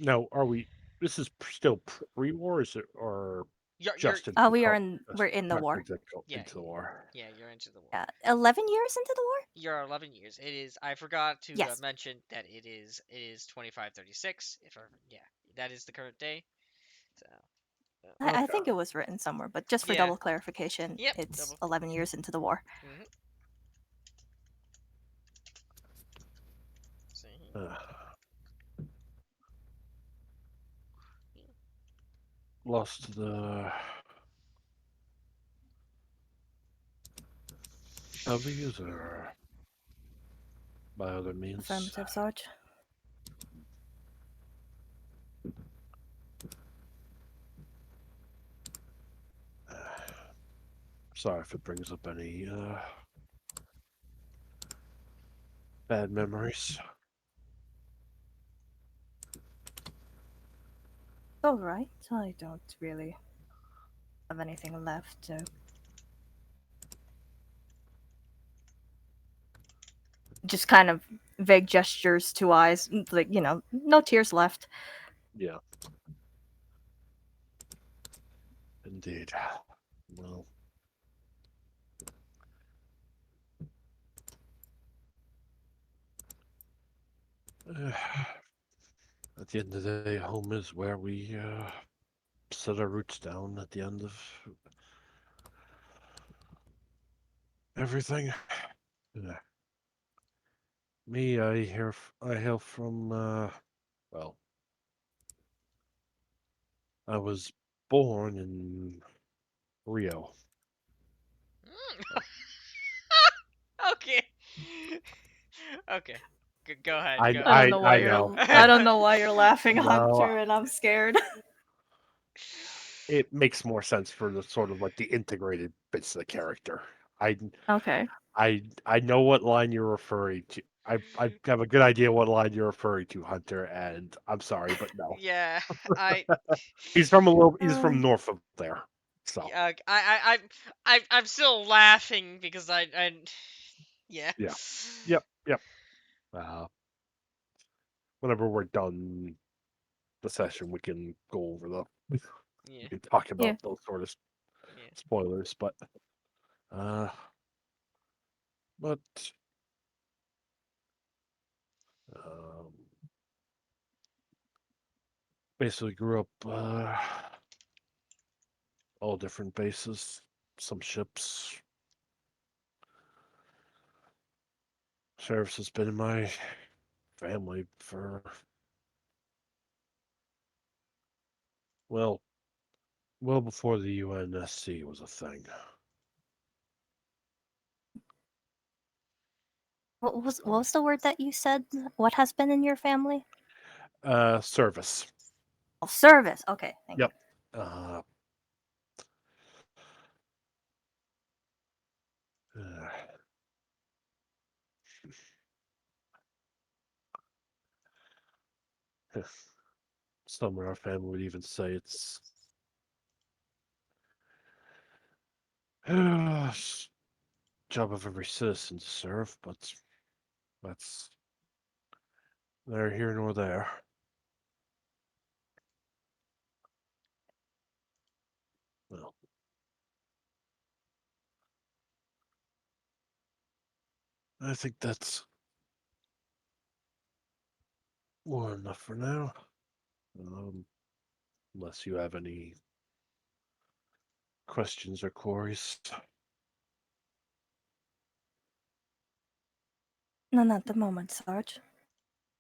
Now, are we? This is still pre-war, is it, or You're just into We're in the war. yeah, into the war? yeah, you're into the war. Yeah. 11 years into the war? You're 11 years. It is. I forgot to Yes. mention that it is 2536. If I, yeah, that is the current day. So. I think it was written somewhere, but just for Yeah. double clarification, Yep. it's 11 years into the war. Mhm. Lost to the Levies or by other means. Affirmative, Sarge. Sorry if it brings up any bad memories. All right. I don't really have anything left to. Just kind of vague gestures, two eyes, like, no tears left. Yeah. Indeed. Well. At the end of the day, home is where we set our roots down at the end of everything. Me, I hail from well, I was born in Rio. Okay. Okay. Go ahead. I Go I don't ahead. know why know. I don't know why you're laughing, No. Hunter, and I'm scared. It makes more sense for the sort of like the integrated bits of the character. Okay. I know what line you're referring to. I have a good idea what line you're referring to, Hunter, and I'm sorry, but no. Yeah. I. He's from north of there. So Yeah. I'm still laughing because I. Yeah. yeah. Yep. Uh, whenever we're done the session, we can go over we Yeah. can talk about Yeah. those sort of Yeah. spoilers, but but basically grew up all different bases, some ships. Sheriff's has been in my family for, well, well before the UNSC was a thing. What was the word that you said? What has been in your family? Service. Oh, service. Okay, thank Yep. Uh, uh, some in our family would even say it's job of every citizen to serve, but that's neither here nor there. Well, I think that's more than enough for now. Unless you have any questions or queries. you. None at the moment, Sarge.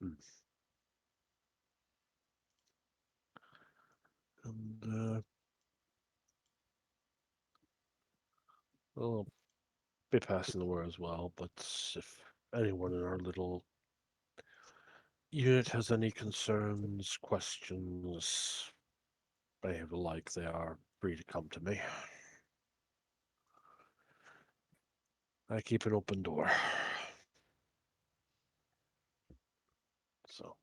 Hmm. And I'll be passing the word as well, but if anyone in our little unit has any concerns, questions, they have like, they are free to come to me. I keep an open door. So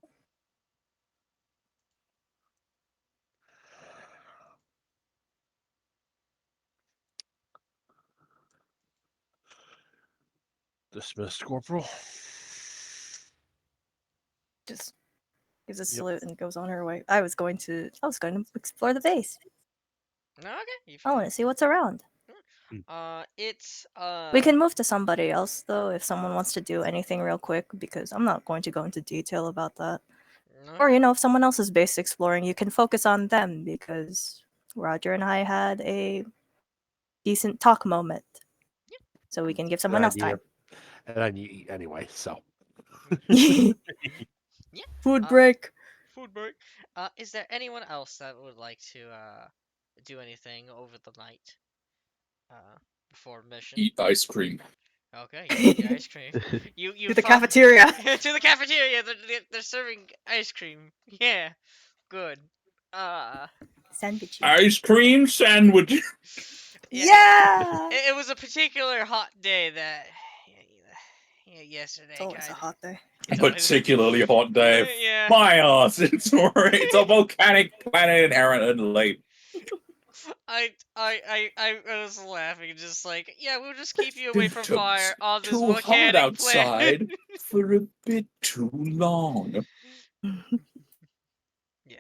dismissed, Corporal. Just gives a Yep. salute and goes on her way. I was going to explore the base. Okay, you I want to see what's around. It's We can move to somebody else though if someone wants to do anything real quick because I'm not going to go into detail about that. Or if someone else is base exploring, you can focus on them because Roger and I had a decent talk moment. So we can give someone else time. And I need to eat anyway, so. Yeah. Food break. Food break. Is there anyone else that would like to do anything over the night? Before mission. Eat ice cream. Okay, you eat the ice cream. You To the cafeteria. to the cafeteria. They're serving ice cream. Yeah, good. Sandwich. Ice cream sandwich. Yeah. It was a particular hot day that yesterday. It's always a hot day. It's always- Particularly hot day. Yeah. My ass. It's alright. It's a volcanic planet inherent in late. I was laughing, just like, yeah, we'll just keep you away from It's fire on this too hot volcanic outside planet. for a bit too long. Yeah.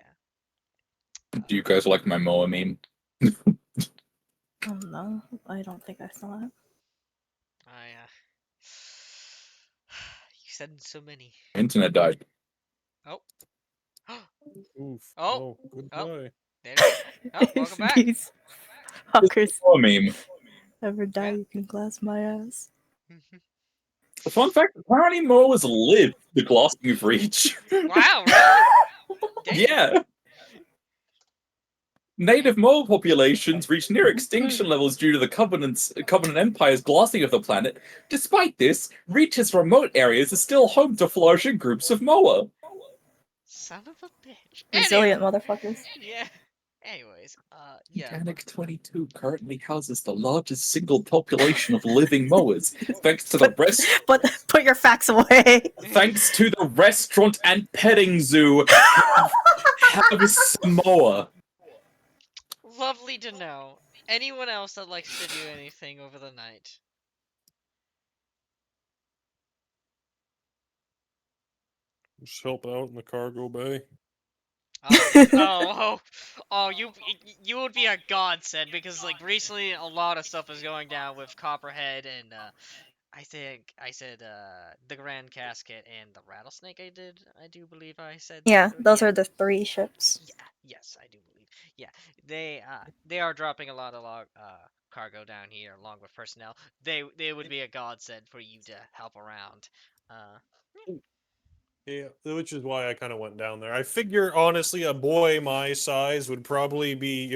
Do you guys like my Moa meme? Oh no, I don't think I saw it. You said so many. Internet died. Oh. Oof. Oh. Goodbye. There we go. Oh, welcome back. These fuckers Moa meme. ever die, Yeah. you can glass my ass. Fun fact, apparently Moas live the glassing of Reach. Wow, really? Damn. Yeah. Native Moa populations reach near extinction levels due to the Covenant Empire's glassing of the planet. Despite this, Reach's remote areas are still home to flourishing groups of Moa. Son of a bitch. Resilient motherfuckers. Yeah. Anyways, yeah. Organic 22 currently houses the largest single population of living Moas, thanks to the But put your facts away. thanks to the restaurant and petting zoo have Samoa. Lovely to know. Anyone else that likes to do anything over the night? Just help out in the cargo bay. You would be a godsend because like recently a lot of stuff is going down with Copperhead and I said the Grand Casket and the Rattlesnake. I do believe I said Yeah, that. those Yeah. are the 3 ships. Yeah. Yes, I do believe. Yeah. They are dropping a lot of cargo down here along with personnel. They would be a godsend for you to help around. Uh Yeah, which is why I kind of went down there. I figure, honestly, a boy my size would probably be,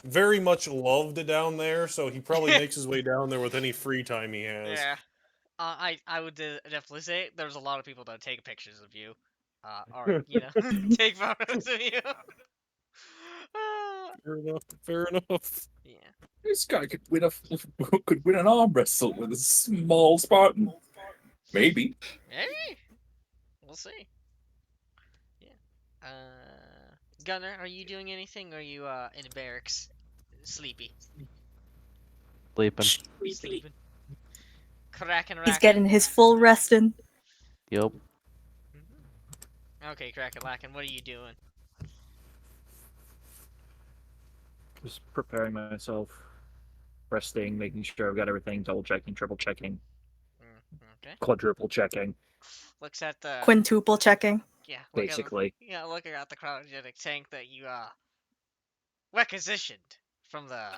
very much loved down there, so he probably makes his way down there with any free time he has. yeah. I would definitely say there's a lot of people that take pictures of you. Or take photos of you. Fair enough. Fair enough. Yeah. This guy could win an arm wrestle with a small Spartan. Maybe. Maybe. We'll see. Yeah. Gunner, are you doing anything? Or are you in barracks, sleepy, Sleeping. sleeping, cracking, He's racking? getting his full rest in. Yup. Okay, cracking, racking. What are you doing? Just preparing myself, resting, making sure I've got everything, double checking, triple checking, Okay. quadruple checking, Looks at the Quintuple checking. basically. looking at the cryogenic tank that you requisitioned from the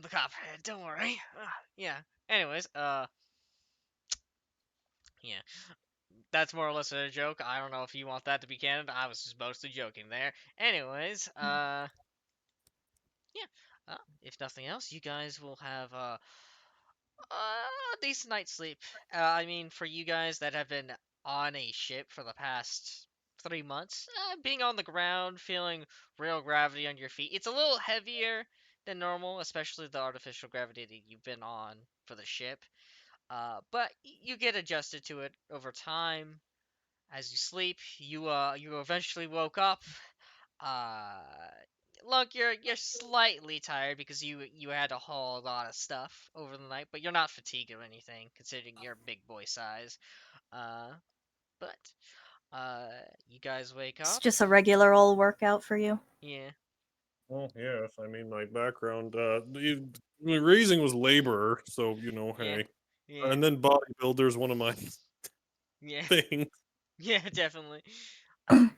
copperhead. Don't worry. Yeah. Anyways, yeah. That's more or less a joke. I don't know if you want that to be canon. I was just mostly joking there. Anyways, yeah. If nothing else, you guys will have a decent night's sleep. I mean, for you guys that have been on a ship for the past 3 months, being on the ground, feeling real gravity on your feet, it's a little heavier than normal, especially the artificial gravity that you've been on for the ship. But you get adjusted to it over time. As you sleep, you eventually woke up. Uh, Look, you're slightly tired because you had to haul a lot of stuff over the night, but you're not fatigued or anything considering your big boy size. Uh, but you guys wake It's up. just a regular old workout for you. Yeah, Well, yes. I mean, my background, my raising was laborer, so yeah, hey. yeah, And then bodybuilder is one of my yeah, things. yeah, definitely. Yeah,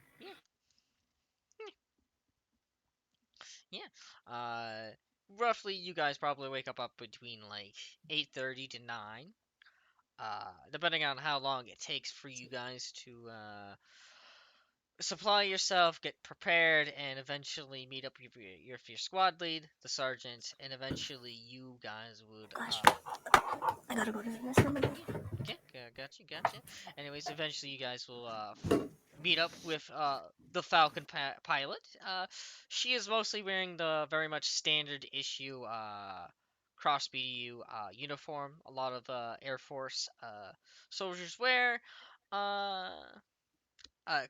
yeah. Roughly, you guys probably wake up between like 8:30 to 9. Depending on how long it takes for you guys to supply yourself, get prepared, and eventually meet up with your squad lead, the sergeant, and eventually you guys would. Gosh, I gotta go to the restroom again. Okay, gotcha. Anyways, eventually you guys will meet up with the Falcon pilot. She is mostly wearing the very much standard issue cross BDU uniform. A lot of Air Force soldiers wear. Uh,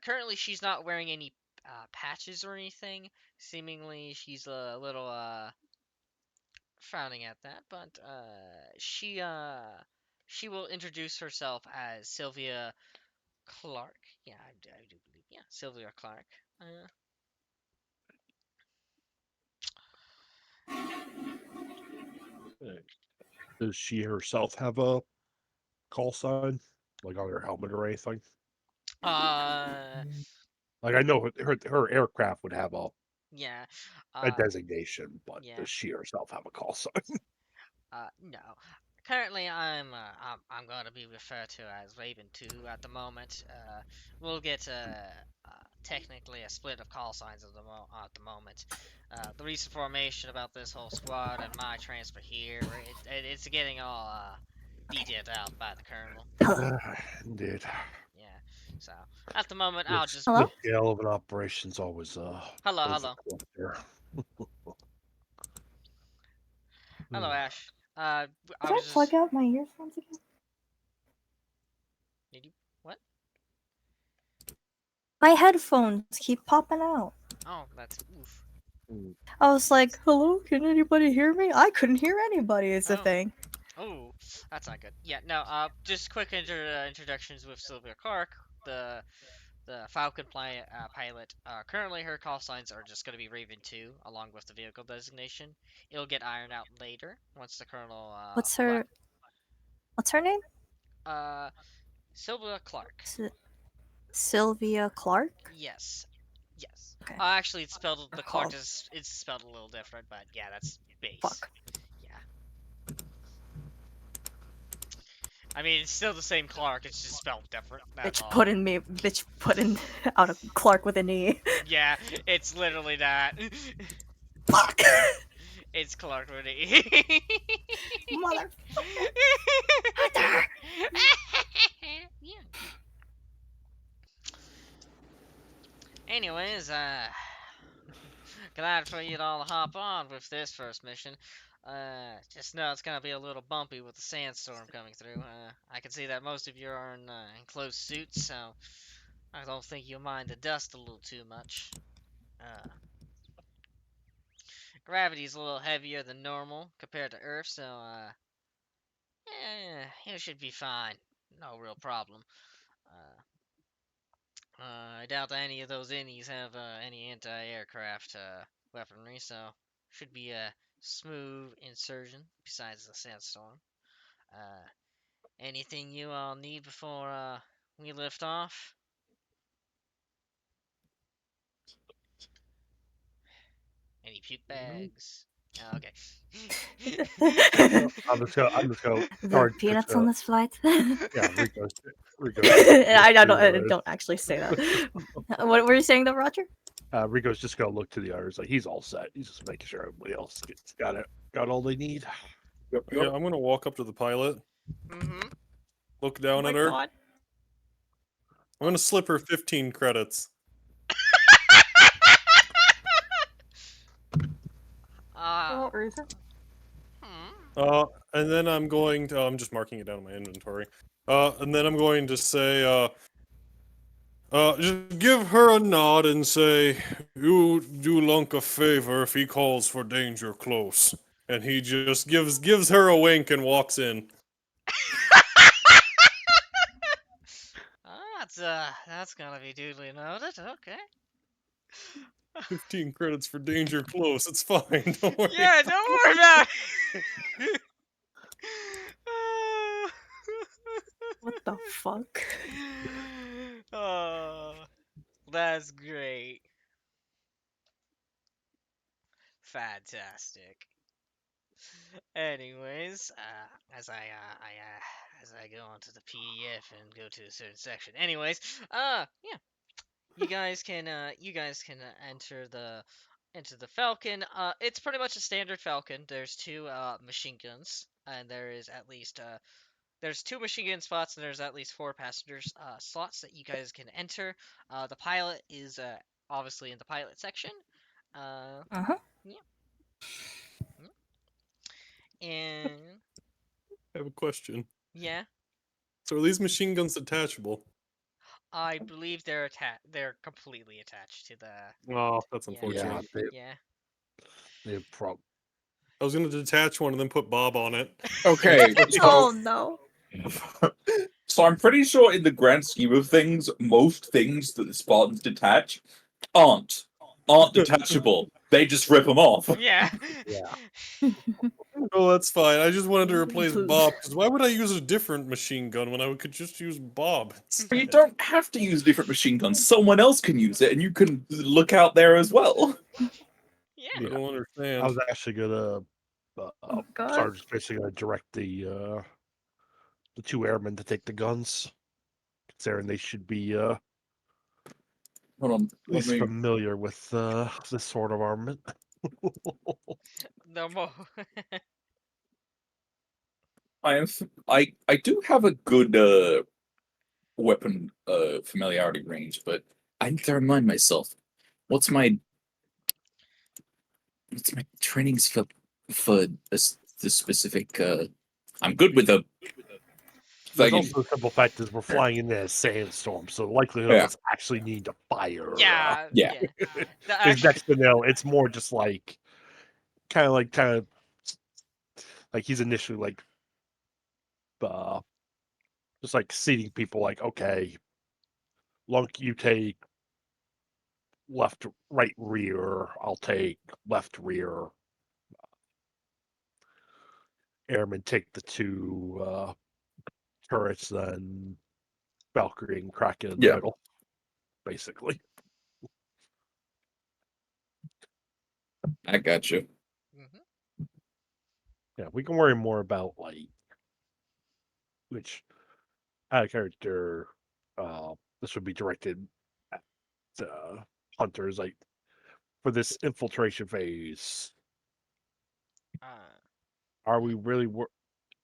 Currently, she's not wearing any patches or anything. Seemingly, she's a little frowning at that, but she will introduce herself as Sylvia Clark. Yeah, I do believe. Yeah, Sylvia Clark. Uh, Does she herself have a call sign, like on her helmet or anything? uh, Like I know her aircraft would have yeah, a uh, designation, but yeah. does she herself have a call sign? No. Currently, I'm gonna be referred to as Raven 2 at the moment. We'll get technically a split of call signs at the moment. The recent formation about this whole squad and my transfer here, it's getting all detailed out by the colonel. Hello. Indeed. Yeah. So at the moment, I'll This just Hello? the scale of an operation's always hello. overlooked Hello, there. Ash. I Did I was plug just. out my earphones again? Did you what? My headphones keep popping out. Oh, that's oof. I was like, hello, can anybody hear me? I couldn't hear anybody, is the Oh. thing. Oh, that's not good. Yeah, no. Just quick introductions with Sylvia Clark, the Falcon pilot. Currently, her call signs are just going to be Raven 2, along with the vehicle designation. It'll get ironed out later once the colonel What's her What's her name? Sylvia Clark. Sylvia Clark. Yes. Yes. Okay. Actually, it's spelled the Clark Recall. is it's spelled a little different, but yeah, that's base. Fuck. Yeah. I mean, it's still the same Clark. It's just spelled different. That's all. Bitch put in out of Clark with an E. Yeah, it's literally that. Fuck. It's Clark with an E. Motherfucker. Yeah. Anyways, glad for you to all hop on with this first mission. Just know it's gonna be a little bumpy with the sandstorm coming through. I can see that most of you are in enclosed suits, so I don't think you'll mind the dust a little too much. Gravity's a little heavier than normal compared to Earth, so you should be fine. No real problem. I doubt that any of those innies have any anti-aircraft weaponry, so should be a smooth insertion besides the sandstorm. Anything you all need before we lift off? Any puke bags? Oh, okay. I'm just gonna The start peanuts on this flight. yeah, Rico. I don't actually say that. What were you saying though, Roger? Rico's just gonna look to the others like he's all set. He's just making sure everybody else got all they need. Yeah, I'm gonna walk up to the pilot, Mm-hmm. look down at her. God. I'm gonna slip her 15 credits. What reason? And then I'm going to. I'm just marking it down in my inventory. And then I'm going to say, just give her a nod and say, "You do Lunk a favor if he calls for danger close." And he just gives her a wink and walks in. That's gonna be duly noted. Okay. 15 credits for danger close. It's fine. Don't worry. Yeah, don't worry about it. What the fuck? Oh, that's great. Fantastic. Anyways, as I go onto the PDF and go to a certain section. Anyways, yeah, you guys can enter the Falcon. It's pretty much a standard Falcon. There's two machine guns, and there is at least there's two machine gun spots, and there's at least four passengers slots that you guys can enter. The pilot is obviously in the pilot section. Uh-huh. Yeah. And I have a question. yeah, So are these machine guns detachable? I believe they're completely attached to the. Oh, that's Yeah. unfortunate. Yeah. They I was gonna detach one and then put Bob on it. Okay, Oh no. so I'm pretty sure in the grand scheme of things, most things that the Spartans detach aren't detachable. They just rip them off. Yeah. Oh, that's fine. I just wanted to replace Please. Bob, because why would I use a different machine gun when I could just use Bob? But you don't have to use different machine guns. Someone else can use it, and you can look out there as well. Yeah. I don't understand. I was actually gonna Oh god. Sarge's basically gonna direct the two airmen to take the guns. Considering they should be Hold on. at least familiar with this sort of armament. No more. I do have a good weapon familiarity range, but I need to remind myself what's my trainings for the specific. I'm good with a. There's Like, also the simple fact is we're flying in a sandstorm, so the likelihood Yeah. of us actually needing to fire Yeah. Yeah. is next to nil. It's more just like kind of like he's initially like just like seating people like, okay, Lunk, you take left, right rear, I'll take left rear. Airmen take the two turrets, then Valkyrie and Kraken in the Yeah. middle, basically. I got you. Hmm. Yeah, we can worry more about like which character this would be directed at hunters, like for this infiltration phase. Uh, Are we really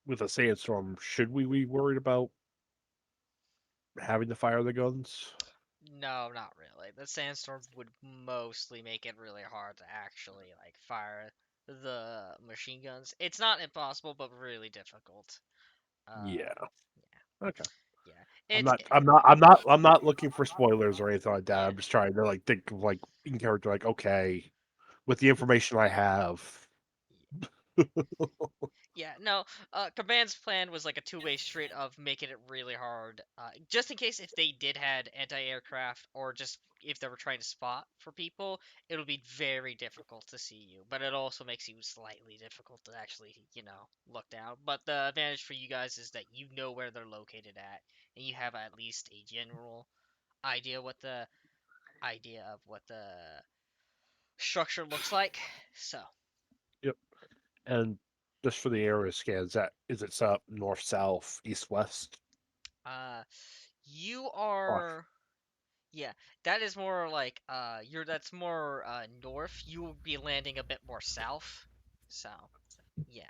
with a sandstorm? Should we be worried about having to fire the guns? no, not really. The sandstorm would mostly make it really hard to actually like fire the machine guns. It's not impossible, but really difficult. Yeah. Okay. Yeah. I'm It's not. I'm not. I'm not. I'm not looking for spoilers or anything like that. yeah. I'm just trying to like think of like in character. Like, okay, with the information I have. Yeah, no, Command's plan was like a two-way street of making it really hard, just in case if they did had anti-aircraft or just if they were trying to spot for people, it'll be very difficult to see you. But it also makes you slightly difficult to actually, look down. But the advantage for you guys is that you know where they're located at, and you have at least a general idea of what the structure looks like. So, Yep. And just for the area scans, that is it's up north, south, east, west. uh, you Or are. Yeah, that is more like that's more north. You will be landing a bit more south. So, yeah.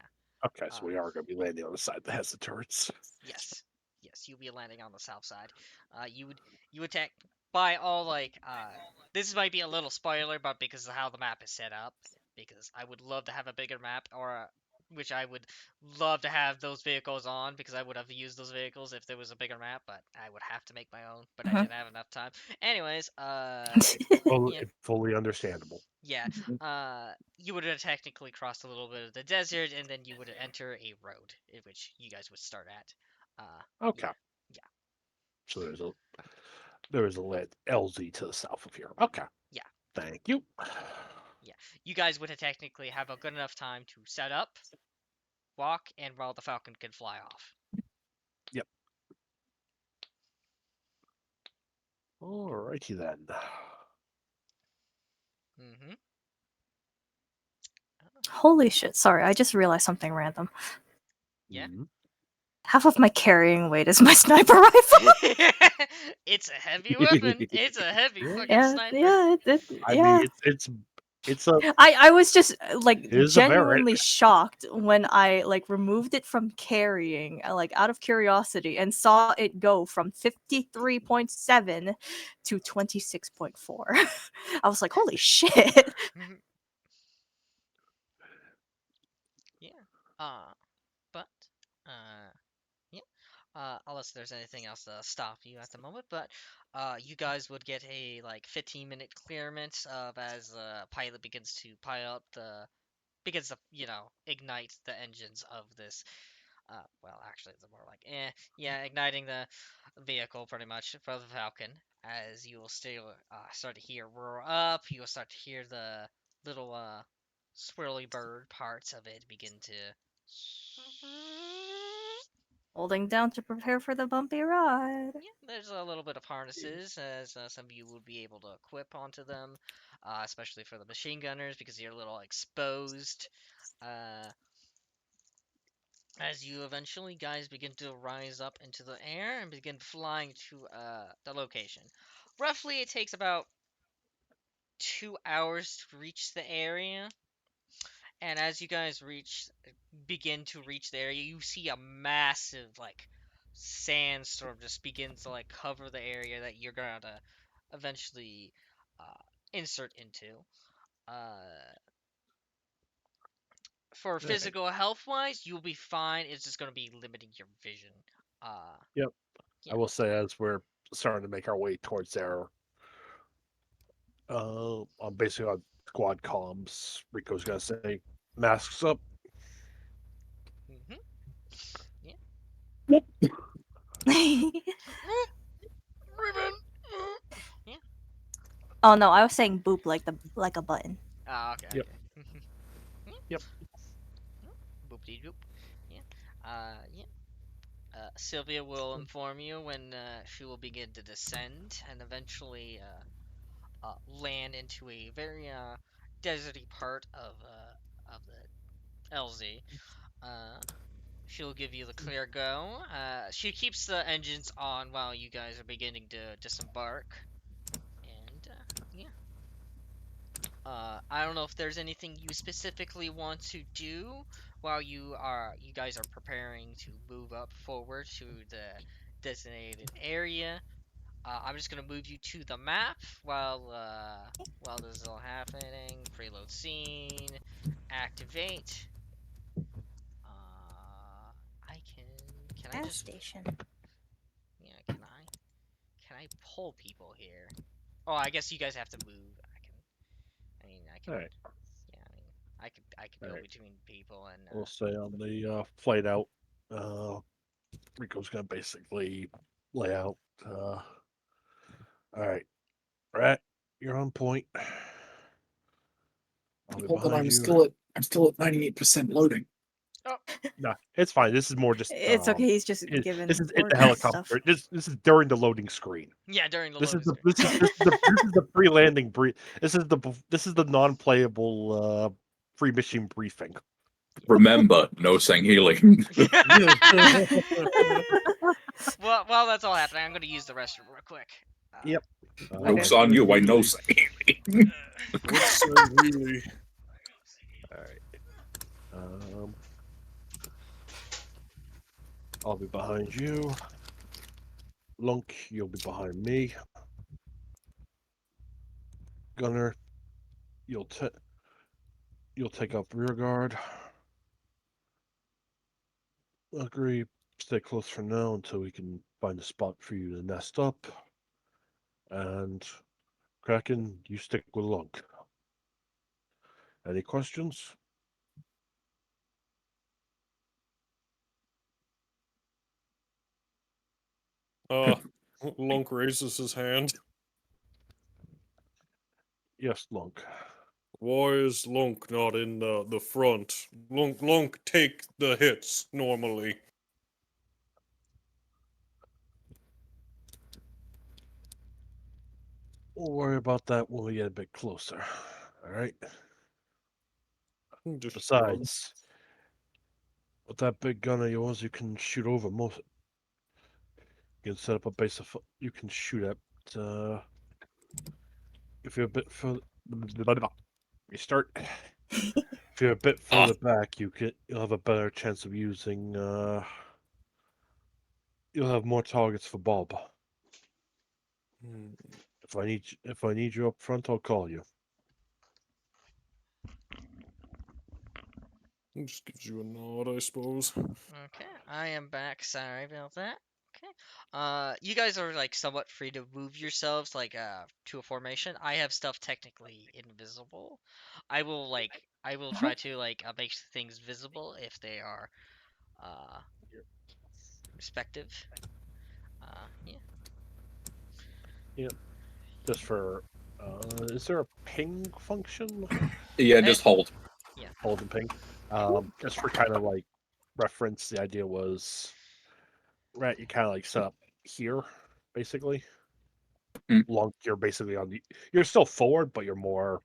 okay, so Uh we are going to be landing on the side that has the turrets. yes. Yes, you'll be landing on the south side. You attack by all like this might be a little spoiler but because of how the map is set up because I would love to have a bigger map or which I would love to have those vehicles on because I would have used those vehicles if there was a bigger map, but I would have to make my own, but I Mhm. didn't have enough time. Anyways, Fully, yeah. fully understandable. Yeah, you would have technically crossed a little bit of the desert, and then you would enter a road, in which you guys would start at. Yeah, Okay, yeah, so there is a lead LZ to the south of here. Okay, yeah, thank you. yeah. You guys would have technically have a good enough time to set up, walk, and while the Falcon can fly off. Yep. Alrighty then. Mm-hmm. Holy shit! Sorry, I just realized something random. Yeah. Mhm. Half of my carrying weight is my sniper rifle. It's a heavy weapon. It's a heavy Yeah. fucking Yeah, sniper. yeah, I mean, yeah. it's a I was just like it is a Barrett. genuinely shocked when I like removed it from carrying, like out of curiosity, and saw it go from 53.7 to 26.4. I was like, holy shit. Yeah. But uh yeah. Unless there's anything else to stop you at the moment, but you guys would get a like 15-minute clearance of as the pilot begins to begins to ignite the engines of this. Well, actually, it's more like yeah, igniting the vehicle pretty much for the Falcon. As you will still start to hear roar up, you will start to hear the little swirly bird parts of it begin to. Holding down to prepare for the bumpy ride. Yeah, there's a little bit of harnesses, as some of you would be able to equip onto them, especially for the machine gunners because you're a little exposed. Uh, as you eventually guys begin to rise up into the air and begin flying to the location. Roughly, it takes about 2 hours to reach the area, and as you guys begin to reach the area, you see a massive like sandstorm just begins to like cover the area that you're gonna eventually uh, insert into. Uh, for Alright. physical health wise, you'll be fine. It's just gonna be limiting your vision. Uh, Yep. yeah. I will say as we're starting to make our way towards there, I'm basically on squad comms. Rico's gonna say, "Masks up." Mm-hmm. Yeah. Ribbon. Yeah. Oh no, I was saying boop like a button. Ah, okay, Yep. okay. Yep. Boop de doop. Yeah. Yeah. Sylvia will inform you when she will begin to descend and eventually land into a very deserty part of the LZ. She'll give you the clear go. She keeps the engines on while you guys are beginning to disembark. And yeah. I don't know if there's anything you specifically want to do while you guys are preparing to move up forward to the designated area. I'm just gonna move you to the map while this is all happening. Preload scene, activate. I can I Gas just station. yeah can I pull people here? Oh, I guess you guys have to move. I can. Alright. Yeah, I could go Alright. between people and We'll say on the flight out, Rico's gonna basically lay out. All right, Rat, you're on point. I'll be Hold on, behind I'm you. still at 98% loading. No, it's fine. This is more just. It's okay. He's just This given is it's the orders and stuff. helicopter. This is during the loading screen. yeah during the This is loading the screen. this is the pre-landing brief. This is the non-playable pre-mission briefing. Remember, no sang healing. Well, while that's all happening, I'm gonna use the restroom real quick. Yep. Joke's on you, I know sang healing. What's really? All right. I'll be behind you. Lunk, you'll be behind me. Gunner, you'll take up rear guard. Agree. Stay close for now until we can find a spot for you to nest up. And Kraken, you stick with Lunk. Any questions? Lunk raises his hand. Yes, Lunk. Why is Lunk not in the front? Lunk take the hits normally. We'll worry about that when we get a bit closer. All right. Just Besides, with that big gun of yours, you can shoot over most. You can set up a base of. You can shoot at. If you're a bit further. Restart. If you're a bit further back, you'll have a better chance of using. You'll have more targets for Bob. Hmm. If I need you up front, I'll call you. It just gives you a nod, I suppose. Okay, I am back. Sorry about that. Okay. You guys are like somewhat free to move yourselves like to a formation. I have stuff technically invisible. I will try to like make things visible if they are uh respective. Yeah. Yep. Just for. Is there a ping function? Yeah, just hold. Yeah. Hold and ping. Just for kind of like reference, the idea was, right? You kind of like set up here, basically. Mm. You're basically on the. You're still forward, but you're more.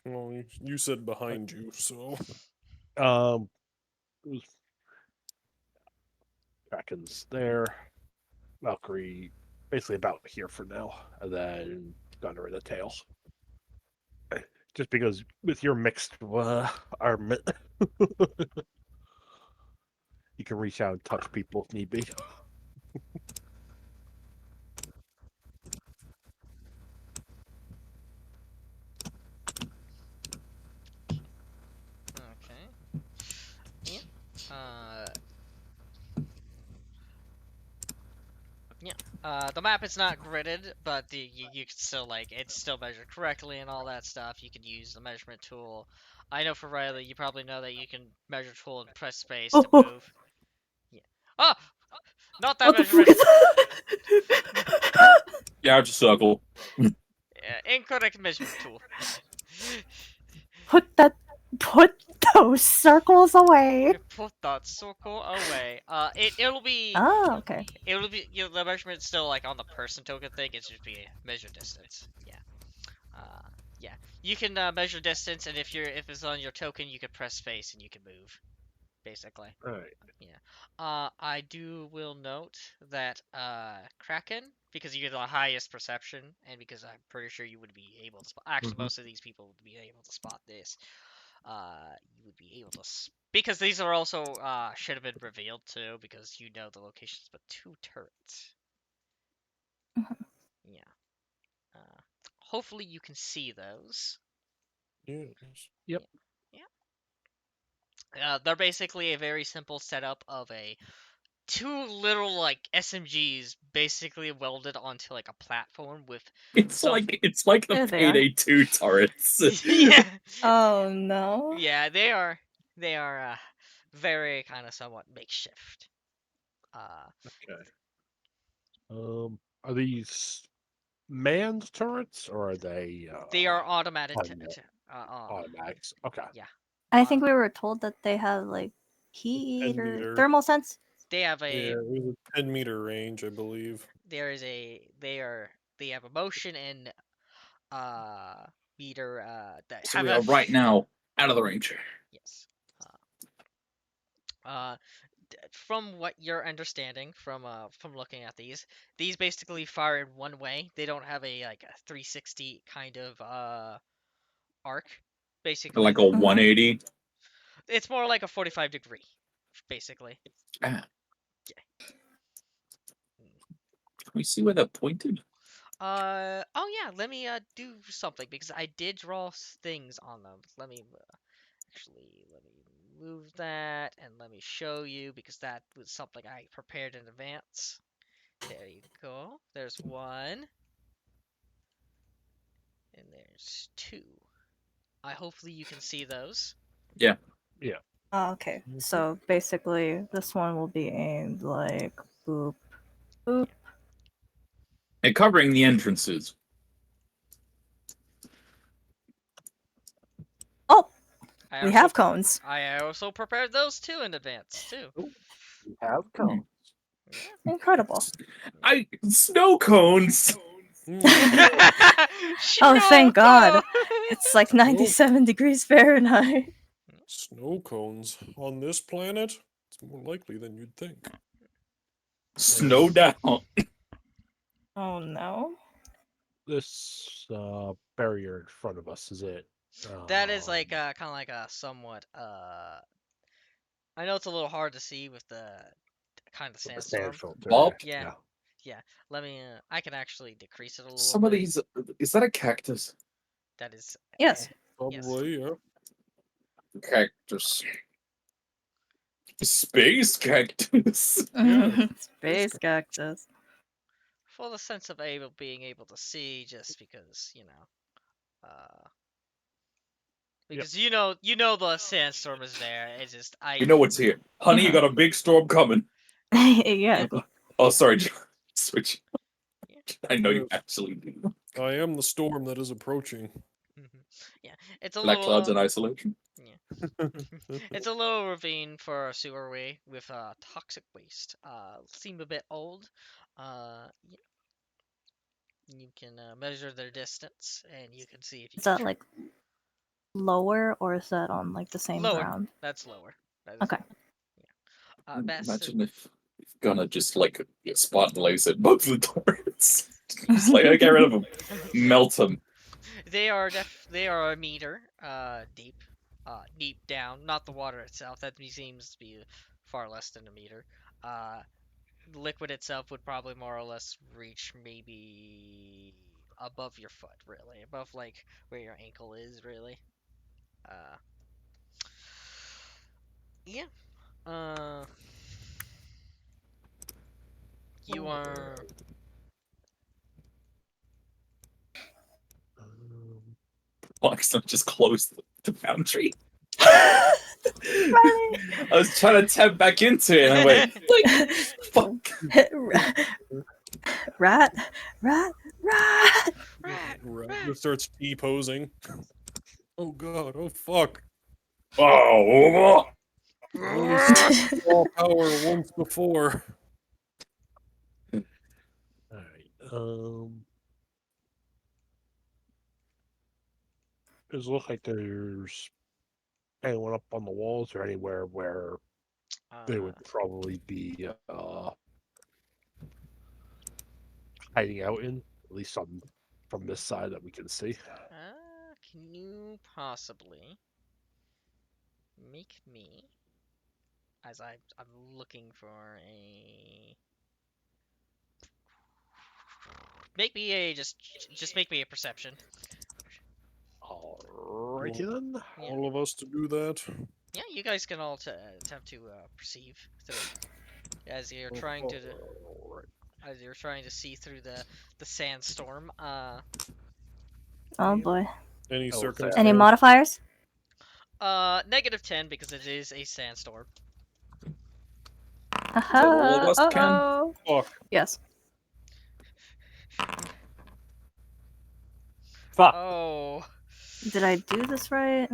Well, you said behind you, so. It was Kraken's there. Valkyrie, basically about here for now, and then Gunner in the tail. Just because with your mixed armament, you can reach out and touch people if need be. Okay. Yeah. The map is not gridded, but you can still like it's still measured correctly and all that stuff. You can use the measurement tool. I know for Riley, you probably know that you can measure tool and press space to move. Yeah. Oh, not that What the fuck measurement. is that? Yeah, just circle. Incorrect measurement tool. Put those circles away. Put that circle away. It'll be Oh, okay. the measurement's still like on the person token thing. It's just be measure distance. Yeah. Yeah. You can measure distance, and if it's on your token, you can press space and you can move. Basically. All right. Yeah. I will note that Kraken, because you get the highest perception, and because I'm pretty sure you would be able to spot. Actually, most of these people would be able to spot this. You would be able to because these are also should have been revealed too, because you know the locations, but 2 turrets. Yeah. Hopefully you can see those. Yes. Yeah. They're basically a very simple setup of 2 little like SMGs basically welded onto like a platform with It's some. like the There they are. Payday 2 turrets. Yeah. Oh no. Yeah, they are very kind of somewhat makeshift. Okay. Are these manned turrets or are they They are automatic. unmanned? Automatics? Okay. Yeah. I think we were told that they have like heat 10 or meter. thermal sense. They have Yeah, a it was a 10-meter range, I believe. they have a motion and meter that So have we a are right now out of the range. yes. Uh, from what you're understanding from looking at these basically fire in one way. They don't have a like a 360 kind of arc. Basically, Like a 180. it's more like a 45 degree, basically. Ah, Yeah. can we see where they're pointed? Oh yeah, let me do something because I did draw things on them. Let me let me move that and let me show you because that was something I prepared in advance. There you go. There's 1 and there's 2. Hopefully you can see those. Yeah. Yeah. Oh, okay. So basically, this one will be aimed like boop, boop. And covering the entrances. Oh, I we also have cones. I also prepared those too in advance too. We have cones. Incredible. Snow cones. Oh, thank God. Snow It's like 97 degrees Fahrenheit. Snow cones on this planet? It's more likely than you'd think. Snow down. Oh no. This barrier in front of us is it? That is like kind of like a somewhat I know it's a little hard to see with the kind of with the sandstorm. sand filter. Bob? Yeah. Yeah. Let me I can actually decrease it a little Some of bit. these. Is that a cactus? That is Yes. Probably, yeah. Cactus. Space cactus. Yeah. Space cactus. for the sense of being able to see just because, because you know the sandstorm is there. It's just You know what's here. Honey, you got a big storm coming. Yeah. Oh, sorry. Switch. Yeah. I know you actually do. I am the storm that is approaching. Yeah, it's a Black little clouds in isolation. it's a little ravine for a sewerway with toxic waste. Seem a bit old. You can measure their distance and you can see if you Is can that like lower or is that on like the same lower. ground? That's lower. That is Okay. lower. Best Imagine if gonna just like spot laser both the turrets. Just like get rid of them, melt them. They are they are a meter deep. Deep down, not the water itself. That seems to be far less than a meter. The liquid itself would probably more or less reach maybe above your foot, really, above like where your ankle is, really. Uh, yeah. Uh, you are. Box just close the boundary. I was trying to tap back into it, and I went, like, fuck. Rat, rat, rat. Rat, Right. It starts T-posing. Oh god, oh fuck. Oh, Only seen raw power once before. All right. Does it look like there's anyone up on the walls or anywhere where they would probably be hiding out in? At least on from this side that we can see. Can you possibly make me, as I'm looking for a, make me a just make me a perception. Alrighty then. Yeah. All of us to do that. Yeah, you guys can all attempt to perceive through as you're trying to Alright. as you're trying to see through the sandstorm. Oh boy. Any Oh, circumstance. Any modifiers? -10 because it is a sandstorm. all of us can? Uh-oh. Fuck. Yes. Fuck. Oh. Did I do this right?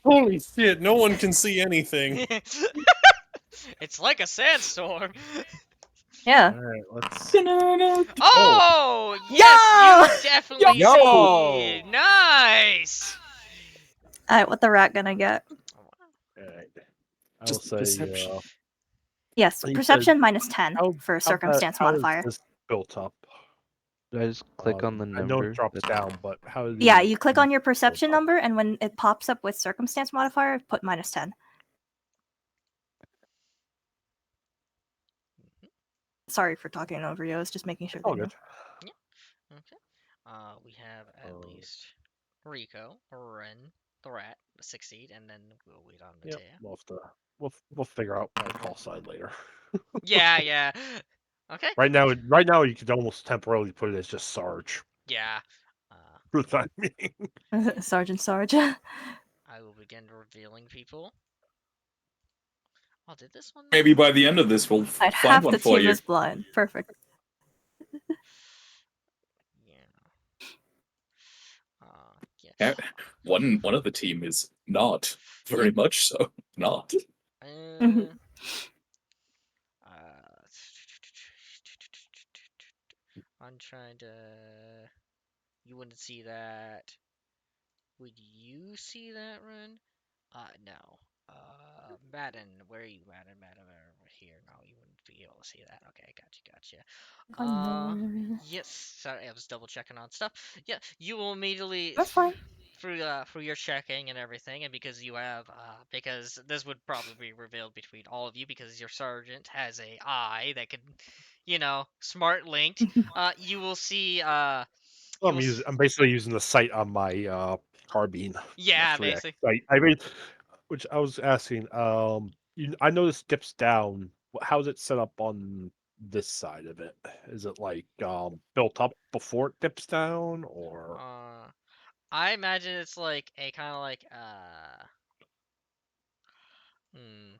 Holy shit, no one can see anything. It's like a sandstorm. Yeah. Alright, let's. Oh, yes, you definitely Yo! see it. Nice. Alright, what the rat gonna get? Alright. I will Just say. perception. Yes, You perception said- minus 10 for circumstance how modifier. is this built up? Do I just click on the I know number? it drops that's- down, but how do Yeah, you click on your perception built up? number, and when it pops up with circumstance modifier, put minus 10. Sorry for talking over you. I was just making sure Oh, they knew. good. Okay. We have at Uh, least Rico, Ren, the rat, succeed, and then we'll wait on Yep, Matea. we'll have to. We'll figure out my call sign later. Yeah, yeah. Okay. Right now, you could almost temporarily put it as just Sarge Yeah. for the time being. Sergeant Sarge. I will begin revealing people. Oh, did this one? Maybe by the end of this, we'll I'd find half one the for team you. is blind. Perfect. Yeah. Yeah. Yeah, one of the team is not very much so not. Mhm. I'm trying to. You wouldn't see that. Would you see that, Ren? No. Madden, where are you, Madden? Madden, over here. No, you wouldn't be able to see that. Okay, gotcha. Yes. Sorry, I was double checking on stuff. Yeah, you will immediately That's fine. through your checking and everything, and because you have because this would probably be revealed between all of you because your sergeant has a eye that can, smart linked. You will see I'm basically using the sight on my carbine. yeah, 3x basically. sight. I mean, which I was asking. I noticed dips down. How's it set up on this side of it? Is it like built up before it dips down, or? I imagine it's like a kind of like hmm.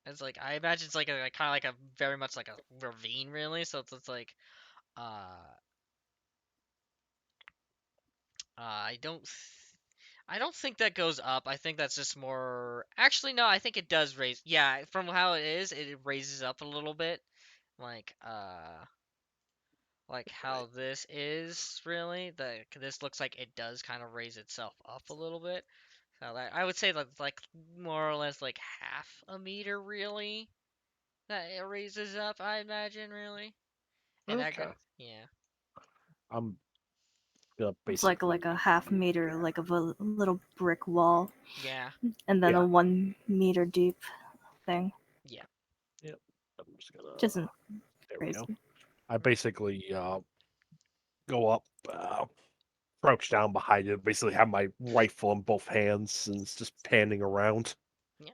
It's like I imagine it's like a kind of like a very much like a ravine, really. So it's like uh I don't think that goes up. I think that's just more. Actually, no. I think it does raise. Yeah, from how it is, it raises up a little bit. Like like how this is really. This looks like it does kind of raise itself up a little bit. So that I would say that's like more or less like half a meter, really. That it raises up, I imagine, really. And that Okay. goes. Yeah. I'm gonna It's like basically. a half meter, like of a little brick wall, Yeah. and then Yeah. a 1 meter deep thing. Yeah. Yep. I'm just gonna. Which isn't There we go. crazy. I basically go up, crouch down behind it, basically have my rifle in both hands, and it's just panning around. Yeah.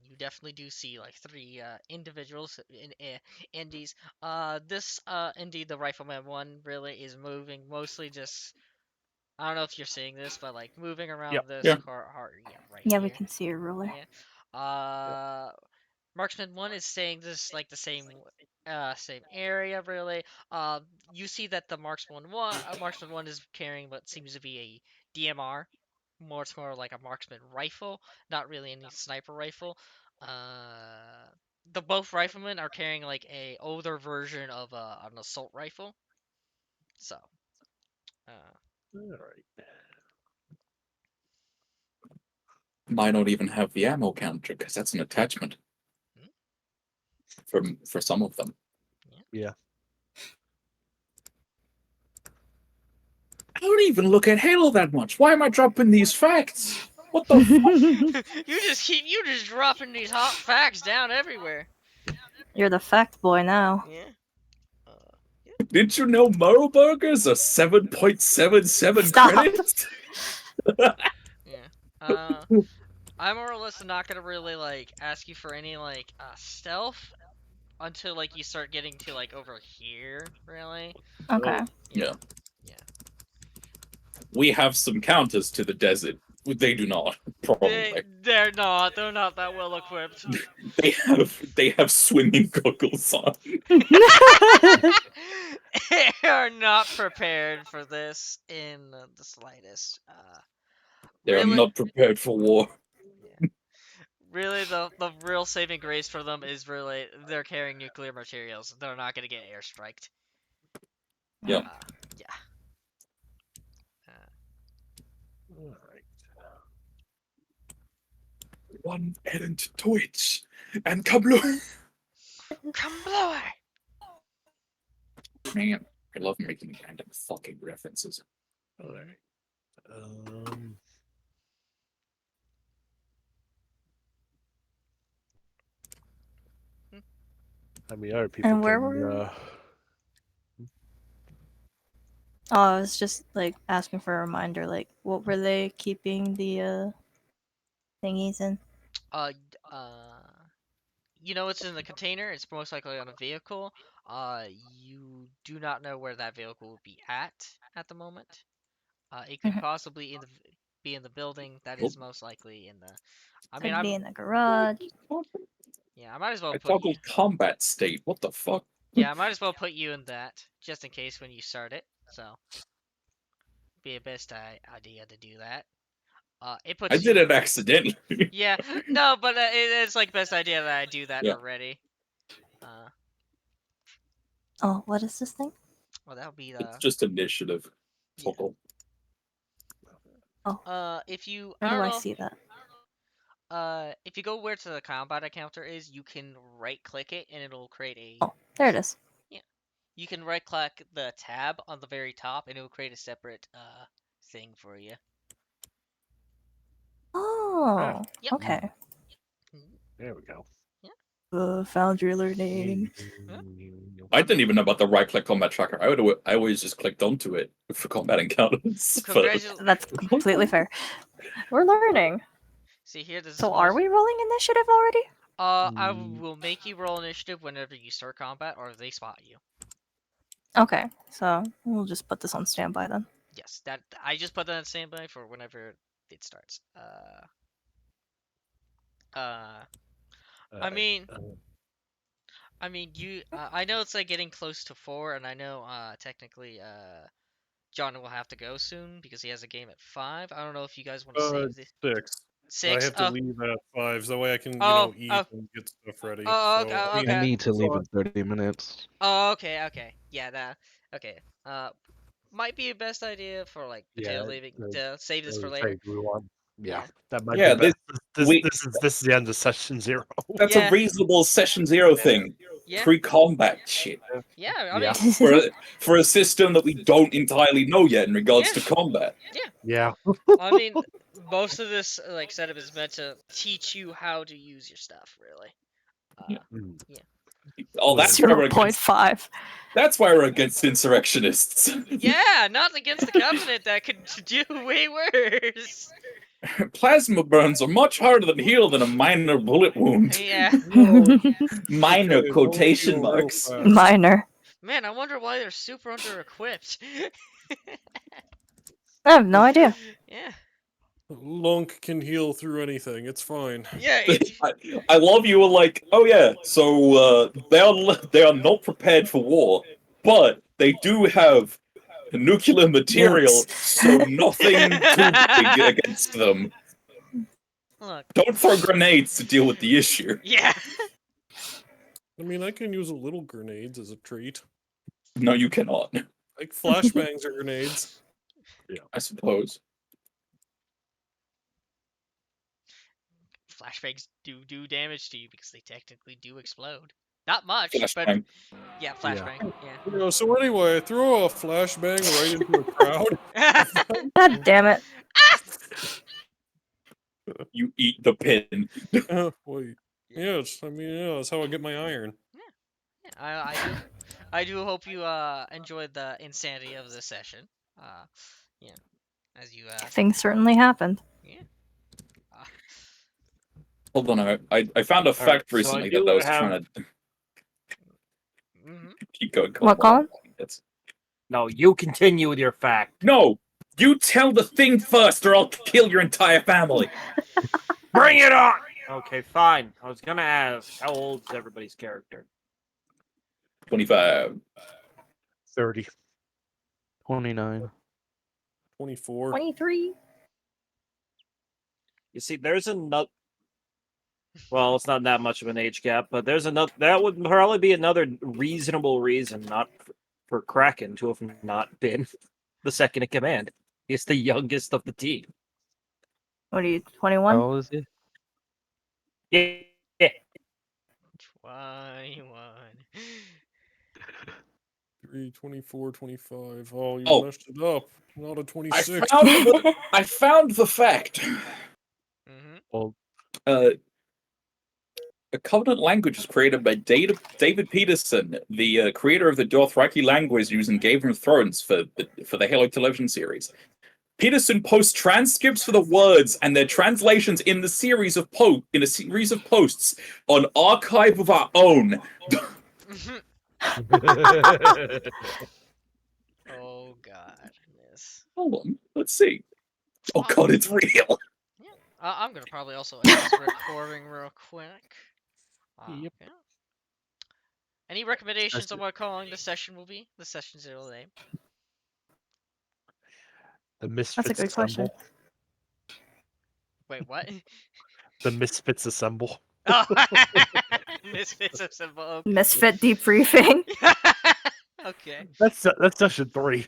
You definitely do see like three individuals in indies. This indeed the rifleman one really is moving mostly just. I don't know if you're seeing this, but like moving around Yep. this Yeah. car, yeah, right Yeah, we here. can see a ruler. Yeah. Marksman one is staying this like the same area really. You see that the Marksman one is carrying what seems to be a DMR. more toward like a marksman rifle, not really any sniper rifle. The both riflemen are carrying like a older version of an assault rifle. So, uh, All right. Might not even have the ammo counter because that's an attachment for some of them. Yeah. I don't even look at Halo that much. Why am I dropping these facts? What the fuck? you just dropping these hot facts down everywhere. You're the fact boy now. Yeah. Did you know Murrow Burgers are 7.77 Stop. credits? Yeah. I'm more or less not gonna really like ask you for any like stealth until like you start getting to like over here, really. Okay. Yeah. Yeah. We have some counters to the desert. They do not, probably. They're not that well equipped. They have swimming goggles on. They are not prepared for this in the slightest. They are Really? not prepared for war. Really, the real saving grace for them is really they're carrying nuclear materials. They're not gonna get airstriked. Yep. Yeah. All right. One errant Twitch and Kablu. Kabloy! Man, I love making random fucking references. All right. I mean, other people And where can. were Oh, I was just like asking for a reminder. Like, what were they keeping the thingies in? You know it's in the container. It's most likely on a vehicle. You do not know where that vehicle would be at the moment. It could possibly be in the building. That is most likely in the. Could be in the garage. Yeah, I might as well I put you. toggled combat state. What the fuck? Yeah, I might as well put you in that just in case when you start it. So, be a best idea to do that. It puts I did you. it accidentally. Yeah, no, but it's like best idea that I do that Yeah. already. Oh, what is this thing? Well, that would be It's the. just initiative. Toggle. If you. Where I do don't I know. see that? If you go where to the combat encounter is, you can right click it and it'll create a. Oh, there it is. Yeah. You can right click the tab on the very top and it will create a separate thing for you. Oh, Yep. okay. There we go. Foundry learning. I didn't even know about the right click combat tracker. I always just clicked onto it for combat encounters. That's completely fair. We're learning. See here, this So is are we rolling initiative already? I will make you roll initiative whenever you start combat or they spot you. Okay, so we'll just put this on standby then. Yes, that I just put that on standby for whenever it starts. I mean, you. I know it's like getting close to 4, and I know technically John will have to go soon because he has a game at 5. I don't know if you guys want to save this. 6. 6. I have to leave at 5, so that way I can, eat and get stuff ready. Oh, so, okay, I mean, I okay. need to leave in 30 minutes. Oh, okay. Yeah, that. Okay. Might be a best idea for like potato leaving to save this for later. We want. Yeah, that might Yeah, be this is the end of session 0. That's a reasonable session 0 thing. Yeah. Pre-combat shit. Yeah, I mean, For a system that we don't entirely know yet in regards to combat. Yeah. I mean, most of this like setup is meant to teach you how to use your stuff, really. Oh, that's why we're against, 0.5. that's why we're against insurrectionists. Yeah, not against the Covenant that could do way worse. Plasma burns are much harder to heal than a minor bullet wound. Yeah. Minor Okay, quotation we'll real marks. fast. Minor. Man, I wonder why they're super under-equipped. I have no idea. Yeah. Lunk can heal through anything. It's fine. Yeah. I love you were like, oh yeah, so they are not prepared for war, but they do have nuclear material, so nothing too big against them. Look, Don't throw grenades to deal with the issue. yeah. I mean, I can use a little grenades as a treat. No, you cannot. Like flashbangs are grenades. I suppose. Flashbangs do damage to you because they technically do explode. Not much, but Flashbang. yeah, flashbang. You know, so anyway, I throw a flashbang right into a crowd. Yeah. God damn it. You eat the pin. Wait. Yes, I mean, yeah, that's how I get my iron. I do hope you enjoyed the insanity of this session. Yeah, as you Things certainly happened. yeah. Hold on, I found a fact so I recently do that I was have- trying to Mhm. keep going. What, Colin? No, you continue with your fact. No! You tell the thing first, or I'll kill your entire family. Bring it on! Okay, fine. I was gonna ask, how old is everybody's character? 25. 30. 29. 24. 23. You see, there's another. Well, it's not that much of an age gap, but there's another. That would probably be another reasonable reason not for Kraken to have not been the second in command. He's the youngest of the team. What are you, How 21? old is he? Yeah. 21. 3, 24, 25. Oh, you Oh. messed it up. Not a I 26. found the fact. Mhm. Well, A covenant language was created by David Peterson, the creator of the Dothraki language used in Game of Thrones for the Halo television series. Peterson posts transcripts for the words and their translations in a series of posts on Archive of Our Own. Oh goodness. Hold on, let's see. Oh god, it's real. Yeah. I'm gonna probably also end this recording real quick. Yep. Yeah. Any recommendations on what calling the session will be? The session's name. the Misfits That's a good question. assemble. Wait, what? The Misfits assemble. Oh, Misfits of symbol. Okay. Misfit debriefing. Okay. That's session 3.